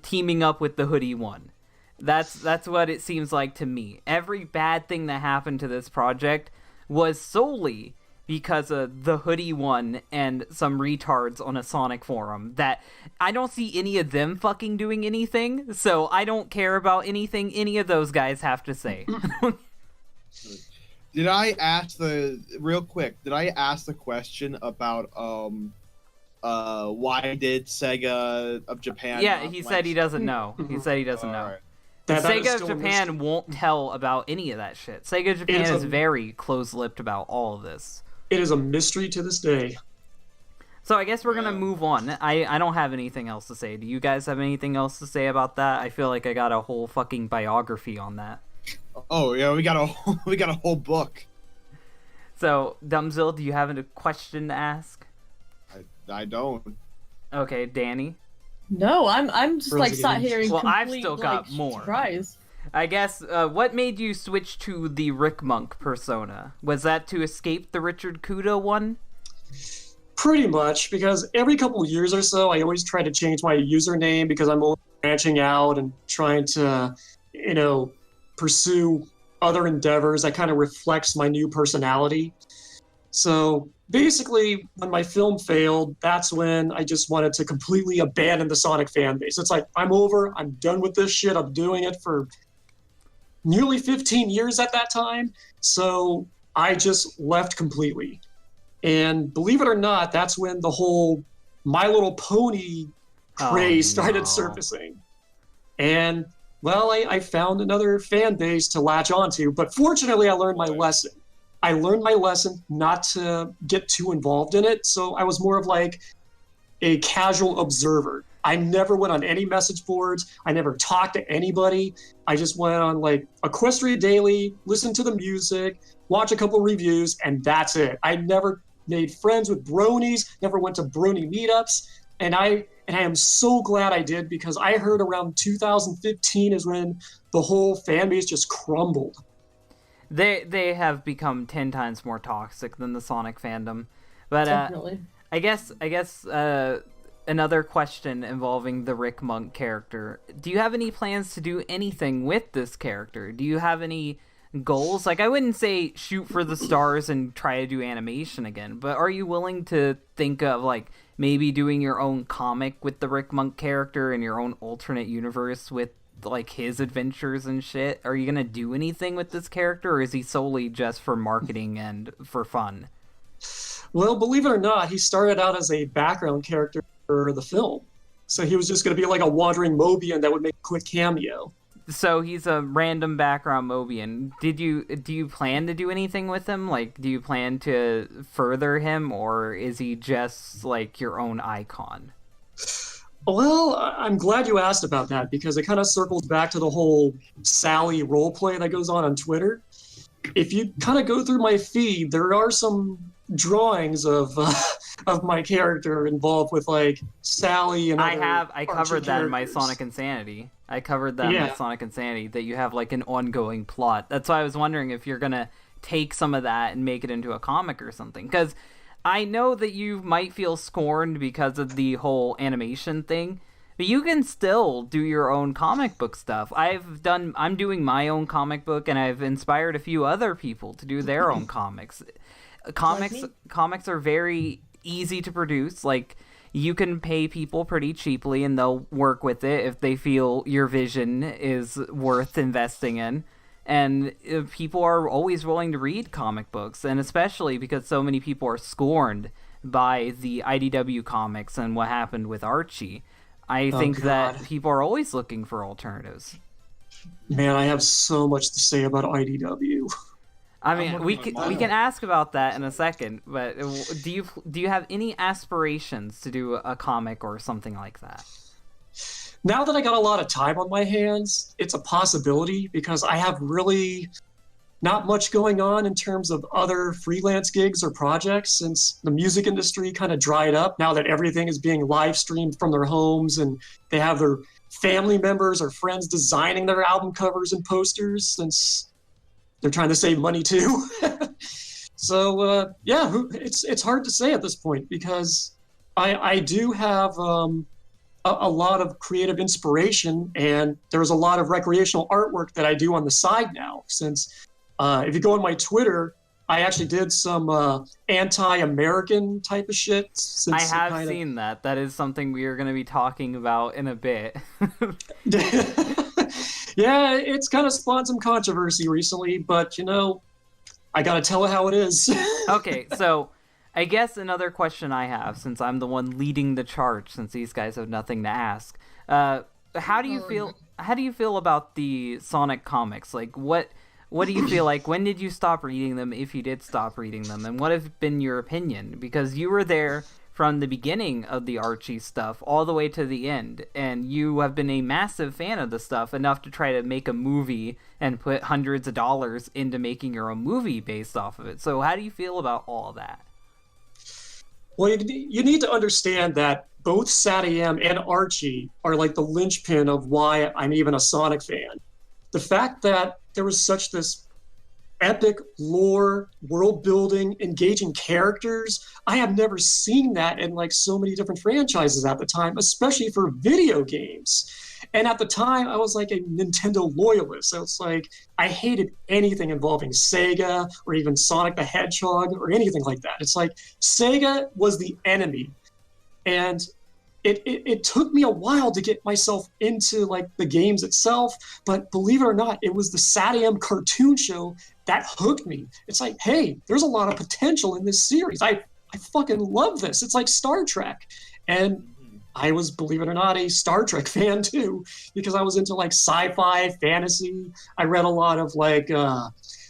teaming up with the Hoodie 1. That's what it seems like to me. Every bad thing that happened to this project was solely because of the Hoodie 1 and some retards on a Sonic forum that I don't see any of them fucking doing anything, so I don't care about anything any of those guys have to say. Did I ask real quick? Did I ask the question about why did Sega of Japan? Yeah, not he like- said he doesn't know. He said he doesn't know. Alright. That is Sega still a Japan mystery. won't tell about any of that shit. Sega Japan It's is a- very close-lipped about all of this. It is a mystery to this day. So I guess we're gonna Yeah. move on. I don't have anything else to say. Do you guys have anything else to say about that? I feel like I got a whole fucking biography on that. Oh yeah, we got a whole book. So, Dumzil, do you have a question to ask? I don't. Okay, Danny. No, I'm just like sat here in Well, I've complete still got like, more. surprise. I guess, what made you switch to the Rick Monk persona? Was that to escape the Richard Kuta one? Pretty much, because every couple of years or so, I always try to change my username because I'm always branching out and trying to, pursue other endeavors that kind of reflects my new personality. So basically, when my film failed, that's when I just wanted to completely abandon the Sonic fan base. It's like, I'm over, I'm done with this shit, I'm doing it for nearly 15 years at that time. So I just left completely. And believe it or not, that's when the whole My Little Pony craze started surfacing. And, well, I found another fan base to latch onto. But fortunately, I learned my lesson. I learned my lesson not to get too involved in it. So I was more of like a casual observer. I never went on any message boards. I never talked to anybody. I just went on like Equestria Daily, listened to the music, watch a couple reviews, and that's it. I never made friends with bronies, never went to brony meetups, and I am so glad I did, because I heard around 2015 is when the whole fan base just crumbled. They have become 10 times more toxic than the Sonic fandom. But Definitely. I guess another question involving the Rick Monk character. Do you have any plans to do anything with this character? Do you have any goals? Like, I wouldn't say shoot for the stars and try to do animation again, but are you willing to think of like maybe doing your own comic with the Rick Monk character and your own alternate universe with like his adventures and shit? Are you gonna do anything with this character, or is he solely just for marketing and for fun? Well, believe it or not, he started out as a background character for the film. So he was just going to be like a wandering Mobian that would make a quick cameo. So he's a random background Mobian. Do you plan to do anything with him? Like, do you plan to further him, or is he just like your own icon? Well, I'm glad you asked about that, because it kind of circles back to the whole Sally roleplay that goes on Twitter. If you kind of go through my feed, there are some drawings of my character involved with like Sally and I covered that in my characters. Sonic Insanity. I covered that in my Sonic Insanity, that you have like an ongoing plot. That's why I was wondering if you're gonna take some of that and make it into a comic or something. Because I know that you might feel scorned because of the whole animation thing, but you can still do your own comic book stuff. I'm doing my own comic book, and I've inspired a few other people to do their own comics. Comics are very easy to produce. Like, you can pay people pretty cheaply and they'll work with it if they feel your vision is worth investing in. And people are always willing to read comic books, and especially because so many people are scorned by the IDW comics and what happened with Archie. I think that people are always looking for alternatives. Man, I have so much to say about IDW. I mean, we can ask about that in a second, but do you have any aspirations to do a comic or something like that? Now that I got a lot of time on my hands, it's a possibility, because I have really not much going on in terms of other freelance gigs or projects, since the music industry kind of dried up now that everything is being live streamed from their homes, and they have their family members or friends designing their album covers and posters, since they're trying to save money too. So it's hard to say at this point, because I do have a lot of creative inspiration, and there's a lot of recreational artwork that I do on the side now. Since if you go on my Twitter, I actually did some anti-American type of shit. I have seen that. That is something we are going to be talking about in a bit. Yeah, it's kind of spawned some controversy recently, but I gotta tell it how it is. Okay, so I guess another question I have, since I'm the one leading the charge, since these guys have nothing to ask, how do you how do you feel about the Sonic comics? Like, what do you feel like? When did you stop reading them, if you did stop reading them? And what have been your opinion? Because you were there from the beginning of the Archie stuff all the way to the end, and you have been a massive fan of the stuff, enough to try to make a movie and put hundreds of dollars into making your own movie based off of it. So how do you feel about all that? Well, you need to understand that both SatAM and Archie are like the linchpin of why I'm even a Sonic fan. The fact that there was such this epic lore, world building, engaging characters, I have never seen that in like so many different franchises at the time, especially for video games. And at the time, I was like a Nintendo loyalist. So it's like I hated anything involving Sega or even Sonic the Hedgehog or anything like that. It's like Sega was the enemy. And it took me a while to get myself into like the games itself, but believe it or not, it was the SatAM cartoon show that hooked me. It's like, hey, there's a lot of potential in this series. I fucking love this. It's like Star Trek. And I was, believe it or not, a Star Trek fan too, because I was into like sci-fi, fantasy. I read a lot of like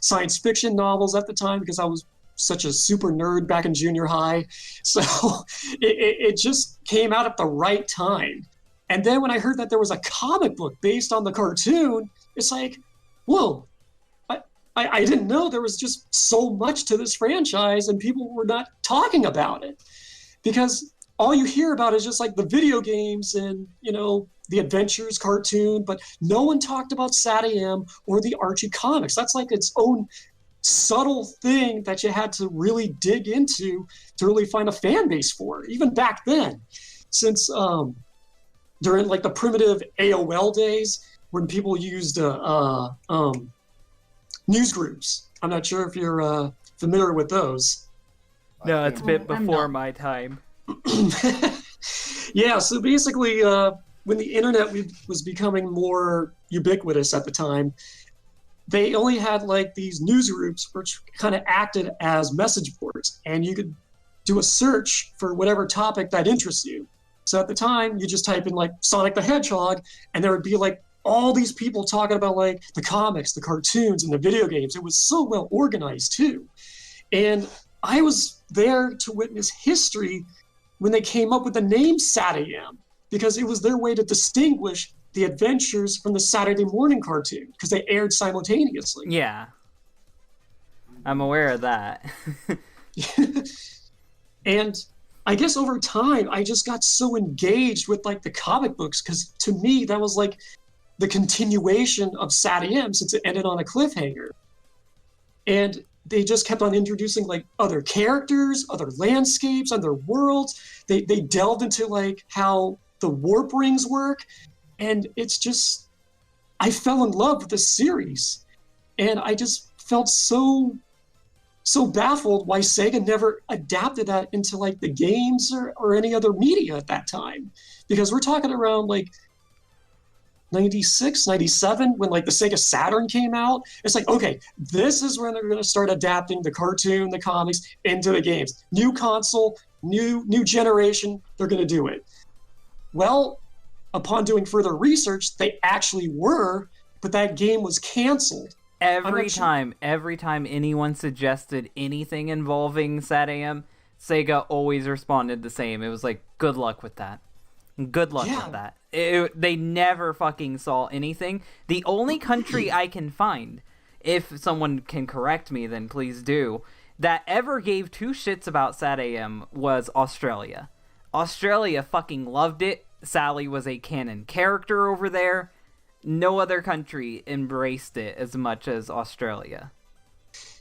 science fiction novels at the time because I was such a super nerd back in junior high. So it just came out at the right time. And then when I heard that there was a comic book based on the cartoon, it's like, whoa, I didn't know there was just so much to this franchise and people were not talking about it. Because all you hear about is just like the video games and, you know, the Adventures cartoon, but no one talked about SatAM or the Archie comics. That's like its own subtle thing that you had to really dig into to really find a fan base for, even back then. Since during like the primitive AOL days when people used news groups. I'm not sure if you're familiar with those. No, it's a bit I'm before not. my time. Yeah, so basically when the internet was becoming more ubiquitous at the time, they only had like these news groups which kind of acted as message boards, and you could do a search for whatever topic that interests you. So at the time, you just type in like Sonic the Hedgehog, and there would be like all these people talking about like the comics, the cartoons, and the video games. It was so well organized too. And I was there to witness history when they came up with the name SatAM, because it was their way to distinguish the Adventures from the Saturday morning cartoon, because they aired simultaneously. Yeah. I'm aware of that. And I guess over time, I just got so engaged with like the comic books, because to me, that was like the continuation of SatAM since it ended on a cliffhanger. And they just kept on introducing like other characters, other landscapes, other worlds. They delved into like how the warp rings work. And it's just, I fell in love with this series. And I just felt so baffled why Sega never adapted that into like the games or any other media at that time. Because we're talking around like 96, 97, when like the Sega Saturn came out. It's like, okay, this is when they're going to start adapting the cartoon, the comics into the games. New console, new generation, they're going to do it. Well, upon doing further research, they actually were, but that game was canceled. Every time anyone suggested anything involving SatAM, Sega always responded the same. It was like, good luck with that. Good luck with that. They never fucking saw anything. The only country I can find, if someone can correct me, then please do, that ever gave two shits about SatAM was Australia. Australia fucking loved it. Sally was a canon character over there. No other country embraced it as much as Australia.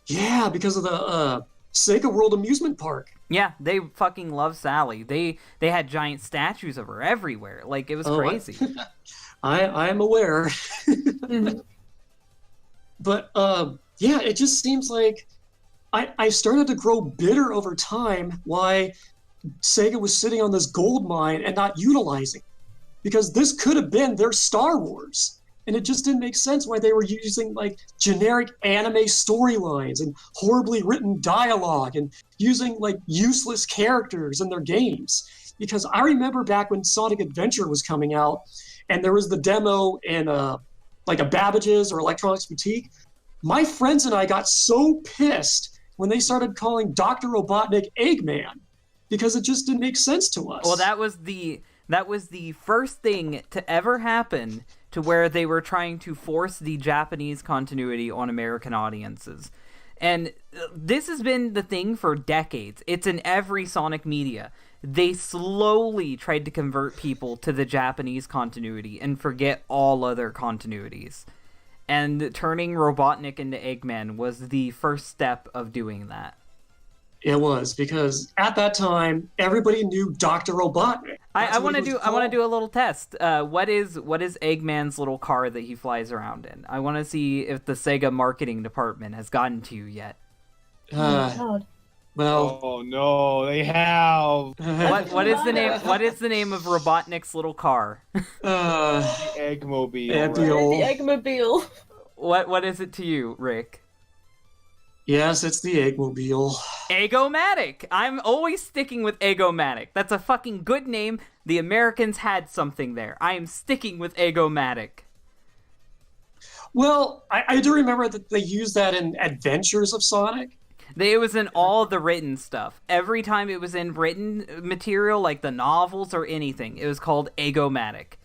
Yeah, because of the Sega World Amusement Park. Yeah, they fucking love Sally. They had giant statues of her everywhere. Like, it was crazy. I'm aware. But yeah, it just seems like I started to grow bitter over time why Sega was sitting on this gold mine and not utilizing it. Because this could have been their Star Wars. And it just didn't make sense why they were using like generic anime storylines and horribly written dialogue and using like useless characters in their games. Because I remember back when Sonic Adventure was coming out and there was the demo in like a Babbage's or Electronics Boutique, my friends and I got so pissed when they started calling Dr. Robotnik Eggman because it just didn't make sense to us. Well, that was the first thing to ever happen to where they were trying to force the Japanese continuity on American audiences. And this has been the thing for decades. It's in every Sonic media. They slowly tried to convert people to the Japanese continuity and forget all other continuities. And turning Robotnik into Eggman was the first step of doing that. It was, because at that time everybody knew Dr. Robotnik. I want to do a little test. What is Eggman's little car that he flies around in? I want to see if the Sega marketing department has gotten to you yet. God. Well, Oh no, they have What is the name? What is the name of Robotnik's little car? Eggmobile. Eggmobile. Right? The Eggmobile. What is it to you, Rick? yes, it's the Eggmobile. Eggomatic! I'm always sticking with Eggomatic. That's a fucking good name. The Americans had something there. I am sticking with Eggomatic. Well, I do remember that they used that in Adventures of Sonic. It was in all the written stuff. Every time it was in written material, like the novels or anything, it was called Eggomatic.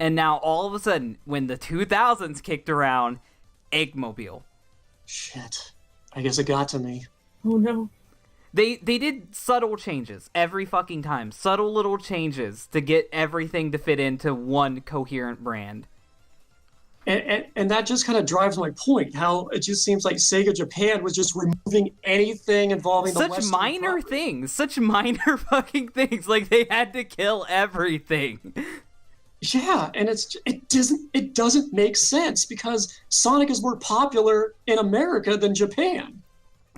And now, all of a sudden, when the 2000s kicked around, Eggmobile. Shit. I guess it got to me. Oh no. They did subtle changes every fucking time. Subtle little changes to get everything to fit into one coherent brand. And that just kind of drives my point, how it just seems like Sega Japan was just removing anything involving the Such Western minor property. things. Such minor fucking things. Like, they had to kill everything. Yeah, and it doesn't make sense because Sonic is more popular in America than Japan.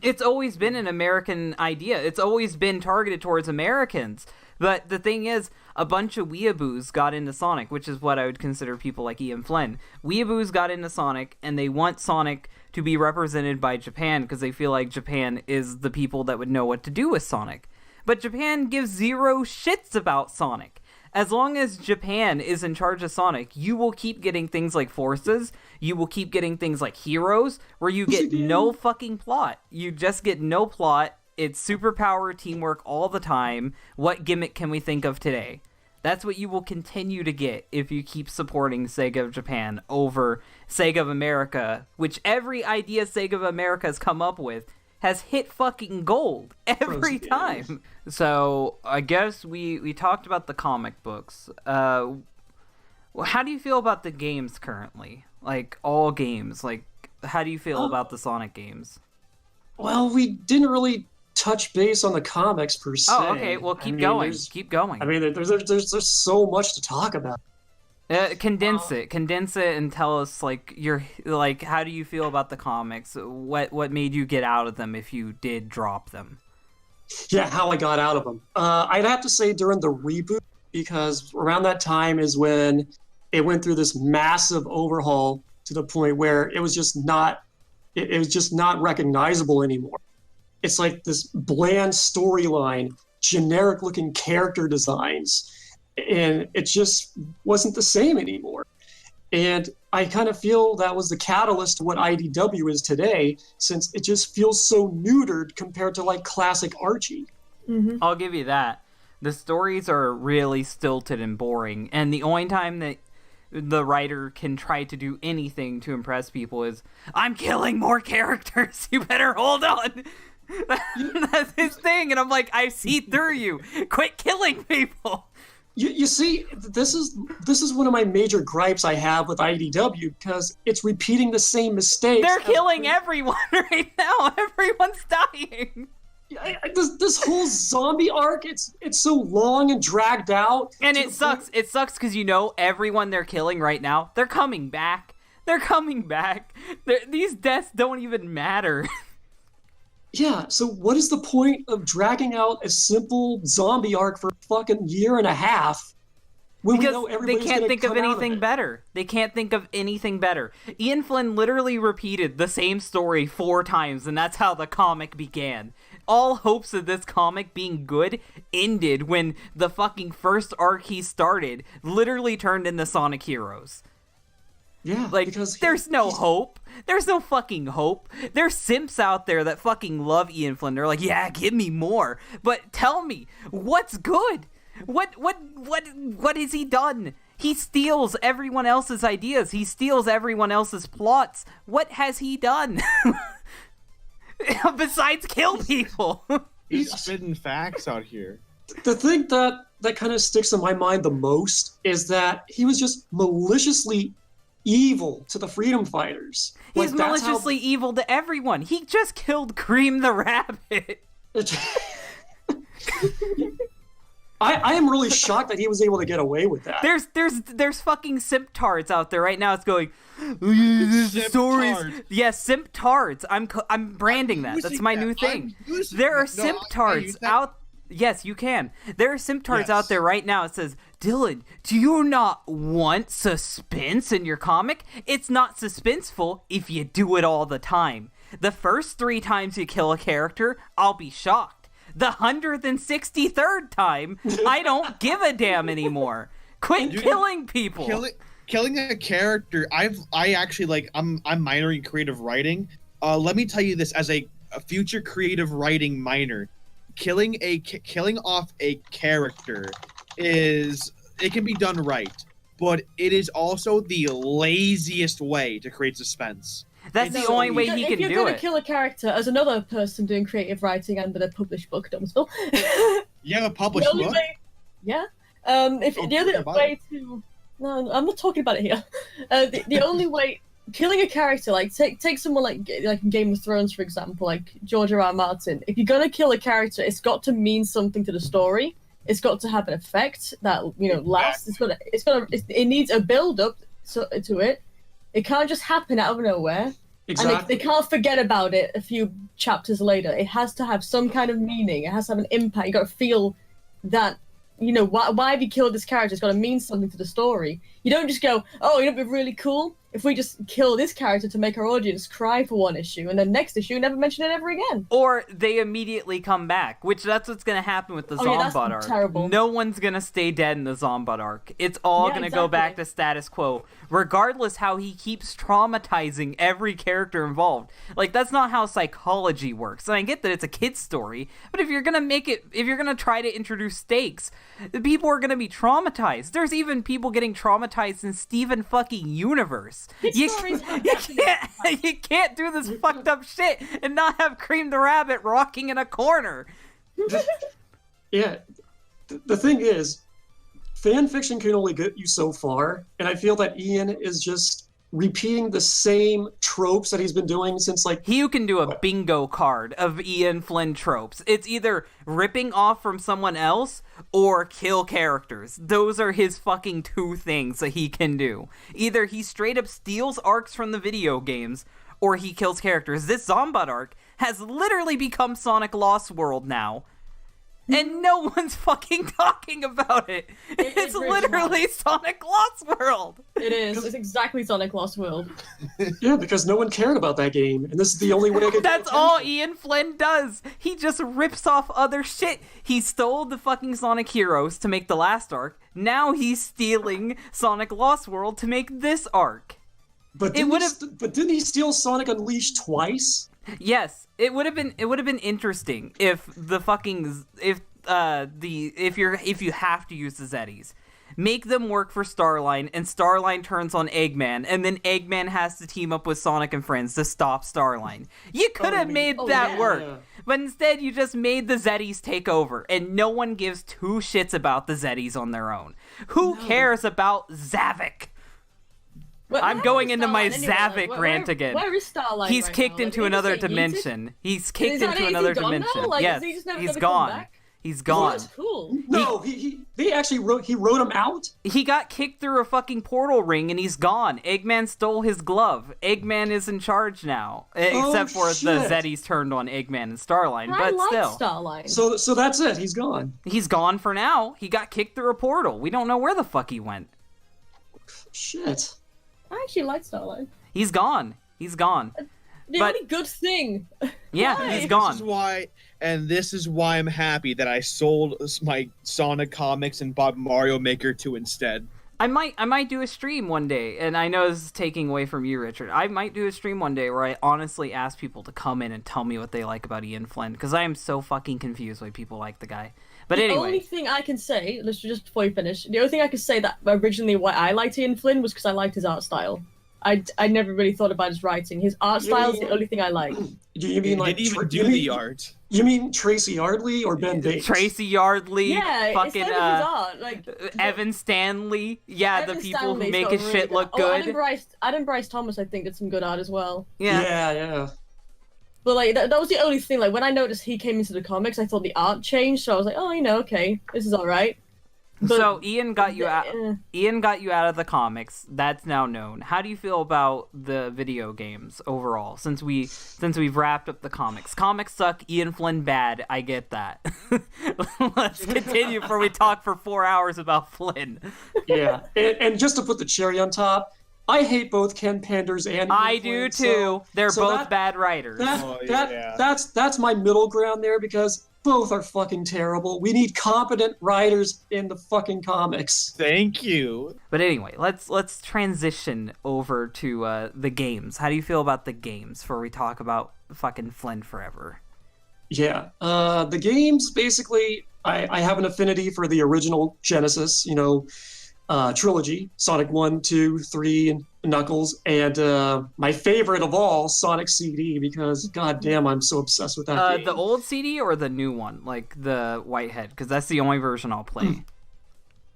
It's always been an American idea. It's always been targeted towards Americans. But the thing is, a bunch of weeaboos got into Sonic, which is what I would consider people like Ian Flynn. Weeaboos got into Sonic, and they want Sonic to be represented by Japan because they feel like Japan is the people that would know what to do with Sonic. But Japan gives zero shits about Sonic. As long as Japan is in charge of Sonic, you will keep getting things like Forces, you will keep getting things like Heroes, where you get no fucking plot. You just get no plot. It's superpower teamwork all the time. What gimmick can we think of today? That's what you will continue to get if you keep supporting Sega of Japan over Sega of America, which every idea Sega of America has come up with has hit fucking gold every time. So I guess we talked about the comic books. How do you feel about the games currently? Like, all games. Like, how do you feel about the Sonic games? Well, we didn't really touch base on the comics per se. Oh, okay. Well, keep going. Keep going. I mean, there's so much to talk about. Condense it, and tell us how do you feel about the comics? What made you get out of them if you did drop them? Yeah, how I got out of them. I'd have to say during the reboot, because around that time is when it went through this massive overhaul to the point where it was just not recognizable anymore. It's like this bland storyline, generic looking character designs, and it just wasn't the same anymore. And I kind of feel that was the catalyst to what IDW is today, since it just feels so neutered compared to like classic Archie. Mm-hmm. I'll give you that. The stories are really stilted and boring, and the only time that the writer can try to do anything to impress people is, I'm killing more characters, you better hold on. That's his thing, and I'm like, I see through you. Quit killing people. You see, this is one of my major gripes I have with IDW, because it's repeating the same mistakes. They're killing everyone right now. Everyone's dying. This whole zombie arc, it's so long and dragged out. And it sucks. It sucks because everyone they're killing right now, they're coming back. They're coming back. These deaths don't even matter. Yeah, so what is the point of dragging out a simple zombie arc for a fucking year and a half when we Because know they everybody's can't gonna think of come out anything it. better. They can't think of anything better. Ian Flynn literally repeated the same story 4 times, and that's how the comic began. All hopes of this comic being good ended when the fucking first arc he started literally turned into Sonic Heroes. Yeah, Like, because there's no hope. There's no fucking hope. There's simps out there that fucking love Ian Flynn. They're like, yeah, give me more. But tell me, what's good? What has he done? He steals everyone else's ideas. He steals everyone else's plots. What has he done? Besides kill people. He's spitting facts out here. The thing that kind of sticks in my mind the most is that he was just maliciously evil to the freedom fighters. He's Like, that's maliciously evil to everyone. He just killed Cream the Rabbit. I am really shocked that he was able to get away with that. There's fucking simp tards out there right now. It's going, oh, Simp stories. tards. Yes, simp tards. I'm branding that. That's my new thing. There are simp tards out. Yes, you can. There are simp tards out there right now. It says, Dylan, do you not want suspense in your comic? It's not suspenseful if you do it all the time. The first 3 times you kill a character, I'll be shocked. The 163rd time, I don't give a damn anymore. Quit killing people. Killing a character. I actually like. I'm minoring creative writing. Let me tell you this as a future creative writing minor. Killing off a character it can be done right, but it is also the laziest way to create suspense. That's the only way he can If you're do gonna it. kill a character, as another person doing creative writing and with a published book, don't spill. You have a published book? Yeah. If the other way to no, I'm not talking about it here. The only way killing a character, like take someone like in Game of Thrones, for example, like George R. R. Martin. If you're gonna kill a character, it's got to mean something to the story. It's got to have an effect that lasts. It needs a build up to it. It can't just happen out of nowhere. Exactly. And they can't forget about it a few chapters later. It has to have some kind of meaning. It has to have an impact. You got to feel that. Why have you killed this character? It's got to mean something to the story. You don't just go, oh, it'd be really cool if we just kill this character to make our audience cry for one issue, and then next issue never mention it ever again. Or they immediately come back, which that's what's going to happen with the that's Zombot arc. terrible. No one's going to stay dead in the Zombot arc. It's all going to go back to status quo, regardless how he keeps traumatizing every character involved. Like, that's not how psychology works. And I get that it's a kid's story, but if you're going to try to introduce stakes, the people are going to be traumatized. There's even people getting traumatized in Steven fucking Universe. You can't do this fucked up shit and not have Cream the Rabbit rocking in a corner. Yeah, the thing is, fan fiction can only get you so far, and I feel that Ian is just repeating the same tropes that he's been doing since You can do a bingo card of Ian Flynn tropes. It's either ripping off from someone else or kill characters. Those are his fucking 2 things that he can do. Either he straight up steals arcs from the video games or he kills characters. This Zombot arc has literally become Sonic Lost World now. And no one's fucking talking about it. It's literally Sonic Lost World. It is. It's exactly Sonic Lost World. Yeah, because no one cared about that game, and this is the only way I could. That's all Ian Flynn does. He just rips off other shit. He stole the fucking Sonic Heroes to make the last arc. Now he's stealing Sonic Lost World to make this arc. But didn't he steal Sonic Unleashed twice? Yes, it would have been interesting if the fucking if you have to use the Zeddies, make them work for Starline, and Starline turns on Eggman, and then Eggman has to team up with Sonic and friends to stop Starline. You could have made that work, but instead you just made the Zeddies take over, and no one gives 2 shits about the Zeddies on their own. Who cares about Zavik? I'm going into my Zavik rant again. Where is Starlight? He's kicked into another dimension. He's kicked into another dimension. Yes, he's gone. He's gone. That's cool. No, they actually wrote him out. He got kicked through a fucking portal ring and he's gone. Eggman stole his glove. Eggman is in charge now. Except for the shit. Zeddies turned on Eggman and Starline, I but like still. Starline. So that's it. He's gone. He's gone for now. He got kicked through a portal. We don't know where the fuck he went. Shit. I actually like Starline. He's gone. He's gone. The But- only good thing. Yeah, Why? he's This is gone. why, and this is why I'm happy that I sold my Sonic comics and bought Mario Maker 2 instead. I might do a stream one day, and I know this is taking away from you, Richard. I might do a stream one day where I honestly ask people to come in and tell me what they like about Ian Flynn, because I am so fucking confused why people like the guy. But The anyway, only thing I can say, just before you finish, the only thing I can say that originally why I liked Ian Flynn was because I liked his art style. I never really thought about his writing. His art style is the only thing I like. You mean like didn't even Tra- do you mean, the art. You mean Tracy Yardley or Ben Bates? Tracy Yardley, Yeah, fucking it's not even his art. Like Evan Stanley, yeah, Evan the people who Stanley's make got his really shit look Oh, good. Adam Bryce Thomas, I think, did some good art as well. Yeah. But like that was the only thing. Like when I noticed he came into the comics, I thought the art changed. So I was like, oh, okay, this is all right. But, So Ian got you out. eh. Ian got you out of the comics. That's now known. How do you feel about the video games overall? Since we've wrapped up the comics. Comics suck. Ian Flynn bad. I get that. Let's continue before we talk for 4 hours about Flynn. Yeah. And just to put the cherry on top, I hate both Ken Penders and I Ian do Flynn, too. They're so both that- bad writers. That's my middle ground there because both are fucking terrible. We need competent writers in the fucking comics. Thank you. But anyway, let's transition over to the games. How do you feel about the games before we talk about fucking Flynn forever? Yeah. The games, basically, I have an affinity for the original Genesis, trilogy, Sonic 1, 2, 3, and Knuckles, and my favorite of all, Sonic CD, because goddamn, I'm so obsessed with that game. The old CD or the new one, like the Whitehead, because that's the only version I'll play.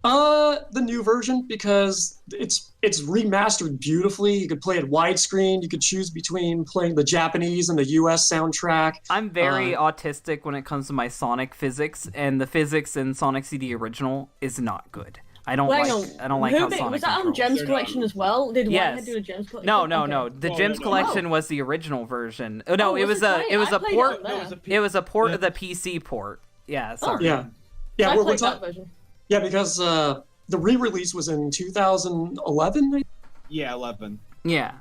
The new version, because it's remastered beautifully. You could play it widescreen. You could choose between playing the Japanese and the US soundtrack. I'm very autistic when it comes to my Sonic physics, and the physics in Sonic CD original is not good. I don't like how Sonic Was that on controls. Gems They're Collection not. as well? Did Yes. Whitehead do a Gems Collection? No. Okay. The Oh, Gems no. Collection was the original version. Oh no, Oh, it was I a played port. it on there. It was a port Yeah. of the PC port. Yeah, sorry. Yeah, I we're played talking. that version. Yeah, because the re-release was in 2011. Yeah, 11. Yeah.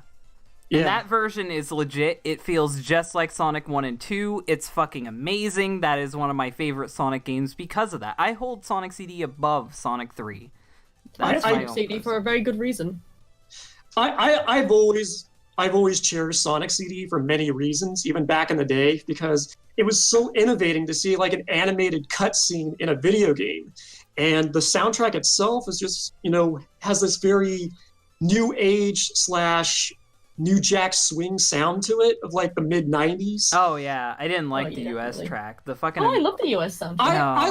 And that version is legit. It feels just like Sonic 1 and 2. It's fucking amazing. That is one of my favorite Sonic games because of that. I hold Sonic CD above Sonic 3. That's I- my own CD personal- for a very good reason. I've always cherished Sonic CD for many reasons, even back in the day, because it was so innovating to see like an animated cutscene in a video game, and the soundtrack itself is just has this very new age / New Jack Swing sound to it of like the mid '90s. Oh yeah, I didn't like the yeah, US definitely. track. The fucking Oh, I love the US soundtrack. I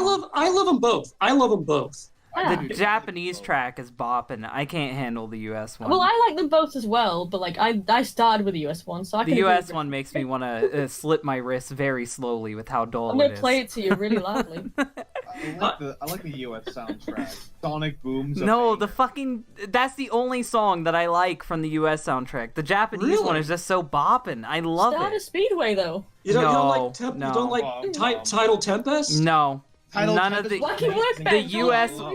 love them both. I love them both. Yeah. the Japanese track is bopping. I can't handle the US one. Well, I like them both as well, but like I started with the US one, so I The can agree US with one you. makes me want to slip my wrist very slowly with how dull I'm gonna it is. play it to you really loudly. I like the US soundtrack. Sonic Boom's a No, banger. the fucking that's the only song that I like from the US soundtrack. The Japanese one Really? is just so bopping. I love Stardust it. Speedway though. You don't No, like no. you don't like Title Tempest? No. Title None of Tempest the Wacky Work the Band,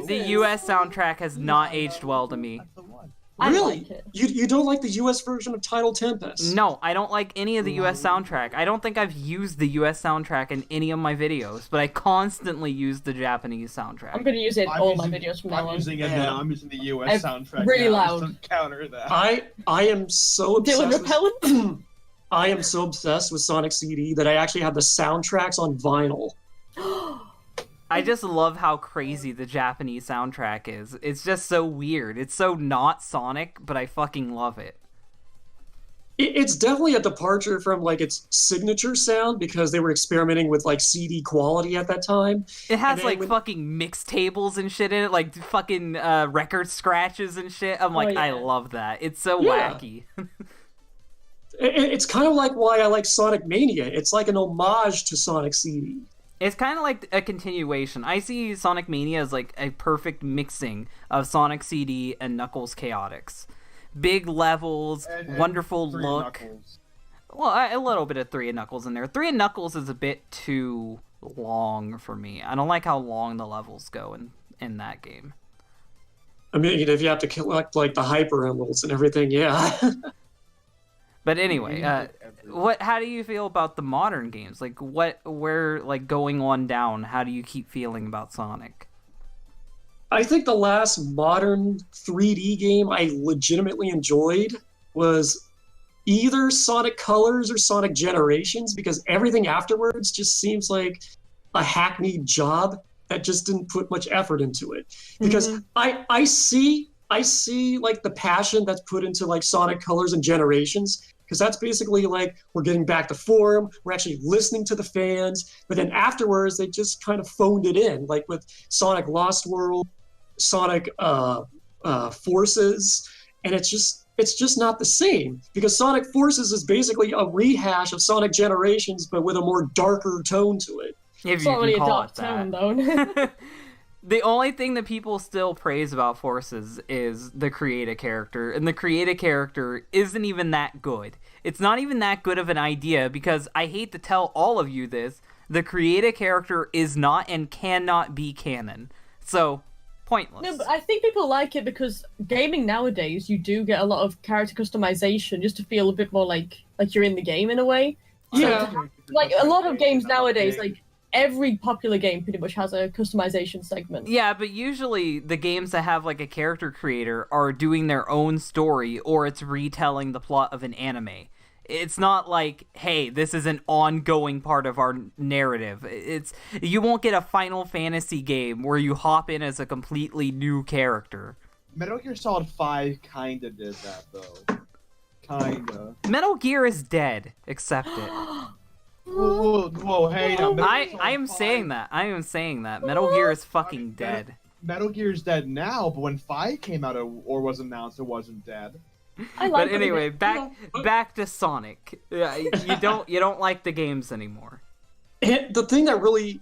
the US soundtrack has not aged well to me. That's the one. I Really? like it. You don't like the US version of Title Tempest? No, I don't like any of the US soundtrack. I don't think I've used the US soundtrack in any of my videos, but I constantly use the Japanese I'm soundtrack. gonna use it in I'm all my using- videos from now I'm on. using it Yeah. now. I'm using the US I'm soundtrack really now loud. just to counter that. I am so Dylan obsessed. Repellent. I am so obsessed with Sonic CD that I actually have the soundtracks on vinyl. I just love how crazy the Japanese soundtrack is. It's just so weird. It's so not Sonic, but I fucking love it. It's definitely a departure from like its signature sound because they were experimenting with like CD quality at that time. It has And then like when- fucking mix tables and shit in it, like fucking record scratches and shit. I'm like, yeah. I love that. It's so Yeah. wacky. It's kind of like why I like Sonic Mania. It's like an homage to Sonic CD. It's kind of like a continuation. I see Sonic Mania as like a perfect mixing of Sonic CD and Knuckles Chaotix. Big levels, And wonderful 3 look. Knuckles. Well, a little bit of 3 and Knuckles in there. 3 and Knuckles is a bit too long for me. I don't like how long the levels go in that game. I mean, if you have to collect like the hyper emeralds and everything, yeah. But anyway, Every- how do you feel about the modern games? Like where like going on down, how do you keep feeling about Sonic? I think the last modern 3D game I legitimately enjoyed was either Sonic Colors or Sonic Generations, because everything afterwards just seems like a hackneyed job that just didn't put much effort into it. Because I see like the passion that's put into like Sonic Colors and Generations, because that's basically like we're getting back to form, we're actually listening to the fans, but then afterwards they just kind of phoned it in, like with Sonic Lost World, Sonic Forces, and it's just not the same, because Sonic Forces is basically a rehash of Sonic Generations, but with a more darker tone to it. If It's you not really can a call dark it tone, that. though. The only thing that people still praise about Forces is the create-a character, and the create-a character isn't even that good. It's not even that good of an idea, because I hate to tell all of you this, the create-a character is not and cannot be canon. So, pointless. No, but I think people like it because gaming nowadays, you do get a lot of character customization just to feel a bit more like you're in the game in a way. Yeah. Like a lot of games nowadays, like every popular game pretty much has a customization segment. Yeah, but usually the games that have like a character creator are doing their own story, or it's retelling the plot of an anime. It's not like, hey, this is an ongoing part of our narrative. You won't get a Final Fantasy game where you hop in as a completely new character. Metal Gear Solid 5 kinda did that, though. Kinda. Metal Gear is dead. Accept it. Whoa, hey now. Metal Gear Solid I am 5 saying that. I am saying that. Metal Gear is fucking dead. Metal Gear's dead now, but when 5 came out or was announced, it wasn't dead. I like But anyway, it. back to Sonic. You don't like the games anymore. And the thing that really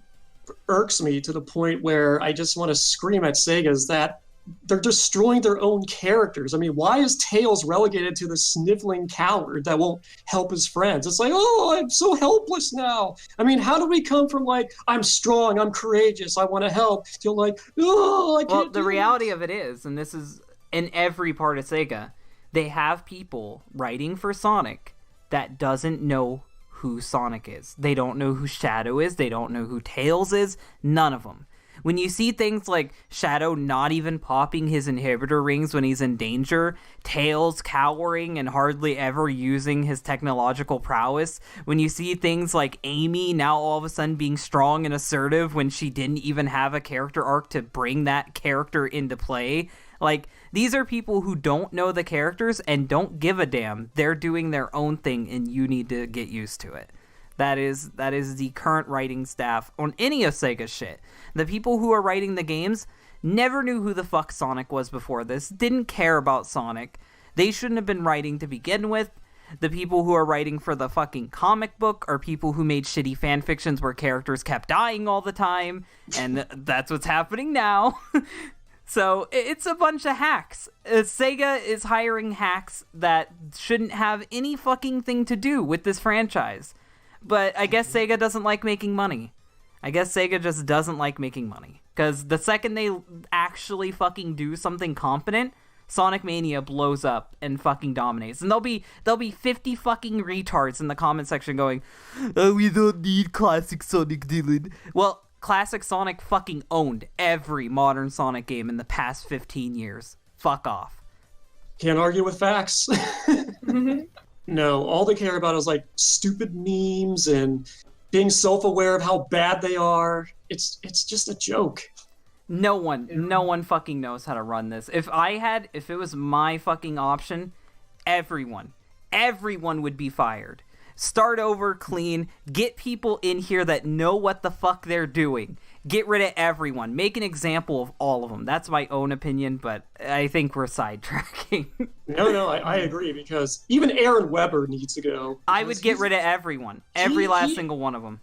irks me to the point where I just want to scream at Sega is that they're destroying their own characters. I mean, why is Tails relegated to the sniveling coward that won't help his friends? It's like, oh, I'm so helpless now. I mean, how do we come from like, I'm strong, I'm courageous, I want to help, to like, oh, I can't Well, the do reality this. of it is, and this is in every part of Sega, they have people writing for Sonic that doesn't know who Sonic is. They don't know who Shadow is. They don't know who Tails is. None of them. When you see things like Shadow not even popping his inhibitor rings when he's in danger, Tails cowering and hardly ever using his technological prowess, when you see things like Amy now all of a sudden being strong and assertive when she didn't even have a character arc to bring that character into play, like, these are people who don't know the characters and don't give a damn. They're doing their own thing, and you need to get used to it. That is the current writing staff on any of Sega's shit. The people who are writing the games never knew who the fuck Sonic was before this, didn't care about Sonic. They shouldn't have been writing to begin with. The people who are writing for the fucking comic book are people who made shitty fan fictions where characters kept dying all the time, and that's what's happening now. So it's a bunch of hacks. Sega is hiring hacks that shouldn't have any fucking thing to do with this franchise. But I guess Sega doesn't like making money. I guess Sega just doesn't like making money. Because the second they actually fucking do something competent, Sonic Mania blows up and fucking dominates. And there'll be 50 fucking retards in the comment section going, oh, we don't need classic Sonic, Dylan. Well, classic Sonic fucking owned every modern Sonic game in the past 15 years. Fuck off. Can't argue with facts. No, all they care about is like stupid memes and being self-aware of how bad they are. It's just a joke. No one fucking knows how to run this. If it was my fucking option, everyone would be fired. Start over clean, get people in here that know what the fuck they're doing. Get rid of everyone. Make an example of all of them. That's my own opinion, but I think we're sidetracking. No, I agree, because even Aaron Weber needs to go. I would get rid of everyone. Every last single one of them.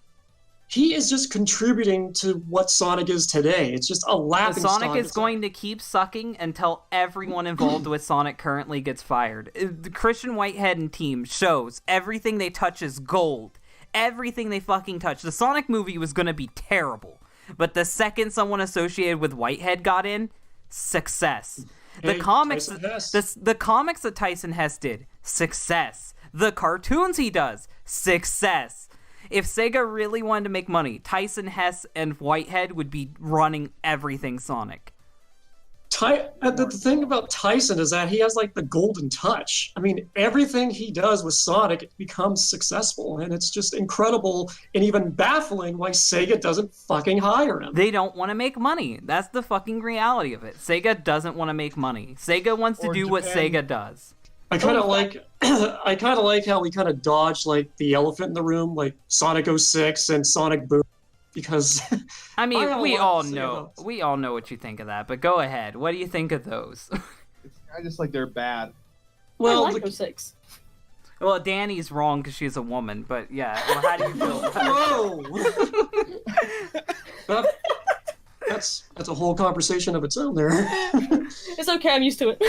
he is just contributing to what Sonic is today. It's just a laughing stock. Sonic is going to keep sucking until everyone involved with Sonic currently gets fired. The Christian Whitehead and team shows everything they touch is gold. Everything they fucking touch. The Sonic movie was going to be terrible. But the second someone associated with Whitehead got in, success. The comics that Tyson Hess did, success. The cartoons he does, success. If Sega really wanted to make money, Tyson Hess and Whitehead would be running everything Sonic. The thing about Tyson is that he has like the golden touch. I mean, everything he does with Sonic becomes successful, and it's just incredible and even baffling why Sega doesn't fucking hire him. They don't want to make money. That's the fucking reality of it. Sega doesn't want to make money. Sega wants to do what Sega does. I kind of like how we kind of dodged like the elephant in the room, like Sonic 06 and Sonic Boom, because I mean, we all know what you think of that. But go ahead. What do you think of those? I just like they're bad. Well, I like 06. Well, Danny's wrong because she's a woman. But yeah, well, how do you feel about it? Whoa. That's a whole conversation of its own there. It's okay. I'm used to it.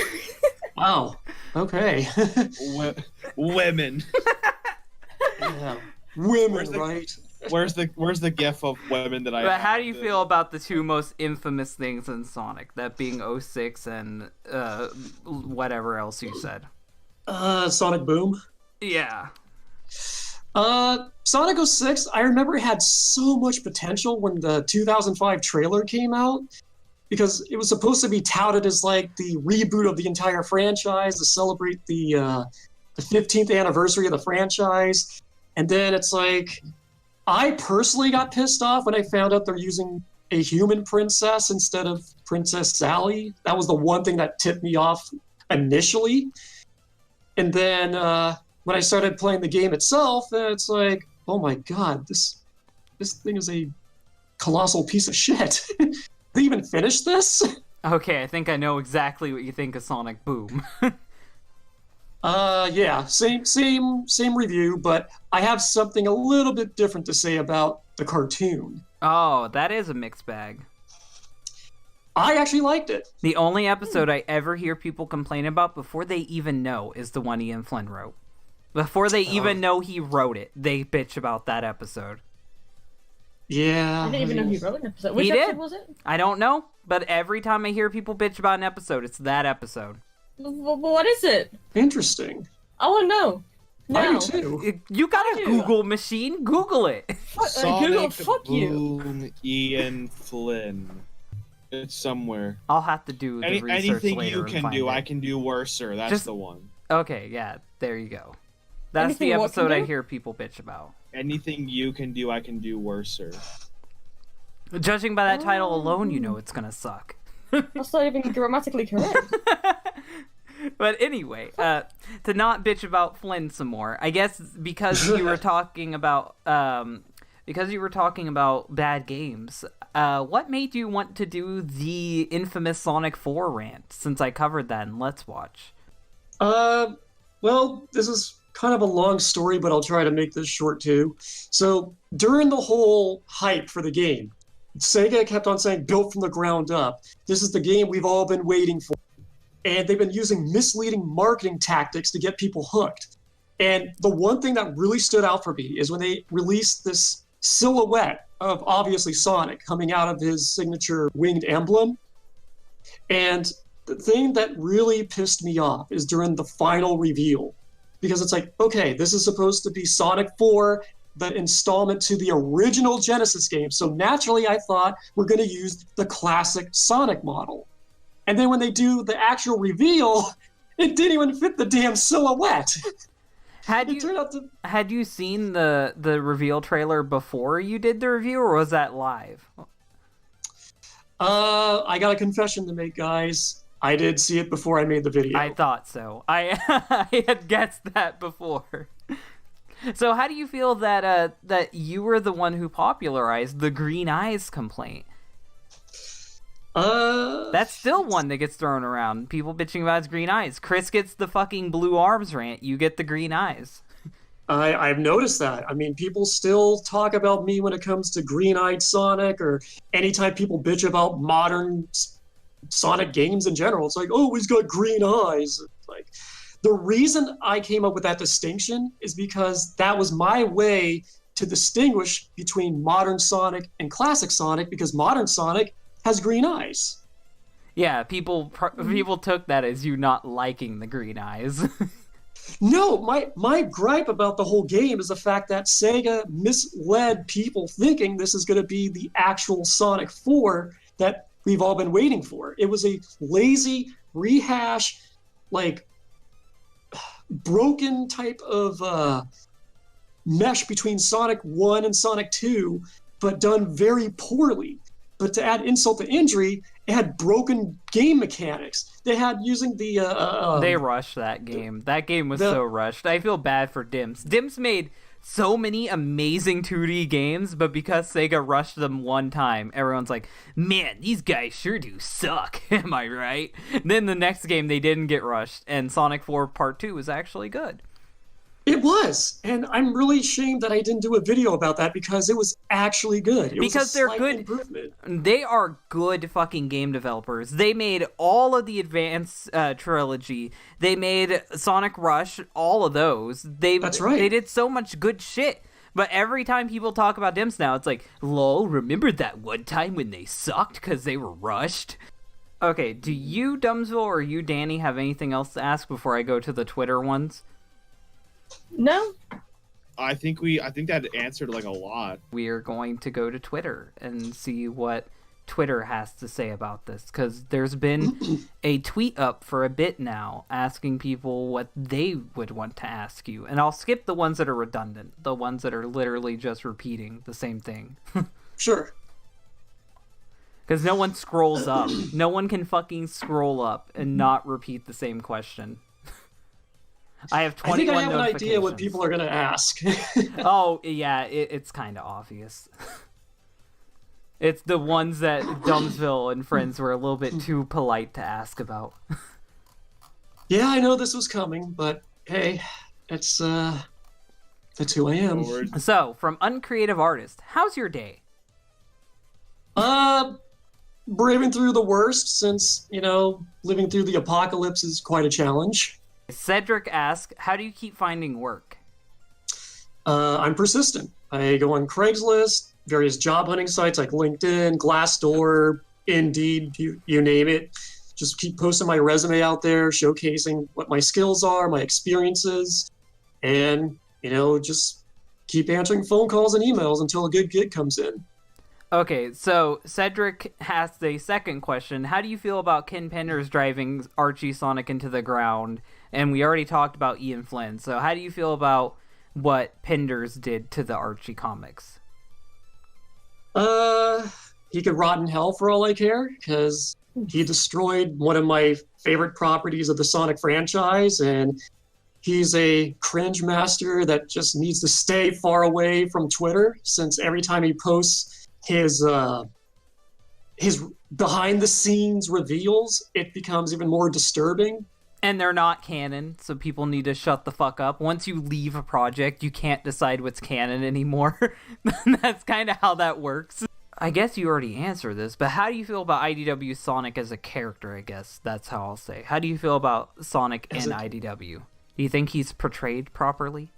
Wow. Okay. Women. Yeah. Women, Where's the- right? Where's the gif of women that I? But how do you feel about the two most infamous things in Sonic? That being 06 and whatever else you said. Sonic Boom. Yeah. Sonic 06, I remember it had so much potential when the 2005 trailer came out, because it was supposed to be touted as like the reboot of the entire franchise to celebrate the 15th anniversary of the franchise. And then it's like, I personally got pissed off when I found out they're using a human princess instead of Princess Sally. That was the one thing that tipped me off initially. And then when I started playing the game itself, it's like, oh my god, this thing is a colossal piece of shit. They even finished this? Okay, I think I know exactly what you think of Sonic Boom. Yeah, same review, but I have something a little bit different to say about the cartoon. Oh, that is a mixed bag. I actually liked it. The only episode I ever hear people complain about before they even know is the one Ian Flynn wrote. Before they even know he wrote it, they bitch about that episode. Yeah. I didn't even know he wrote an episode. Which He episode did. was it? I don't know, but every time I hear people bitch about an episode, it's that episode. What is it? Interesting. I want to know. I Now. do too. You got a I do. Google machine? Google it. Google, fuck you. Boom, Ian Flynn. It's somewhere. I'll have to do the research Anything later you and can find do, it. I can do worse, sir. That's Just- the one. Okay, yeah, there you go. That's Anything the what can episode I do? hear people bitch about. Anything you can do, I can do worse, sir. Judging by that title alone, you know it's gonna suck. That's not even grammatically correct. But anyway, to not bitch about Flynn some more, I guess because you were talking about bad games. What made you want to do the infamous Sonic 4 rant? Since I covered that in Let's Watch. Well, this is kind of a long story, but I'll try to make this short too. So during the whole hype for the game, Sega kept on saying, built from the ground up. This is the game we've all been waiting for. And they've been using misleading marketing tactics to get people hooked. And the one thing that really stood out for me is when they released this silhouette of obviously Sonic coming out of his signature winged emblem. And the thing that really pissed me off is during the final reveal. Because it's like, okay, this is supposed to be Sonic 4, the installment to the original Genesis game. So naturally, I thought we're going to use the classic Sonic model. And then when they do the actual reveal, it didn't even fit the damn silhouette. Had you seen the reveal trailer before you did the review, or was that live? I got a confession to make, guys. I did see it before I made the video. I thought so. I had guessed that before. So how do you feel that you were the one who popularized the green eyes complaint? That's still one that gets thrown around. People bitching about his green eyes. Chris gets the fucking blue arms rant. You get the green eyes. I've noticed that. I mean, people still talk about me when it comes to green-eyed Sonic, or anytime people bitch about modern Sonic games in general. It's like, oh, he's got green eyes. Like, the reason I came up with that distinction is because that was my way to distinguish between modern Sonic and classic Sonic, because modern Sonic has green eyes. Yeah, people took that as you not liking the green eyes. No, my gripe about the whole game is the fact that Sega misled people thinking this is going to be the actual Sonic 4 that we've all been waiting for. It was a lazy rehash, like broken type of mesh between Sonic 1 and Sonic 2, but done very poorly. But to add insult to injury, it had broken game mechanics. They had using the... they rushed that game. That game was so rushed. I feel bad for Dimps. Dimps made so many amazing 2D games, but because Sega rushed them one time, everyone's like, man, these guys sure do suck. Am I right? Then the next game, they didn't get rushed, and Sonic 4 Part 2 was actually good. It was, and I'm really ashamed that I didn't do a video about that because it was actually good. Because they're good. Improvement. They are good fucking game developers. They made all of the Advance trilogy. They made Sonic Rush, all of those. That's right. They did so much good shit. But every time people talk about Dimps now, it's like, lol, remember that one time when they sucked because they were rushed? Okay, do you, Dumbsville, or you, Danny, have anything else to ask before I go to the Twitter ones? No. I think that answered like a lot. We are going to go to Twitter and see what Twitter has to say about this, because there's been a tweet up for a bit now asking people what they would want to ask you. And I'll skip the ones that are redundant, the ones that are literally just repeating the same thing. Sure. Because no one scrolls up. No one can fucking scroll up and not repeat the same question. I have 21 I think I have an notifications. idea what people are going to ask. Oh, yeah, it's kind of obvious. It's the ones that Dumbsville and friends were a little bit too polite to ask about. Yeah, I know this was coming, but hey, that's who I am. Lord. So, from Uncreative Artist, how's your day? Braving through the worst, since, living through the apocalypse is quite a challenge. Cedric asks, how do you keep finding work? I'm persistent. I go on Craigslist, various job hunting sites like LinkedIn, Glassdoor, Indeed, you name it. Just keep posting my resume out there, showcasing what my skills are, my experiences, and, just keep answering phone calls and emails until a good gig comes in. Okay, so Cedric has a second question. How do you feel about Ken Penders driving Archie Sonic into the ground? And we already talked about Ian Flynn. So how do you feel about what Penders did to the Archie comics? He could rot in hell for all I care, because he destroyed one of my favorite properties of the Sonic franchise, and he's a cringe master that just needs to stay far away from Twitter, since every time he posts his behind the scenes reveals, it becomes even more disturbing. And they're not canon, so people need to shut the fuck up. Once you leave a project, you can't decide what's canon anymore. That's kind of how that works. I guess you already answered this, but how do you feel about IDW Sonic as a character, I guess? That's how I'll say. How do you feel about Sonic in IDW? Do you think he's portrayed properly?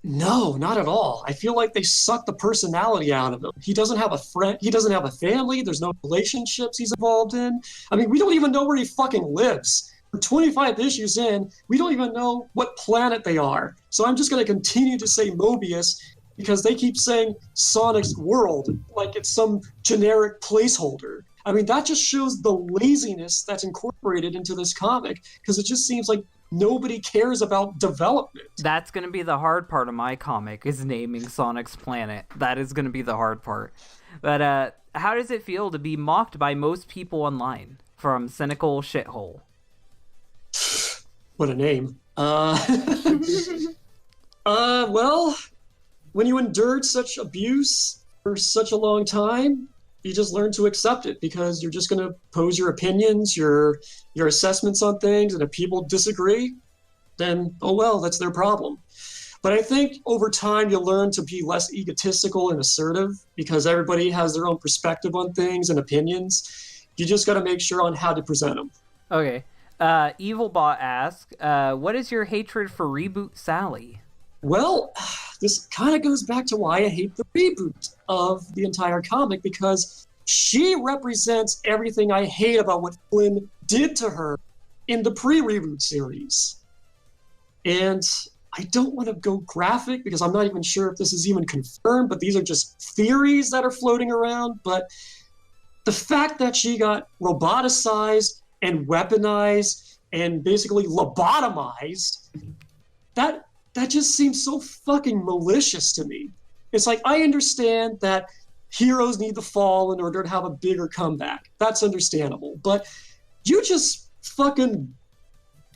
No, not at all. I feel like they suck the personality out of him. He doesn't have a friend. He doesn't have a family. There's no relationships he's involved in. I mean, we don't even know where he fucking lives. We're 25 issues in. We don't even know what planet they are. So I'm just going to continue to say Mobius, because they keep saying Sonic's world like it's some generic placeholder. I mean, that just shows the laziness that's incorporated into this comic, because it just seems like nobody cares about development. That's going to be the hard part of my comic, is naming Sonic's planet. That is going to be the hard part. But how does it feel to be mocked by most people online from Cynical Shithole? What a name. Well, when you endured such abuse for such a long time, you just learn to accept it, because you're just going to pose your opinions, your assessments on things, and if people disagree, then, oh well, that's their problem. But I think over time you'll learn to be less egotistical and assertive because everybody has their own perspective on things and opinions. You just got to make sure on how to present them. Okay. Evilbot asks, what is your hatred for Reboot Sally? Well, this kind of goes back to why I hate the reboot of the entire comic, because she represents everything I hate about what Flynn did to her in the pre-reboot series. And I don't want to go graphic because I'm not even sure if this is even confirmed, but these are just theories that are floating around. But the fact that she got roboticized and weaponized and basically lobotomized, that just seems so fucking malicious to me. It's like, I understand that heroes need to fall in order to have a bigger comeback. That's understandable. But you just fucking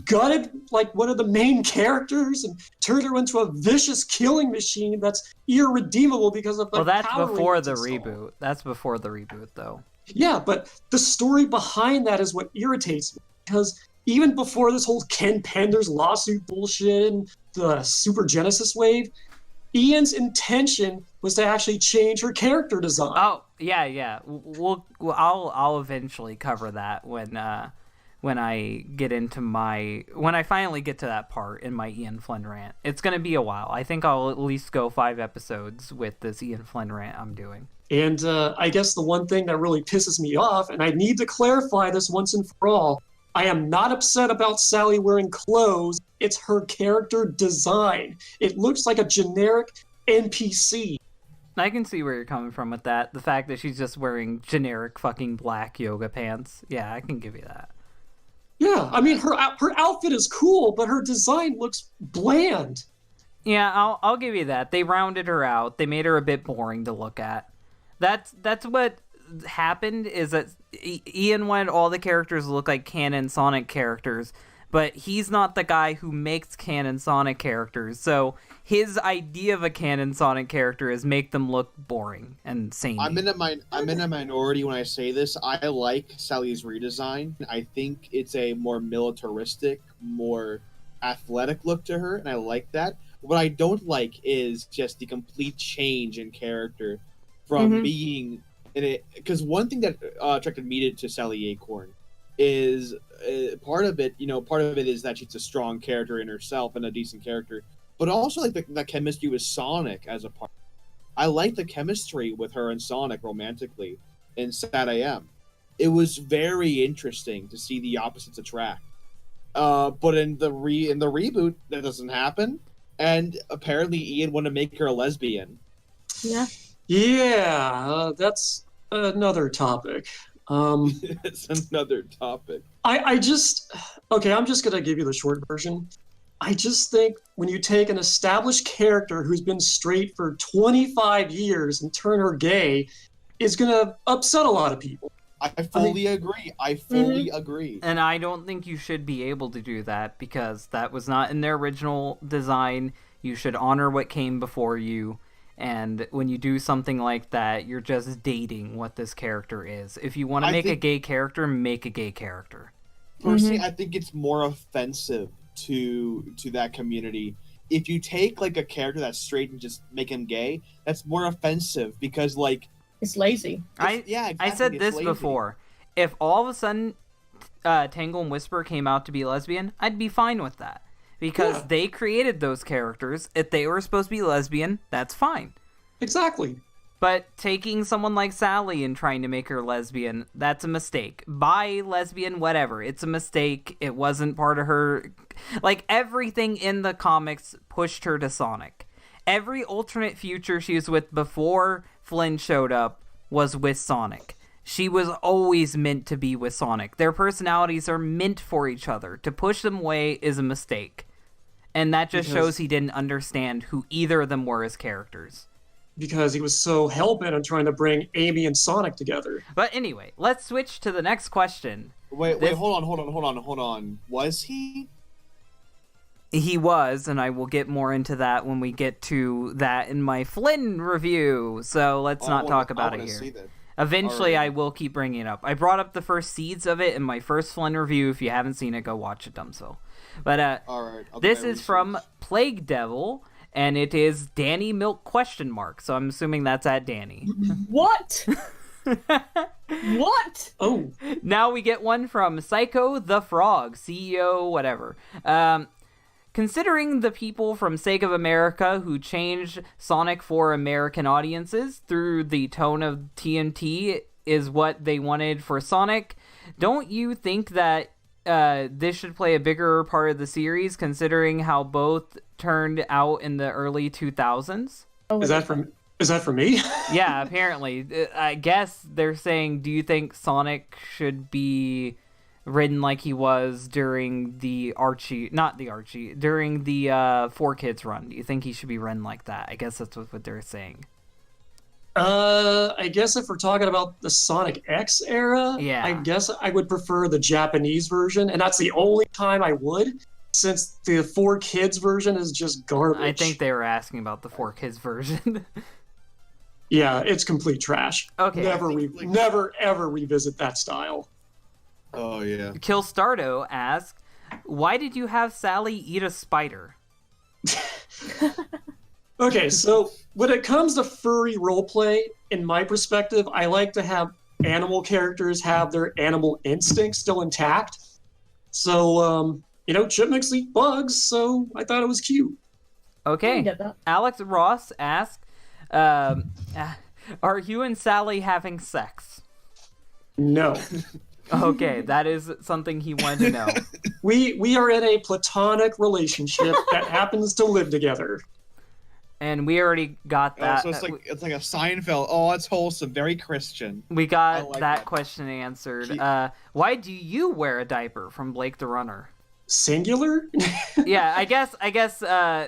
gutted like one of the main characters and turned her into a vicious killing machine that's irredeemable because of the Well, that's Power before Rangers the installed. reboot. That's before the reboot, though. Yeah, but the story behind that is what irritates me, because even before this whole Ken Penders lawsuit bullshit and the Super Genesis wave, Ian's intention was to actually change her character design. Oh, yeah. I'll eventually cover that when I finally get to that part in my Ian Flynn rant. It's gonna be a while. I think I'll at least go 5 episodes with this Ian Flynn rant I'm doing. And I guess the one thing that really pisses me off, and I need to clarify this once and for all, I am not upset about Sally wearing clothes. It's her character design. It looks like a generic NPC. I can see where you're coming from with that. The fact that she's just wearing generic fucking black yoga pants. Yeah, I can give you that. Yeah, I mean, her outfit is cool, but her design looks bland. Yeah, I'll give you that. They rounded her out. They made her a bit boring to look at. That's what happened, is that Ian wanted all the characters to look like canon Sonic characters, but he's not the guy who makes canon Sonic characters. So his idea of a canon Sonic character is make them look boring and samey. I'm in a minority when I say this. I like Sally's redesign. I think it's a more militaristic, more athletic look to her, and I like that. What I don't like is just the complete change in character from being in it. Because one thing that attracted me to Sally Acorn is part of it is that she's a strong character in herself and a decent character, but also like the chemistry with Sonic as a part. I like the chemistry with her and Sonic romantically in Sad AM. It was very interesting to see the opposites attract. But in the reboot, that doesn't happen, and apparently Ian wanted to make her a lesbian. Yeah. Yeah, that's another topic. It's another topic. I'm just going to give you the short version. I just think when you take an established character who's been straight for 25 years and turn her gay, it's going to upset a lot of people. I fully agree. I fully agree. And I don't think you should be able to do that, because that was not in their original design. You should honor what came before you. And when you do something like that, you're just dating what this character is. If you want to make a gay character, make a gay character. Personally, I think it's more offensive to that community. If you take like a character that's straight and just make him gay, that's more offensive, because like it's lazy. Exactly, I said this before. If all of a sudden Tangle and Whisper came out to be lesbian, I'd be fine with that. Because they created those characters. If they were supposed to be lesbian, that's fine. Exactly. But taking someone like Sally and trying to make her lesbian, that's a mistake. Bi, lesbian, whatever. It's a mistake. It wasn't part of her. Like, everything in the comics pushed her to Sonic. Every alternate future she was with before Flynn showed up was with Sonic. She was always meant to be with Sonic. Their personalities are meant for each other. To push them away is a mistake. And that just shows he didn't understand who either of them were as characters. Because he was so hell-bent on trying to bring Amy and Sonic together. But anyway, let's switch to the next question. Wait, hold on. Was he? He was, and I will get more into that when we get to that in my Flynn review. So let's not talk about it here. Eventually, I will keep bringing it up. I brought up the first seeds of it in my first Flynn review. If you haven't seen it, go watch it, Dumbsville. But this is from Plague Devil, and it is Danny Milk ? So I'm assuming that's at Danny. What? What? Oh, Now we get one from Psycho the Frog, CEO, whatever. Considering the people from Sake of America who changed Sonic for American audiences through the tone of TMT is what they wanted for Sonic, don't you think that this should play a bigger part of the series, considering how both turned out in the early 2000s? is that for me? Yeah, apparently. I guess they're saying, do you think Sonic should be ridden like he was during the during the 4Kids run? Do you think he should be ridden like that? I guess that's what they're saying. I guess if we're talking about the Sonic X era, Yeah. I guess I would prefer the Japanese version, and that's the only time I would, since the 4Kids version is just garbage. I think they were asking about the 4Kids version. Yeah, it's complete trash. Okay. Never ever revisit that style. Oh yeah. Killstardo asked, why did you have Sally eat a spider? Okay, so when it comes to furry roleplay, in my perspective, I like to have animal characters have their animal instincts still intact. So, chipmunks eat bugs, so I thought it was cute. I Okay. get that. Alex Ross asked, are you and Sally having sex? No. Okay, that is something he wanted to know. We are in a platonic relationship that happens to live together. And we already got Oh, that. so it's like a Seinfeld. Oh, that's wholesome, very Christian. We got I like that that. question answered. Why do you wear a diaper? From Blake the Runner. Singular? Yeah, I guess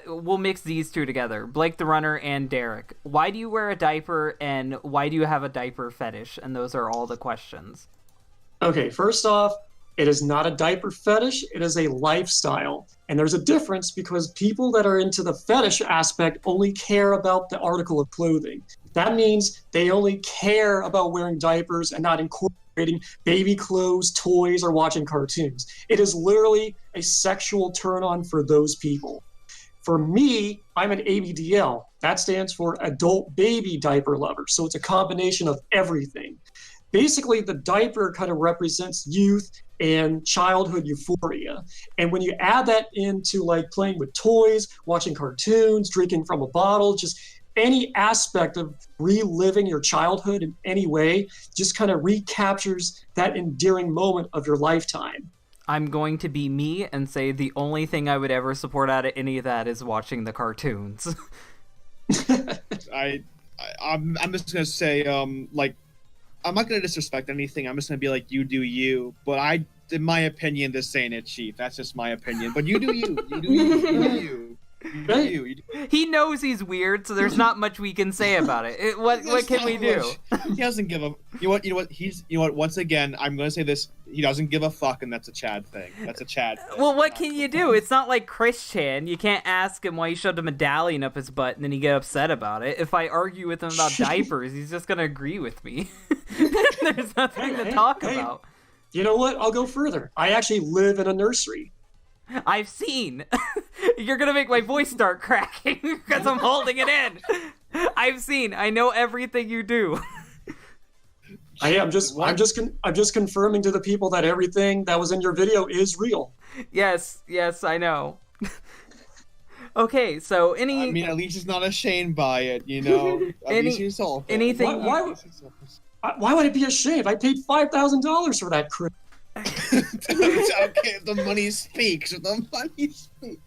we'll mix these two together. Blake the Runner and Derek. Why do you wear a diaper, and why do you have a diaper fetish? And those are all the questions. Okay, first off, it is not a diaper fetish, it is a lifestyle. And there's a difference because people that are into the fetish aspect only care about the article of clothing. That means they only care about wearing diapers and not incorporating baby clothes, toys, or watching cartoons. It is literally a sexual turn-on for those people. For me, I'm an ABDL. That stands for Adult Baby Diaper Lover. So it's a combination of everything. Basically, the diaper kind of represents youth and childhood euphoria. And when you add that into like playing with toys, watching cartoons, drinking from a bottle, just any aspect of reliving your childhood in any way just kind of recaptures that endearing moment of your lifetime. I'm going to be me and say the only thing I would ever support out of any of that is watching the cartoons. I'm just gonna say I'm not gonna disrespect anything. I'm just gonna be like, you do you. But in my opinion, this ain't it, Chief. That's just my opinion. But you do you. You do you. You do you. You do you. You do you. He knows he's weird, so there's not much we can say about it. What can we do? He doesn't give a. You know what? Once again, I'm gonna say this. He doesn't give a fuck, and that's a Chad thing. That's a Chad thing. Well, what can you do? It's not like Chris Chan. You can't ask him why he shoved a medallion up his butt and then he get upset about it. If I argue with him about diapers, he's just gonna agree with me. There's nothing to talk about. You know what? I'll go further. I actually live in a nursery. I've seen. You're gonna make my voice start cracking because I'm holding it in. I've seen. I know everything you do. I'm just confirming to the people that everything that was in your video is real. Yes, I know. Okay, so I mean, at least he's not ashamed by it, you know. At least he's all. Anything? Why would it be a shame? I paid $5,000 for that crap. Okay, the money speaks. The money speaks.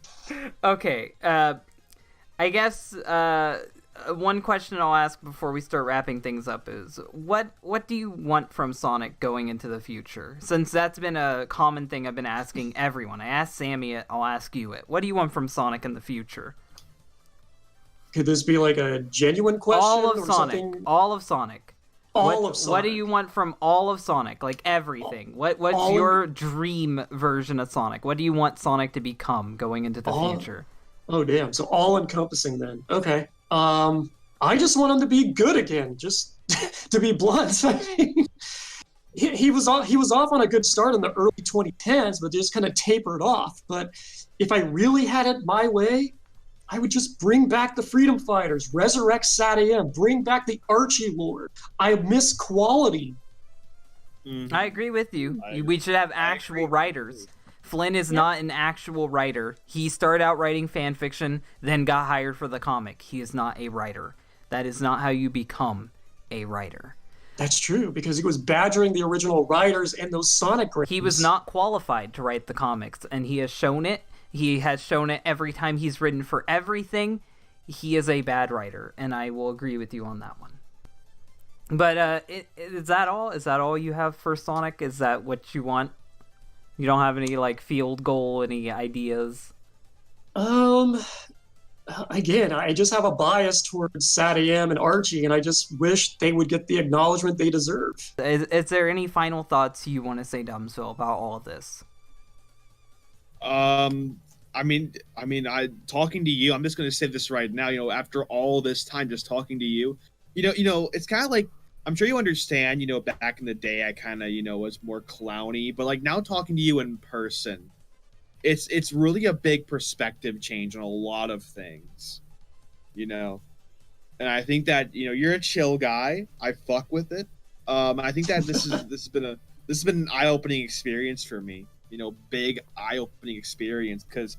Okay, I guess one question I'll ask before we start wrapping things up is, what do you want from Sonic going into the future? Since that's been a common thing I've been asking everyone. I asked Sammy it, I'll ask you it. What do you want from Sonic in the future? Could this be like a genuine question? All of or Sonic. something? All of Sonic. All of Sonic. What do you want from all of Sonic? Like everything. What's your dream version of Sonic? What do you want Sonic to become going into the future? Oh damn! So all encompassing then. Okay. I just want him to be good again. Just to be blunt. I mean, he was off on a good start in the early 2010s, but just kind of tapered off. But if I really had it my way, I would just bring back the Freedom Fighters, resurrect Sadia, bring back the Archie Lord. I miss quality. I agree with you. We should have actual writers. Flynn is not an actual writer. He started out writing fan fiction, then got hired for the comic. He is not a writer. That is not how you become a writer. That's true, because he was badgering the original writers and those Sonic games. He was not qualified to write the comics, and he has shown it. He has shown it every time he's written for everything. He is a bad writer, and I will agree with you on that one. But is that all? Is that all you have for Sonic? Is that what you want? You don't have any, like, field goal, any ideas? Again, I just have a bias towards Sadia and Archie, and I just wish they would get the acknowledgement they deserve. Is there any final thoughts you want to say, Dumbsville, about all of this? Talking to you, I'm just gonna say this right now. You know, after all this time, just talking to you, it's kind of like, I'm sure you understand. You know, back in the day, I kind of, was more clowny, but like now talking to you in person, it's really a big perspective change on a lot of things, and I think that you're a chill guy. I fuck with it. I think that this has been an eye-opening experience for me. Big eye-opening experience, because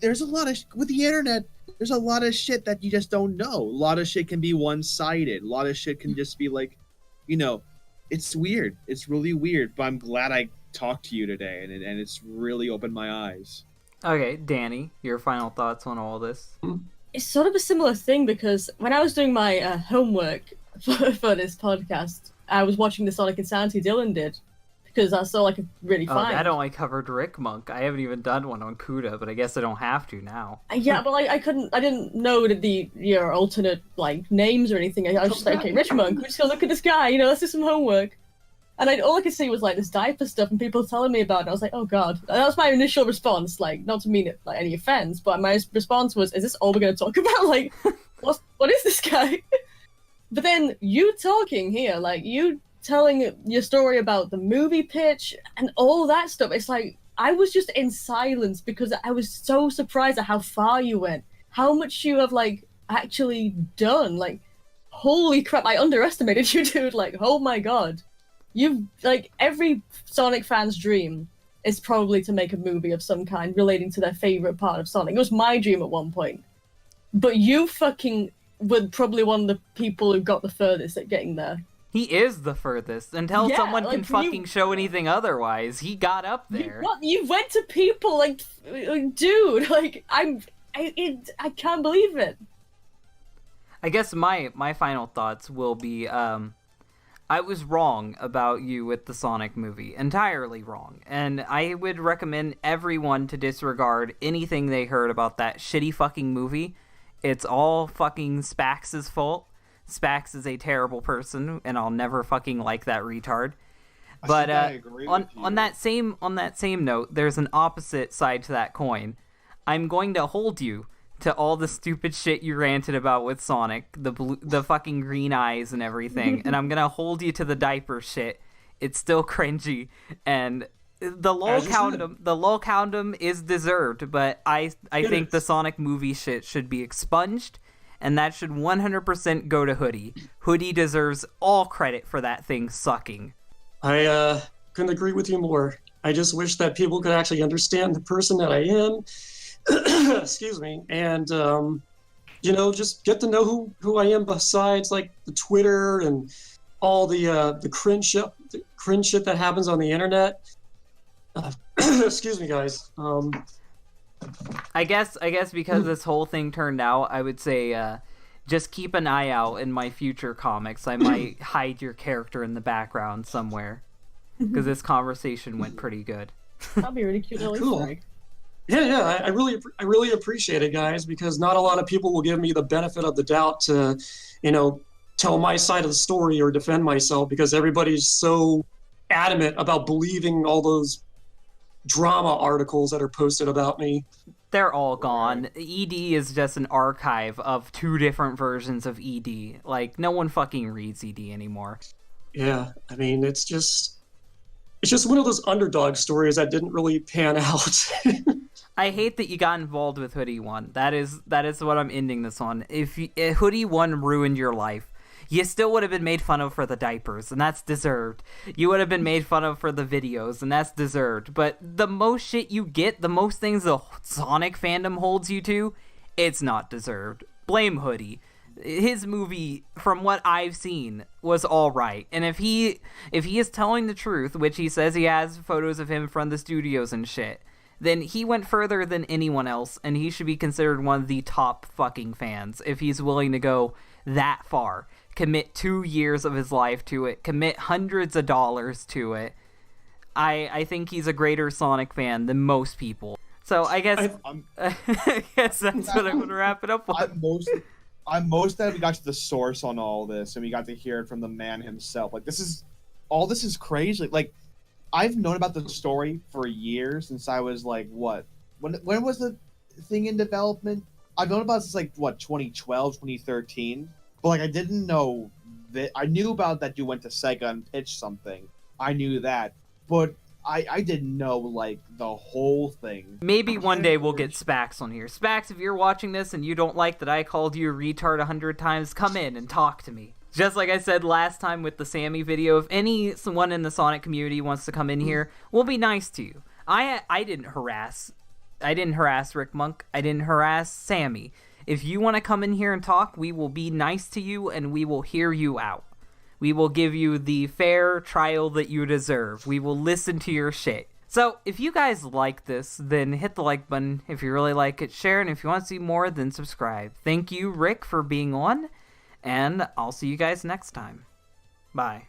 there's a lot of with the internet. There's a lot of shit that you just don't know. A lot of shit can be one-sided. A lot of shit can just be like, it's weird. It's really weird. But I'm glad I talked to you today, and it's really opened my eyes. Okay, Danny, your final thoughts on all this? It's sort of a similar thing, because when I was doing my homework for this podcast, I was watching the Sonic Insanity Dylan did, because that's all I could really find. That only covered Rick Monk. I haven't even done one on Kuta, but I guess I don't have to now. Yeah, but I didn't know that your alternate names or anything. I was just like, okay, Rich Monk, we're just gonna look at this guy, let's do some homework. And all I could see was this diaper stuff and people telling me about it. I was like, oh god. And that was my initial response, not to mean it any offense, but my response was, is this all we're gonna talk about? What is this guy? But then you talking here, you telling your story about the movie pitch and all that stuff, it's like I was just in silence because I was so surprised at how far you went, how much you have actually done. Holy crap, I underestimated you, dude. Oh my god. You've every Sonic fan's dream is probably to make a movie of some kind relating to their favorite part of Sonic. It was my dream at one point, but you fucking were probably one of the people who got the furthest at getting there. He is the furthest. Until someone can fucking show anything otherwise, he got up there. You went to people dude, I can't believe it. I guess my final thoughts will be, I was wrong about you with the Sonic movie. Entirely wrong. And I would recommend everyone to disregard anything they heard about that shitty fucking movie. It's all fucking Spax's fault. Spax is a terrible person, and I'll never fucking like that retard. But on that same note, there's an opposite side to that coin. I'm going to hold you to all the stupid shit you ranted about with Sonic, the fucking green eyes and everything, and I'm gonna hold you to the diaper shit. It's still cringy, and the lol count is deserved, but I think the Sonic movie shit should be expunged, and that should 100% go to Hoodie. Hoodie deserves all credit for that thing sucking. I couldn't agree with you more. I just wish that people could actually understand the person that I am. Excuse me, and just get to know who I am besides the Twitter and all the cringe shit that happens on the internet. Excuse me, guys. I guess because this whole thing turned out, I would say just keep an eye out in my future comics. I might hide your character in the background somewhere, because this conversation went pretty good. That'd be really cute. Cool. Yeah, I really appreciate it, guys, because not a lot of people will give me the benefit of the doubt to, tell my side of the story or defend myself, because everybody's so adamant about believing all those drama articles that are posted about me. They're all gone. ED is just an archive of 2 different versions of ED. No one fucking reads ED anymore. Yeah, I mean, it's just one of those underdog stories that didn't really pan out. I hate that you got involved with Hoodie 1. That is what I'm ending this on. If Hoodie 1 ruined your life, you still would have been made fun of for the diapers, and that's deserved. You would have been made fun of for the videos, and that's deserved. But the most shit you get, the most things the Sonic fandom holds you to, it's not deserved. Blame Hoodie. His movie, from what I've seen, was all right. And if he is telling the truth, which he says he has photos of him from the studios and shit, then he went further than anyone else, and he should be considered one of the top fucking fans if he's willing to go that far. Commit 2 years of his life to it. Commit hundreds of dollars to it. I think he's a greater Sonic fan than most people. So I guess I guess that's what I'm gonna wrap it up with. I'm most that we got to the source on all this, and we got to hear it from the man himself. Like, this is crazy. Like, I've known about the story for years, since I was like, what? When was the thing in development? I've known about this like, what, 2012, 2013? But like, I didn't know that. I knew about that dude went to Sega and pitched something. I knew that, but I didn't know like the whole thing. Maybe one day we'll get Spax on here. Spax, if you're watching this and you don't like that I called you a retard 100 times, come in and talk to me. Just like I said last time with the Sammy video, if anyone in the Sonic community wants to come in here, we'll be nice to you. I didn't harass Rick Monk. I didn't harass Sammy. If you want to come in here and talk, we will be nice to you and we will hear you out. We will give you the fair trial that you deserve. We will listen to your shit. So, if you guys like this, then hit the like button. If you really like it, share. And if you want to see more, then subscribe. Thank you, Rick, for being on. And I'll see you guys next time. Bye.